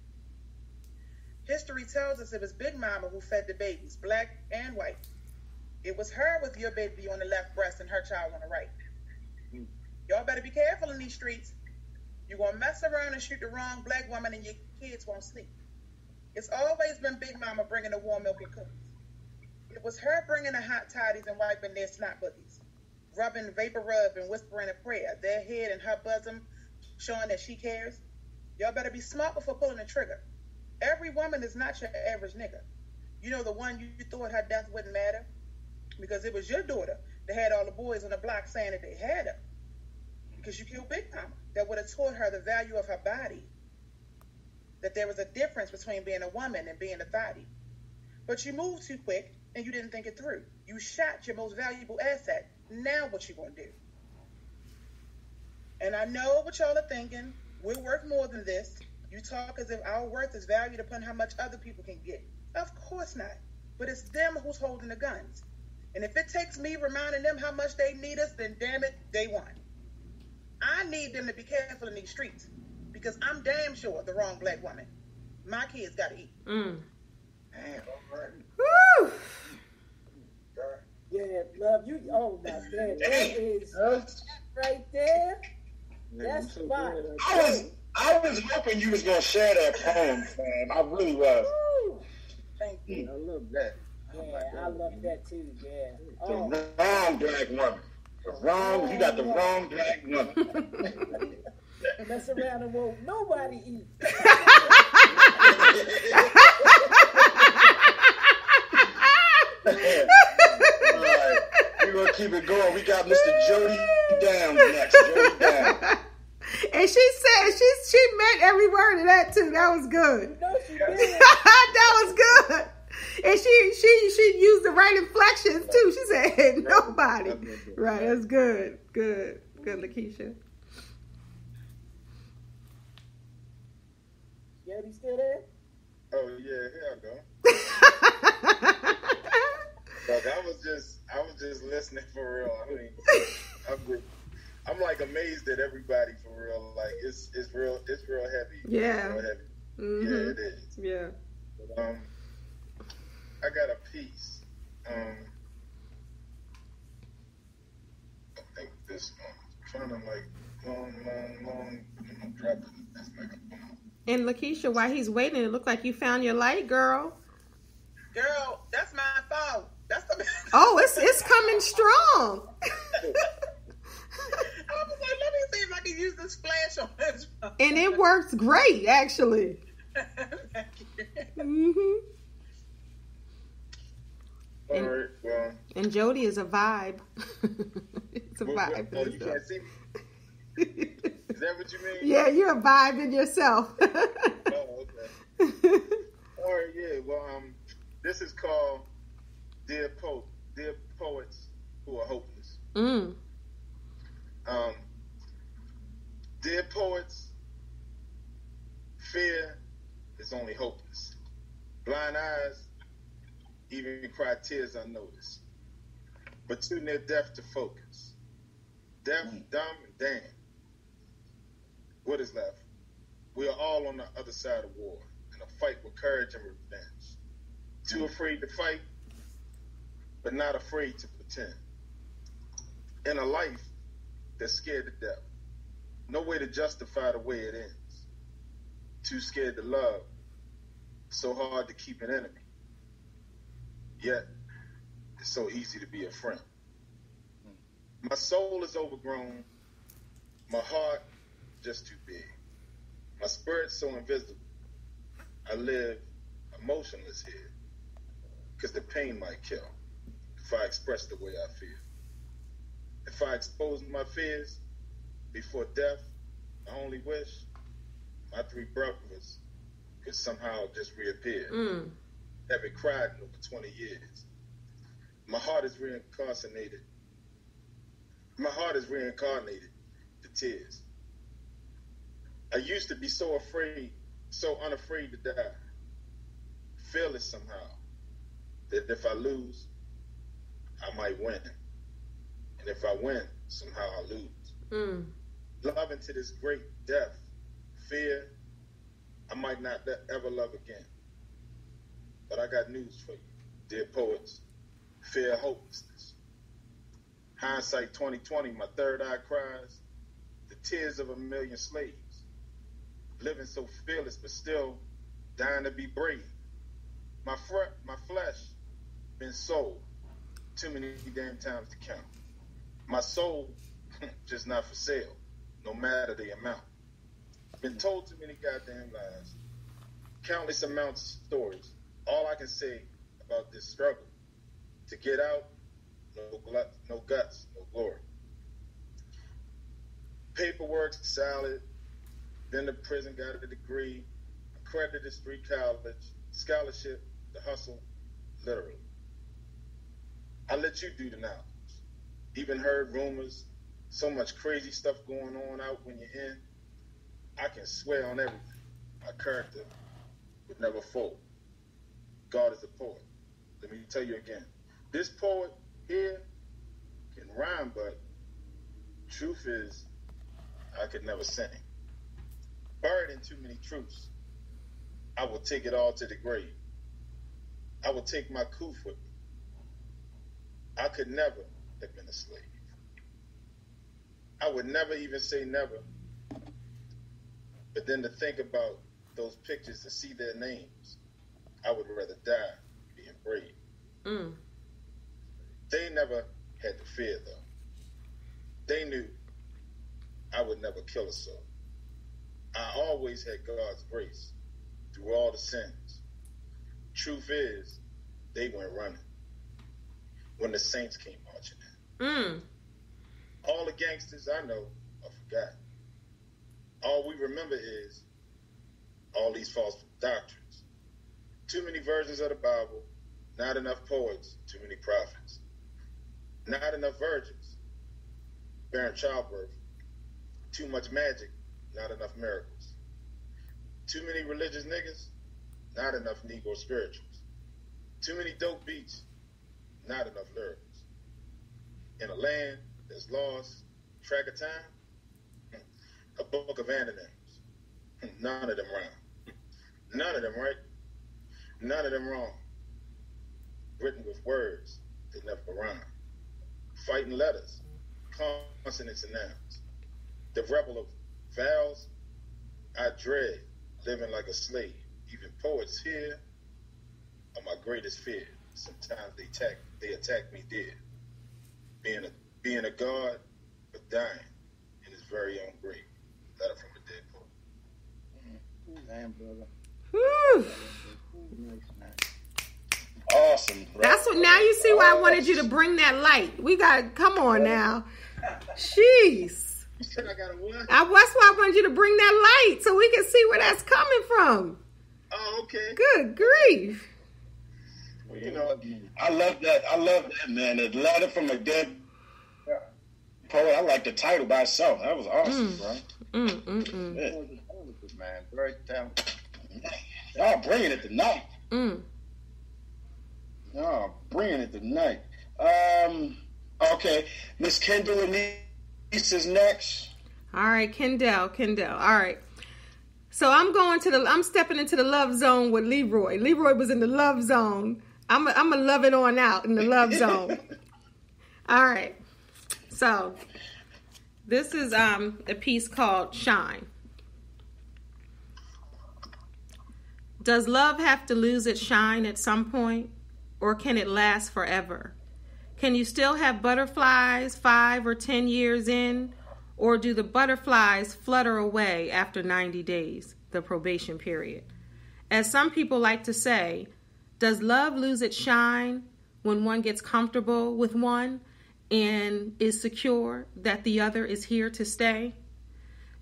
History tells us it was Big Mama who fed the babies, black and white. It was her with your baby on the left breast and her child on the right. Y'all better be careful in these streets. You're going to mess around and shoot the wrong black woman and your kids won't sleep. It's always been Big Mama bringing the warm milk and cookies. It was her bringing the hot toddies and wiping their snot boogies, rubbing vapor rub and whispering a prayer, their head in her bosom, showing that she cares. Y'all better be smart before pulling the trigger. Every woman is not your average nigga. You know, the one you thought her death wouldn't matter? Because it was your daughter that had all the boys on the block saying that they had her. Because you killed Big Mama. That would have taught her the value of her body. That there was a difference between being a woman and being a thotty. But you moved too quick and you didn't think it through. You shot your most valuable asset. Now what you gonna do? And I know what y'all are thinking. We're worth more than this. You talk as if our worth is valued upon how much other people can get. Of course not. But it's them who's holding the guns. And if it takes me reminding them how much they need us, then damn it, they won. I need them to be careful in these streets. Because I'm damn sure the wrong black woman. My kids gotta eat. Mm. Damn, all right. Woo! Yeah, love you. Oh my God, that is right there. That's spot. I was hoping you was gonna share that poem, man. I really was. Woo. Thank you. I love that. Yeah, I love that too. Yeah. The Oh. wrong black woman. You got the wrong black woman. Mess around and won't nobody eat. Alright, we're gonna keep it going. We got Mr. Jody Downs next. Jody Downs. And she said she meant every word of that too. That was good. You know she did. That was good. And she used the right inflections too. She said nobody. Right, that's good. Good, Lakeisha. Yeah, you still there? Oh yeah, here I go. But I was just listening for real. I mean, I'm like amazed at everybody for real. Like it's real heavy. Yeah. Real heavy. Mm-hmm. Yeah, it is. Yeah. But, I got a piece. I think this one. Trying to like long. I'm dropping this microphone. And Lakeisha, while he's waiting, it looked like you found your light, girl. Girl, that's my phone. That's the. Oh, it's coming strong. I was like, let me see if I can use the splash on this phone. And it works great, actually. Thank you. Mm-hmm. All right, well. And Jody is a vibe. It's a vibe. Oh, you can't see me? Is that what you mean? Yeah, you're a vibe in yourself. Oh, okay. All right, yeah. Well, this is called Dear Poets Who Are Hopeless. Dear poets, fear is only hopeless. Blind eyes even cry tears unnoticed, but too near death to focus. Deaf, dumb, and damned. What is left? We are all on the other side of war, in a fight with courage and revenge. Too afraid to fight, but not afraid to pretend. In a life that's scared to death. No way to justify the way it ends. Too scared to love, so hard to keep an enemy. Yet, it's so easy to be a friend. My soul is overgrown, my heart just too big. My spirit's so invisible, I live emotionless here, because the pain might kill if I express the way I feel. If I expose my fears before death, I only wish my three brothers could somehow just reappear. Haven't cried in over 20 years. My heart is reincarnated. My heart is reincarnated to tears. I used to be so afraid, so unafraid to die. Fearless somehow, that if I lose, I might win. And if I win, somehow I lose. Loving to this great death, fear, I might not ever love again. But I got news for you, dear poets. Fear hopelessness. Hindsight 2020, my third eye cries, the tears of a million slaves. Living so fearless, but still dying to be brave. My flesh been sold too many damn times to count. My soul just not for sale, no matter the amount. Been told too many goddamn lies. Countless amounts of stories. All I can say about this struggle to get out, no guts, no glory. Paperwork, salad, then the prison, got a degree, accredited street college, scholarship, the hustle, literally. I let you do the knowledge. Even heard rumors, so much crazy stuff going on out when you're in. I can swear on everything. My character would never fold. God is a poet. Let me tell you again. This poet here can rhyme, but truth is, I could never sing. Buried in too many truths. I will take it all to the grave. I will take my coup with me. I could never have been a slave. I would never even say never. But then to think about those pictures, to see their names, I would rather die being brave. They never had to fear, though. They knew I would never kill a soul. I always had God's grace through all the sins. Truth is, they went running when the saints came marching in. All the gangsters I know are forgotten. All we remember is all these false doctrines. Too many versions of the Bible, not enough poets, too many prophets. Not enough virgins, bearing childbirth. Too much magic, not enough miracles. Too many religious niggas, not enough Negro spirituals. Too many dope beats, not enough lyrics. In a land that's lost track of time, a book of antonyms. None of them rhyme. None of them right. None of them wrong. Written with words that never rhyme. Fighting letters, consonants and nouns. The rebel of vowels, I dread living like a slave. Even poets here are my greatest fear. Sometimes they attack me dead. Being a god, but dying in his very own great. Letter from a dead poet. Damn, brother. Whew. Nice, man. Awesome, bro. That's what. Now you see why I wanted you to bring that light. We got. Come on now. Jeez. You said I got a what? That's why I wanted you to bring that light so we can see where that's coming from. Oh, okay. Good grief. Well, you know, I love that. I love that, man. A letter from a dead poet. I like the title by itself. That was awesome, bro. Yeah. Man, very talented. Y'all bringing it tonight. Mm. Y'all bringing it tonight. Okay, Miss Kendéll and Lenice is next. All right, Kendéll. All right. So I'm stepping into the love zone with Leroy. Leroy was in the love zone. I'm a love it on out in the love zone. All right. So this is a piece called Shine. Does love have to lose its shine at some point, or can it last forever? Can you still have butterflies 5 or 10 years in, or do the butterflies flutter away after 90 days, the probation period? As some people like to say, does love lose its shine when one gets comfortable with one and is secure that the other is here to stay?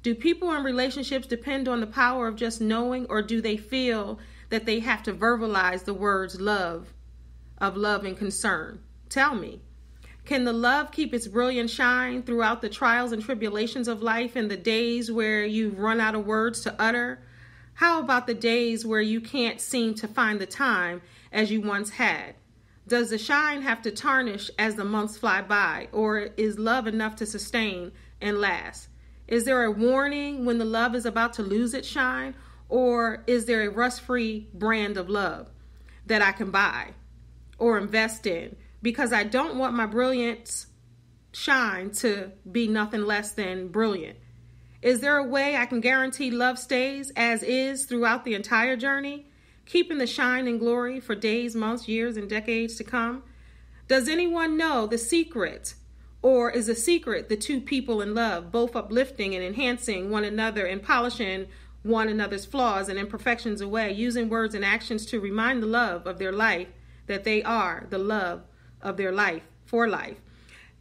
Do people in relationships depend on the power of just knowing, or do they feel that they have to verbalize the words love and concern? Tell me, can the love keep its brilliant shine throughout the trials and tribulations of life and the days where you've run out of words to utter? How about the days where you can't seem to find the time as you once had? Does the shine have to tarnish as the months fly by, or is love enough to sustain and last? Is there a warning when the love is about to lose its shine, or is there a rust-free brand of love that I can buy or invest in? Because I don't want my brilliant shine to be nothing less than brilliant. Is there a way I can guarantee love stays as is throughout the entire journey, keeping the shine and glory for days, months, years, and decades to come? Does anyone know the secret? Or is a secret the two people in love, both uplifting and enhancing one another and polishing one another's flaws and imperfections away, using words and actions to remind the love of their life that they are the love of their life,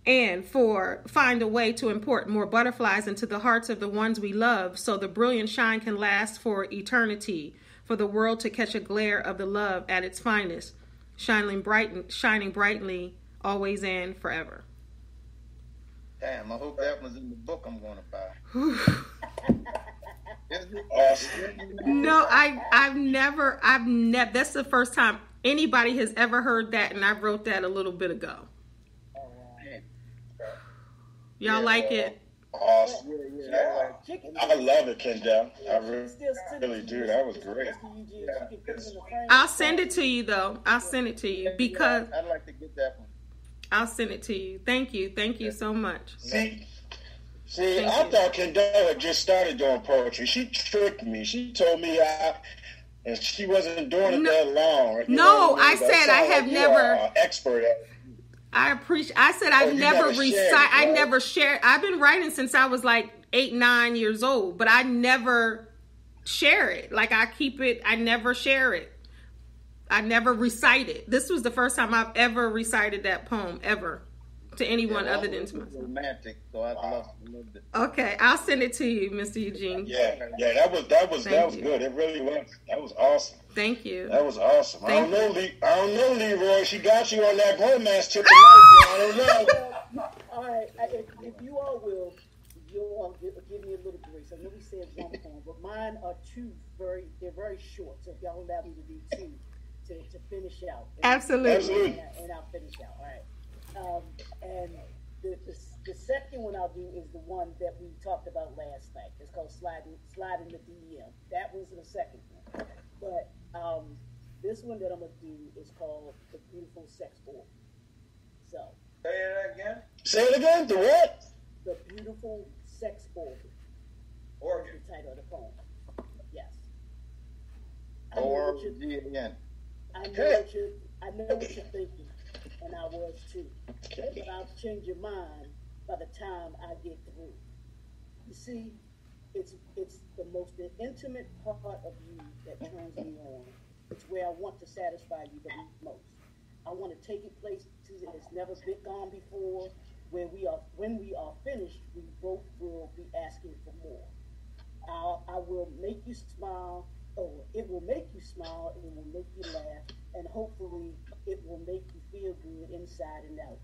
and find a way to import more butterflies into the hearts of the ones we love so the brilliant shine can last for eternity, for the world to catch a glare of the love at its finest, shining brightly, always and forever. Damn, I hope that was in the book I'm going to buy. No, I've never, that's the first time anybody has ever heard that, and I wrote that a little bit ago. Y'all like it? Awesome. Yeah. I love it, Kendéll. I really do. That was great. I'll send it to you, though. I'll send it to you because I'd like to get that one. I'll send it to you. Thank you so much. See, I thought Kendéll had just started doing poetry. She tricked me. She told me and she wasn't doing it that long. No, I said I have never. Expert at it. I appreciate. I said I've never recited. I never shared. I've been writing since I was like 8, 9 years old, but I never share it. Like I keep it. I never share it. I never recite it. This was the first time I've ever recited that poem ever to anyone other than to myself. Romantic, so I love it. Okay, I'll send it to you, Mr. Eugene. Yeah, that was good. It really was. That was awesome. Thank you. That was awesome. I don't know, Leroy. She got you on that romance tip tonight. I don't know. All right, if you all will, you'll give me a little grace. I know we said one poem, but mine are they're very short. So if y'all allow me to do two to finish out. Absolutely. And I'll finish out. All right. And the second one I'll do is the one that we talked about last night. It's called sliding the DM. That was the second one. But this one that I'm gonna do is called The Beautiful Sex Organ. So say it again. Say it again. The what? The Beautiful Sex Organ. Organ. That's the title of the poem. Yes. O-R-G-A-N. I know what you're thinking, and I was too. But I'll change your mind by the time I get through. You see, it's the most intimate part of you that turns me on. It's where I want to satisfy you the most. I want to take it places it's never been gone before, where when we are finished, we both will be asking for more. I will make you smile, or it will make you smile, it will make you laugh, and hopefully it will make you feel good inside and out.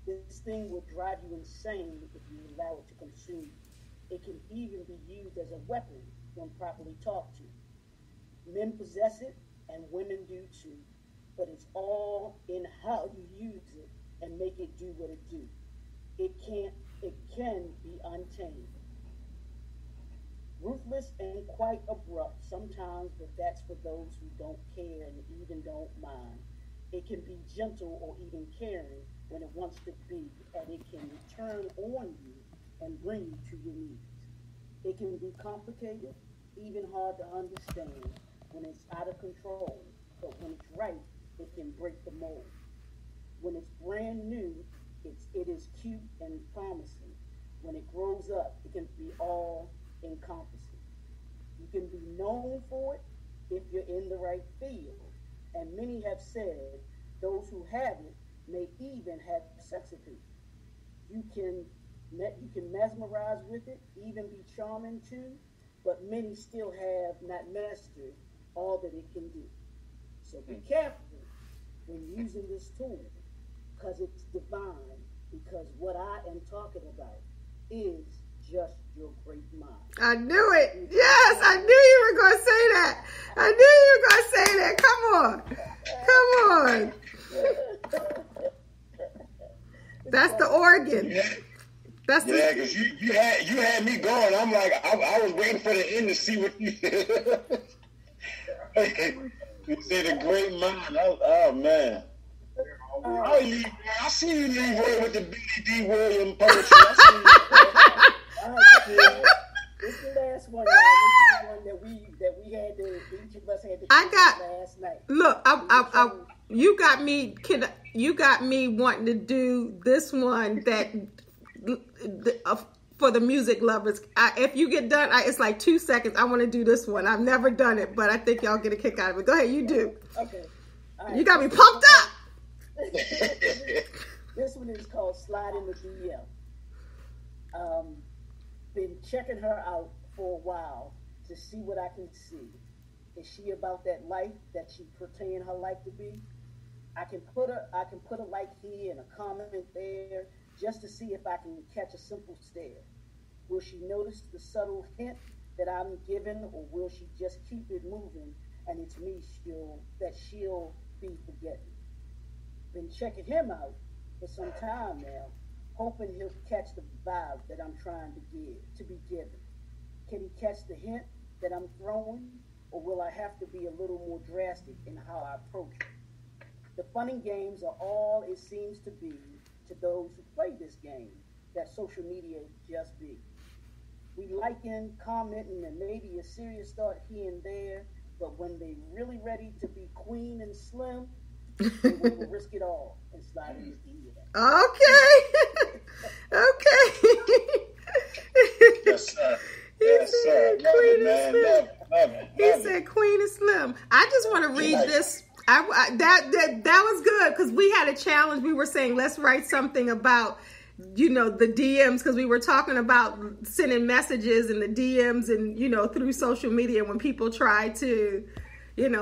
This thing will drive you insane if you allow it to consume you. It can even be used as a weapon when properly talked to. Men possess it, and women do too, but it's all in how you use it and make it do what it do. It can be untamed. Ruthless and quite abrupt sometimes, but that's for those who don't care and even don't mind. It can be gentle or even caring when it wants to be, and it can turn on you and bring you to your knees. It can be complicated, even hard to understand when it's out of control, but when it's right, it can break the mold. When it's brand new, it is cute and promising. When it grows up, it can be all encompassing. You can be known for it if you're in the right field. And many have said those who have it may even have sex appeal. You can mesmerize with it, even be charming too, but many still have not mastered all that it can do. So be careful when using this tool, because it's divine, because what I am talking about is just your great mind. I knew it. Yes, I knew you were going to say that. I knew you were going to say that. Come on. That's the organ. Yeah. That's because you had me going. I'm like, I was waiting for the end to see what you said. You said a great mind. Oh man. I see you leave with the Billy D. Williams poetry. This is the last one, y'all. This is the one that we had to, each of us had to do last night. Look, you got me wanting to do this one that for the music lovers. If you get done, it's like 2 seconds. I want to do this one. I've never done it, but I think y'all get a kick out of it. Go ahead, you do. Okay. Right. You got me pumped up. This one is called Slide in the DM. Been checking her out for a while to see what I can see. Is she about that life that she portraying her life to be? I can put a like here and a comment there just to see if I can catch a simple stare. Will she notice the subtle hint that I'm giving, or will she just keep it moving and it's me she'll be forgetting? Been checking him out for some time now, hoping he'll catch the vibe that I'm trying to be given. Can he catch the hint that I'm throwing, or will I have to be a little more drastic in how I approach it? The fun and games are all it seems to be to those who play this game that social media just be. We liking, commenting, and maybe a serious thought here and there, but when they really ready to be queen and slim, they will risk it all and slide in the DM. Okay. Yes, sir. Yes, sir. Queen and Slim. Love it. He said Queen and Slim. I just want to read this. That was good, because we had a challenge. We were saying, let's write something about, the DMs, because we were talking about sending messages in the DMs and, through social media, when people try to,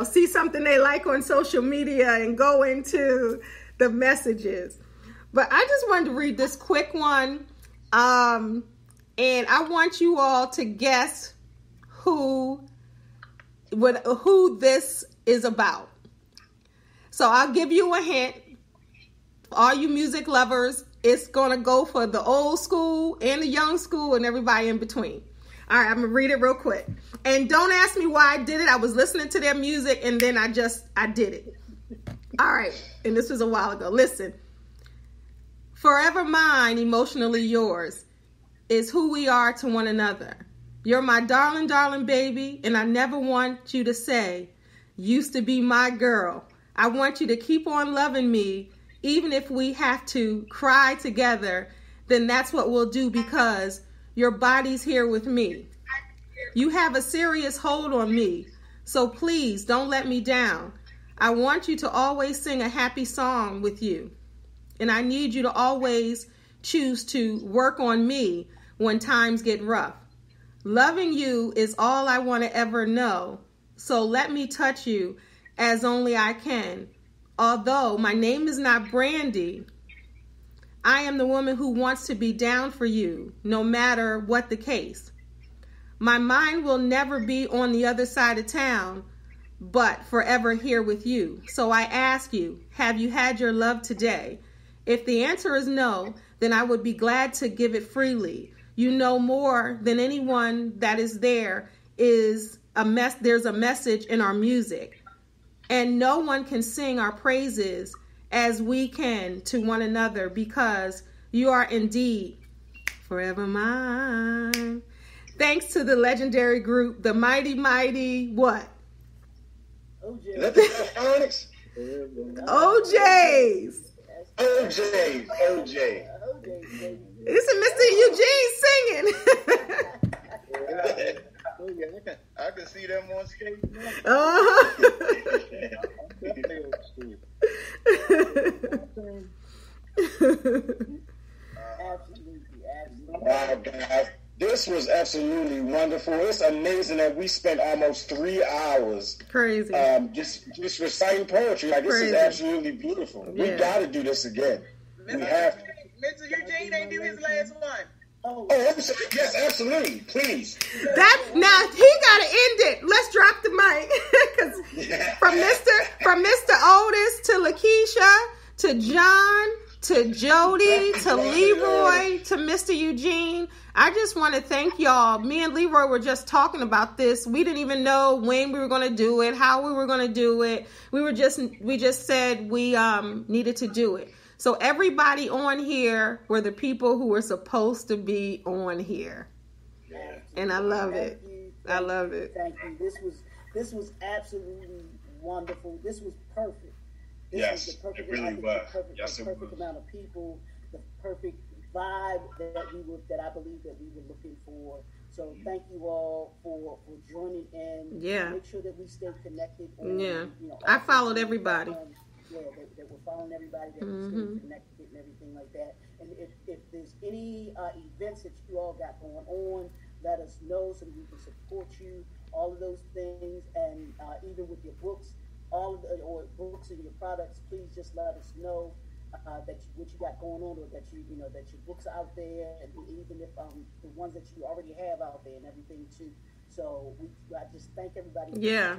see something they like on social media and go into the messages. But I just wanted to read this quick one. And I want you all to guess who this is about. So I'll give you a hint. All you music lovers, it's going to go for the old school and the young school and everybody in between. All right, I'm going to read it real quick. And don't ask me why I did it. I was listening to their music and then I did it. All right. And this was a while ago. Listen. Forever mine, emotionally yours, is who we are to one another. You're my darling, darling baby, and I never want you to say, used to be my girl. I want you to keep on loving me, even if we have to cry together, then that's what we'll do, because your body's here with me. You have a serious hold on me. So please don't let me down. I want you to always sing a happy song with you. And I need you to always choose to work on me when times get rough. Loving you is all I want to ever know. So let me touch you as only I can. Although my name is not Brandy, I am the woman who wants to be down for you, no matter what the case. My mind will never be on the other side of town, but forever here with you. So I ask you, have you had your love today? If the answer is no, then I would be glad to give it freely. You know more than anyone that is there is there's a message in our music. And no one can sing our praises as we can to one another, because you are indeed forever mine. Thanks to the legendary group, the Mighty Mighty what? OJs. OJ. This is Mr. Eugene singing. I can see them on stage now. Wow, guys. This was absolutely wonderful. It's amazing that we spent almost 3 hours crazy just reciting poetry. Like, this is absolutely beautiful. Yeah. We got to do this again. We have to. Mr. Eugene ain't do his last one. Oh, yes, absolutely. Please. Now he gotta end it. Let's drop the mic. from Mr. Otis to Lakeisha to John to Jody to Leroy to Mr. Eugene. I just want to thank y'all. Me and Leroy were just talking about this. We didn't even know when we were going to do it, how we were going to do it. We just said we needed to do it. So everybody on here were the people who were supposed to be on here. Yeah. And I love it. I love it. Thank you. This was absolutely wonderful. This was perfect. Yes, it really was. The perfect amount of people, the perfect vibe that I believe that we were looking for. So thank you all for joining in. Yeah. Make sure that we stay connected. I followed everybody. That we're following everybody, that we're staying connected and everything like that. And if there's any events that you all got going on, let us know so that we can support you. All of those things, and even with your books, or books and your products, please just let us know that what you got going on, or that that your books are out there, and even if the ones that you already have out there and everything too. So I just thank everybody. Yeah.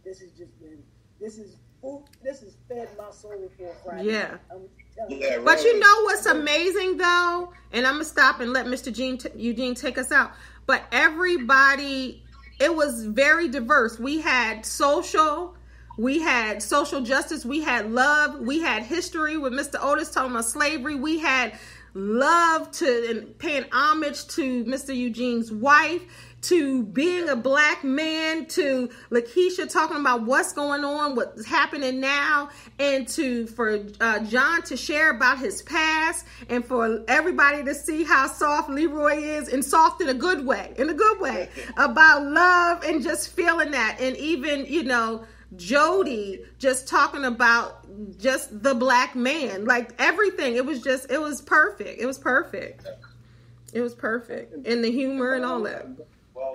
This has just been this has fed my soul for a Friday. Yeah. Yeah, but you know what's amazing though, and I'm gonna stop and let Mr. Eugene take us out. But everybody, it was very diverse. We had social justice, we had love, we had history with Mr. Otis talking about slavery, we had love and paying homage to Mr. Eugene's wife, to being a black man, to Lakeisha talking about what's going on, what's happening now, and for John to share about his past, and for everybody to see how soft Leroy is, and soft in a good way, about love and just feeling that. And even, Jody just talking about just the black man, like everything. It was perfect. It was perfect. And the humor and all that.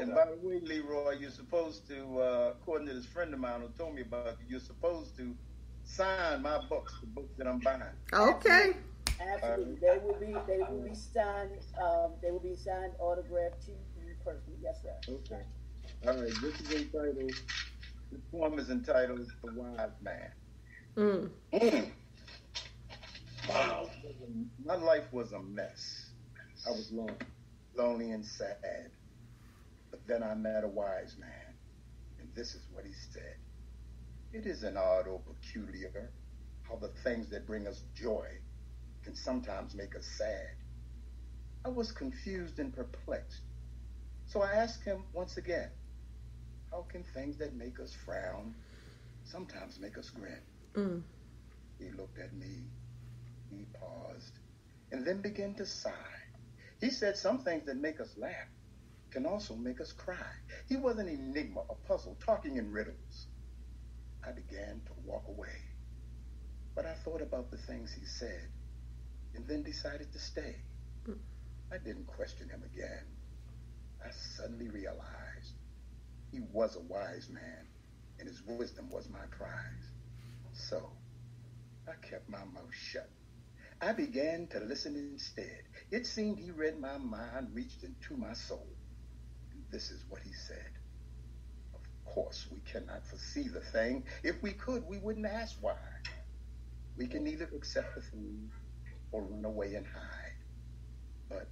And by the way, Leroy, you're supposed to, according to this friend of mine who told me about it, you're supposed to sign my books, the books that I'm buying. Okay. Absolutely. They will be signed. They will be signed, autographed to you personally. Yes, sir. Okay. All right. This is entitled. The poem is entitled "The Wise Man." Wow. My life was a mess. I was lonely and sad. But then I met a wise man, and this is what he said. It isn't odd or peculiar how the things that bring us joy can sometimes make us sad. I was confused and perplexed. So I asked him once again, how can things that make us frown sometimes make us grin? He looked at me, he paused, and then began to sigh. He said some things that make us laugh can also make us cry. He was an enigma, a puzzle, talking in riddles. I began to walk away. But I thought about the things he said and then decided to stay. I didn't question him again. I suddenly realized he was a wise man and his wisdom was my prize. So I kept my mouth shut. I began to listen instead. It seemed he read my mind, reached into my soul. And this is what he said. Of course, we cannot foresee the thing. If we could, we wouldn't ask why. We can either accept the thing or run away and hide. But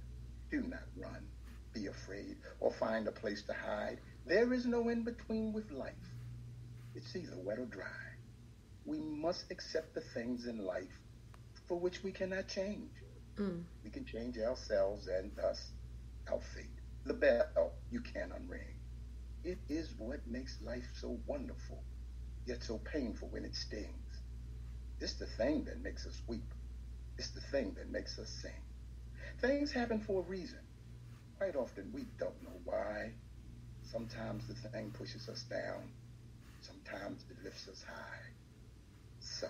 do not run, be afraid, or find a place to hide. There is no in-between with life. It's either wet or dry. We must accept the things in life for which we cannot change. We can change ourselves and thus our fate. The bell you can't unring. It is what makes life so wonderful, yet so painful when it stings. It's the thing that makes us weep. It's the thing that makes us sing. Things happen for a reason. Quite often we don't know why. Sometimes the thing pushes us down. Sometimes it lifts us high. So,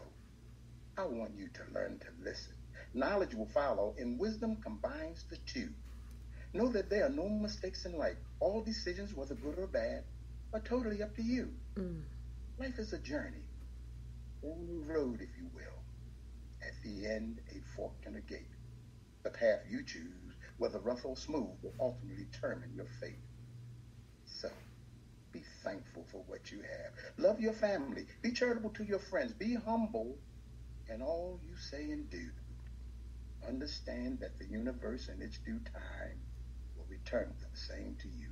I want you to learn to listen. Knowledge will follow, and wisdom combines the two. Know that there are no mistakes in life. All decisions, whether good or bad, are totally up to you. Life is a journey, a road, if you will. At the end, a fork and a gate. The path you choose, whether rough or smooth, will ultimately determine your fate. So, be thankful for what you have. Love your family. Be charitable to your friends. Be humble in all you say and do. Understand that the universe in its due time will return the same to you.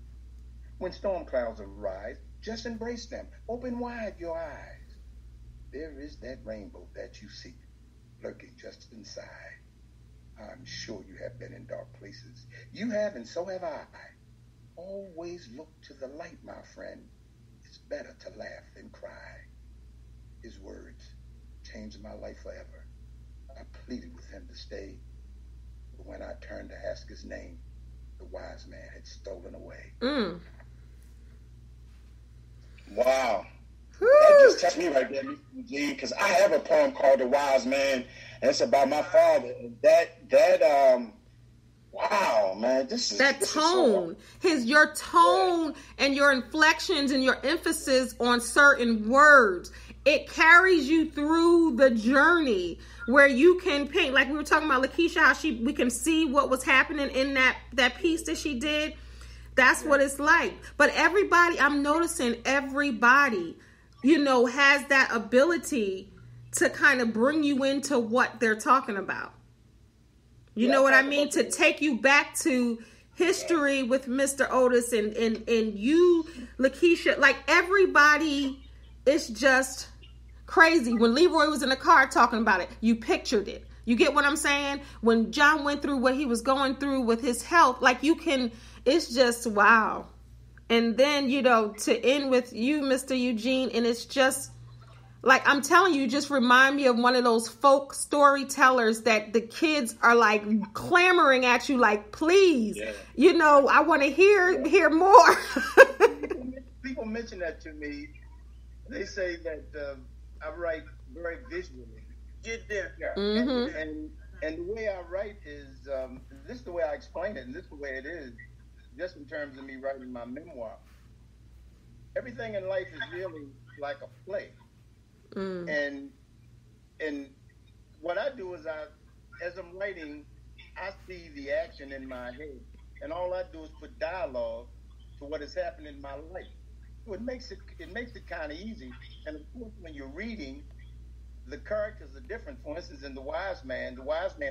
When storm clouds arise, just embrace them. Open wide your eyes. There is that rainbow that you seek, lurking just inside. I'm sure you have been in dark places. You have, and so have I. Always look to the light, my friend. It's better to laugh than cry. His words changed my life forever. I pleaded with him to stay, but when I turned to ask his name, the wise man had stolen away. Wow. That just touched me right there, Mr. Eugene, because I have a poem called The Wise Man, and it's about my father. And wow, man, this is that tone. Your tone and your inflections and your emphasis on certain words. It carries you through the journey where you can paint, like we were talking about Lakeisha, how we can see what was happening in that piece that she did. That's what it's like. But everybody, I'm noticing everybody, has that ability to kind of bring you into what they're talking about. You know what I mean? To take you back to history with Mr. Otis and you, Lakeisha, like everybody, it's just crazy. When Leroy was in the car talking about it, you pictured it. You get what I'm saying? When John went through what he was going through with his health, like it's just wow. And then, to end with you, Mr. Eugene, and it's just, like, I'm telling you, just remind me of one of those folk storytellers that the kids are like clamoring at you, like, please, I want to hear more. People mention that to me. They say that I write very visually. Get there. Yeah. Mm-hmm. And the way I write is, this is the way I explain it, and this is the way it is, just in terms of me writing my memoir. Everything in life is really like a play. And what I do is as I'm writing, I see the action in my head, and all I do is put dialogue to what has happened in my life. So it makes it kind of easy. And of course, when you're reading, the characters are different. For instance, in The Wise Man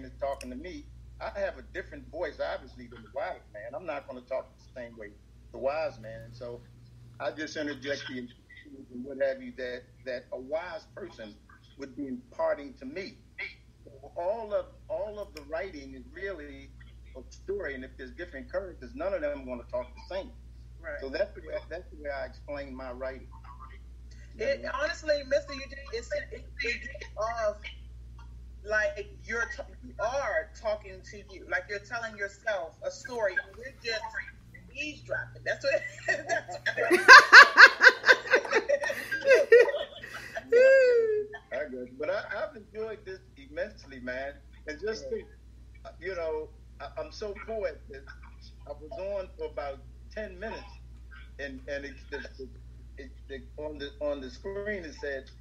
is talking to me. I have a different voice, obviously, than the Wise Man. I'm not going to talk the same way the Wise Man. So I just interject the and what have you that a wise person would be imparting to me. So all of the writing is really a story, and if there's different characters, none of them are going to talk the same. Right. So that's the way I explain my writing. It honestly, Mr. Eugene, it gets off like you are talking to you, like you're telling yourself a story, and we're just eavesdropping. That's what. I guess, but I've enjoyed this immensely, man. And just think, you know, I'm so poor at this. I was on for about 10 minutes, and on the screen it said,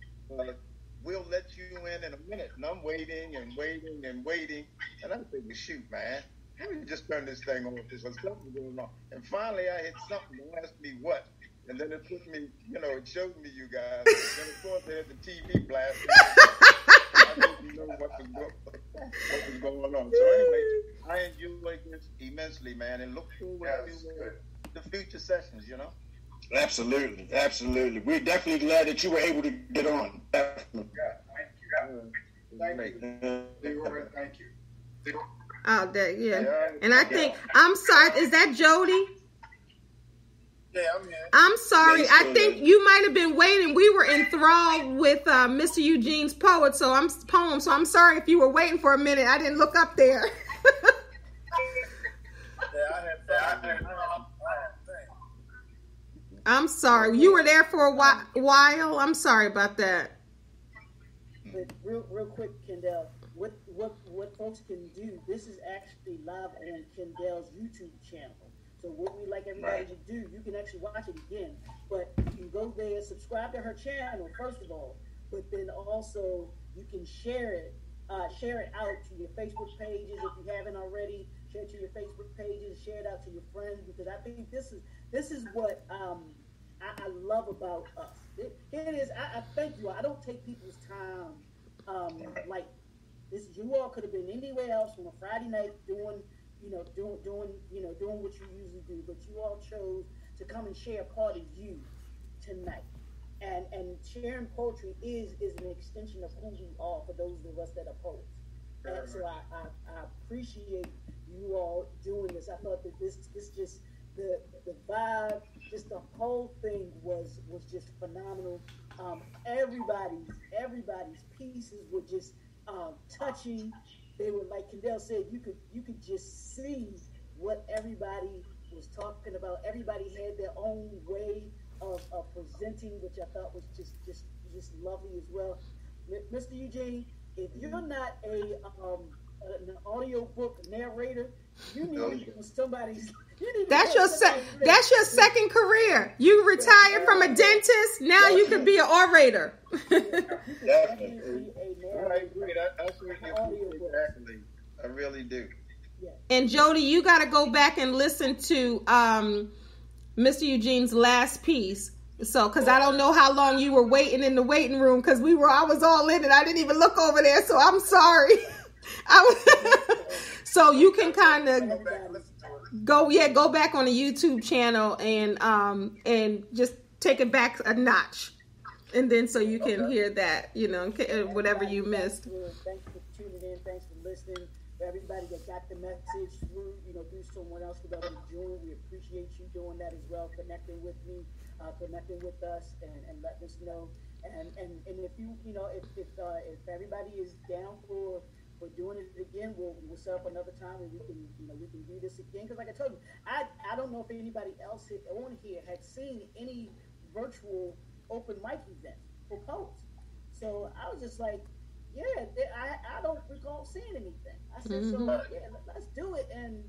"We'll let you in a minute." And I'm waiting and waiting and waiting, and I'm thinking, "Shoot, man, let me just turn this thing on because something's going on." And finally, I hit something that asked me what, and then it put me, you know, it showed me you guys. And then of course they had the TV blasting. I didn't know what was going on. So anyway, I enjoyed this immensely, man, and look forward to the future sessions, you know? Absolutely, absolutely. We're definitely glad that you were able to get on. Thank you. Thank you. Oh, that, yeah. And I think, I'm sorry, is that Jody? Yeah, I'm here. I'm sorry. I think you might have been waiting. We were enthralled with Mr. Eugene's poem, so I'm sorry if you were waiting for a minute. I didn't look up there. I'm sorry. You were there for a while. I'm sorry about that. But real quick, Kendéll, what folks can do, this is actually live on Kendéll's YouTube channel. So what we like everybody to do, you can actually watch it again, but you can go there, subscribe to her channel, first of all, but then also you can share it out to your Facebook pages if you haven't already. Share it to your Facebook pages, share it out to your friends, because I think this is what I love about us. It is. I thank you. I don't take people's time like this. You all could have been anywhere else on a Friday night doing what you usually do, but you all chose to come and share a part of you tonight. And sharing poetry is an extension of who we are for those of us that are poets. And so I appreciate you all doing this. I thought that this just the vibe, just the whole thing was just phenomenal. Everybody's pieces were just touching. They were, like Kendéll said, you could just see what everybody was talking about. Everybody had their own way of presenting, which I thought was just lovely as well. Mr. Eugene, if you're not an audiobook narrator, you need somebody's. That's your second career. You retired from a dentist. Now you can be an orator. I really do. And Jody, you got to go back and listen to Mr. Eugene's last piece. So, because I don't know how long you were waiting in the waiting room, because I was all in it. I didn't even look over there, so I'm sorry. So you can kind of go back on the YouTube channel and just take it back a notch, and then so you can hear that, whatever you missed. Thanks for tuning in. Thanks for listening. For everybody that got the message through someone else who got to join, we appreciate you doing that as well, connecting with me, connecting with us, and letting us know. And if if everybody is down for doing it again, we'll set up another time and we can do this again. Because like I told you, I don't know if anybody else on here had seen any virtual open mic events for poets. So I was just like, yeah, I don't recall seeing anything. I said, let's do it, and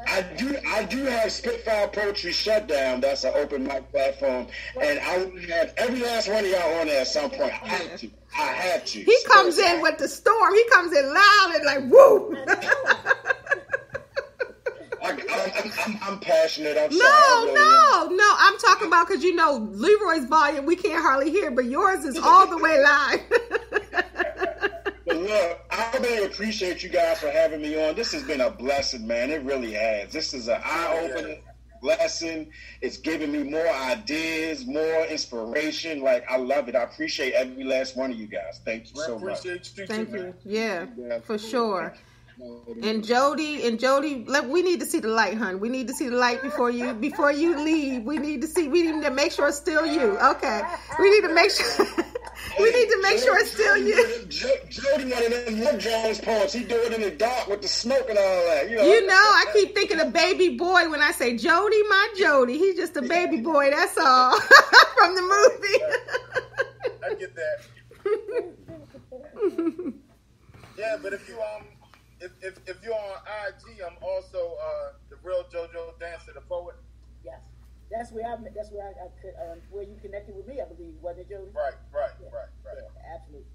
I do have Spitfire Poetry Shutdown. That's an open mic platform, and I will have every last one of y'all on there at some point. I have to. He comes in with the storm. He comes in loud and like, woo. I'm passionate. I'm sorry. No. I'm talking about, because Leroy's volume we can't hardly hear, but yours is all the way live. But look, I really appreciate you guys for having me on. This has been a blessing, man. It really has. This is an eye-opening blessing. It's giving me more ideas, more inspiration. Like, I love it. I appreciate every last one of you guys. Thank you so much. Thank you. Yeah, for sure. And Jody, we need to see the light, hon. We need to see the light before you leave. We need to make sure it's still you. Okay. We need to make sure. We need to make sure it's still you. Jody, one of them Lip Jones poems. He do it in the dark with the smoke and all that. You know, I keep thinking of Baby Boy when I say Jody, my Jody. He's just a baby boy. That's all from the movie. I get that. Yeah, but if you if you're on IG, I'm also the real JoJo Dancer, the poet. Yes, that's where I where you connected with me, I believe, wasn't it, Jody? Right. Yeah, absolutely.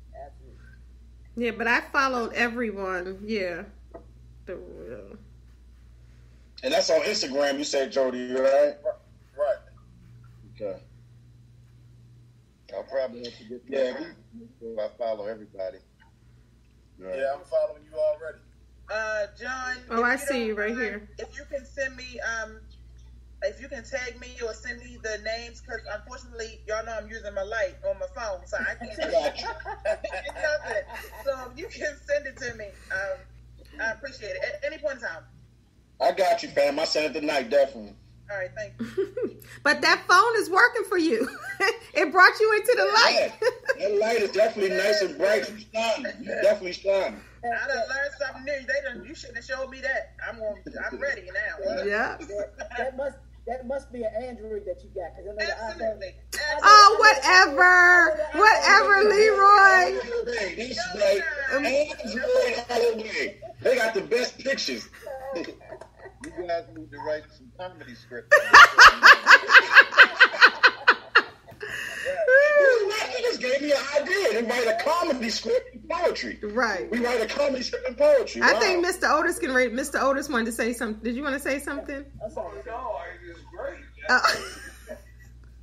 Yeah, but I followed everyone. Yeah, the real. And that's on Instagram. You said Jody, right? Right. Okay. I'll probably have to get I follow everybody. Right. Yeah, I'm following you already. John. Oh, I see you right here. If you can send me, if you can tag me or send me the names, because unfortunately, y'all know I'm using my light on my phone, so I can't get nothing. So if you can send it to me, I appreciate it. At any point in time. I got you, fam. I sent it tonight, definitely. All right, thank you. But that phone is working for you. It brought you into the light. Yeah, that light is definitely nice and bright. You definitely shining. I done learned something new. You shouldn't have showed me that. I'm ready now. Yeah. That must be an Android that you got. Absolutely. Oh, whatever, Leroy. Android. They got the best pictures. You guys need to write some comedy scripts. He just gave me an idea to write a comedy script in poetry. Right. We write a comedy script in poetry. I think Mr. Otis can read. Mr. Otis wanted to say something. Did you want to say something? No, it's great.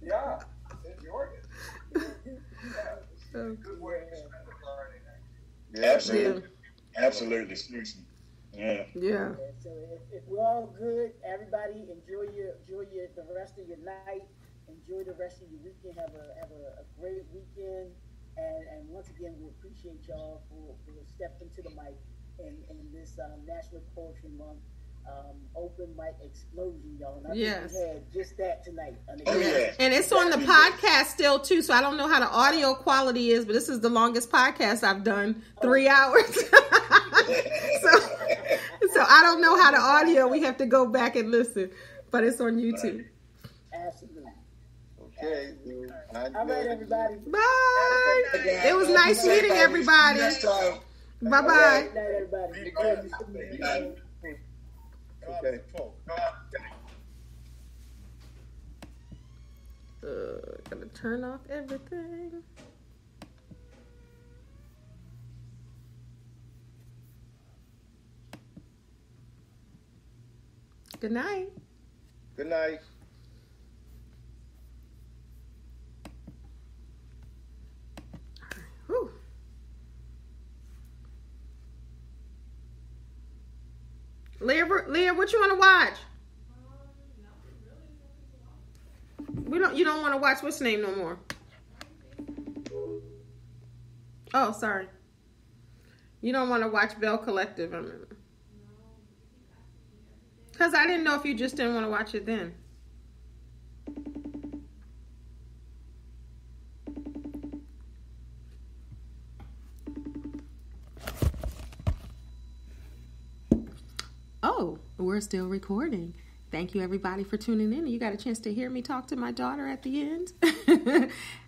Yeah, enjoyed it. Good way to spend the Friday night. Absolutely. Absolutely. Seriously. Yeah. So if we're all good, everybody enjoy the rest of your night. Enjoy the rest of your weekend. Have a great weekend. And once again, we appreciate y'all for stepping to the mic in this National Poetry Month open mic explosion, y'all. And I think we had just that tonight. And it's on the podcast still too, so I don't know how the audio quality is, but this is the longest podcast I've done, 3 hours. so I don't know how the audio. We have to go back and listen, but it's on YouTube. Absolutely. Okay. All right, everybody. Bye. It was nice meeting everybody. Bye bye. Good night, everybody. Okay. Gotta turn off everything. Good night. Good night. Whew. Leah, what you want to watch? You don't want to watch what's name no more. Oh, sorry. You don't want to watch Bell Collective, I remember. Because I didn't know if you just didn't want to watch it then. Oh, we're still recording. Thank you, everybody, for tuning in. You got a chance to hear me talk to my daughter at the end.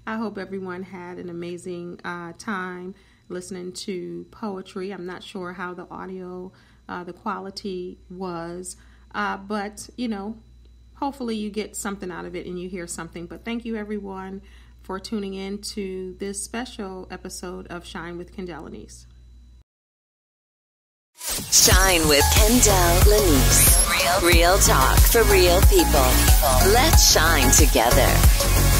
I hope everyone had an amazing time listening to poetry. I'm not sure how the audio, the quality was, but, hopefully you get something out of it and you hear something. But thank you, everyone, for tuning in to this special episode of Shine with Kendéll and Lenice. Shine with Kendéll, Lenice. Real talk for real people. Let's shine together.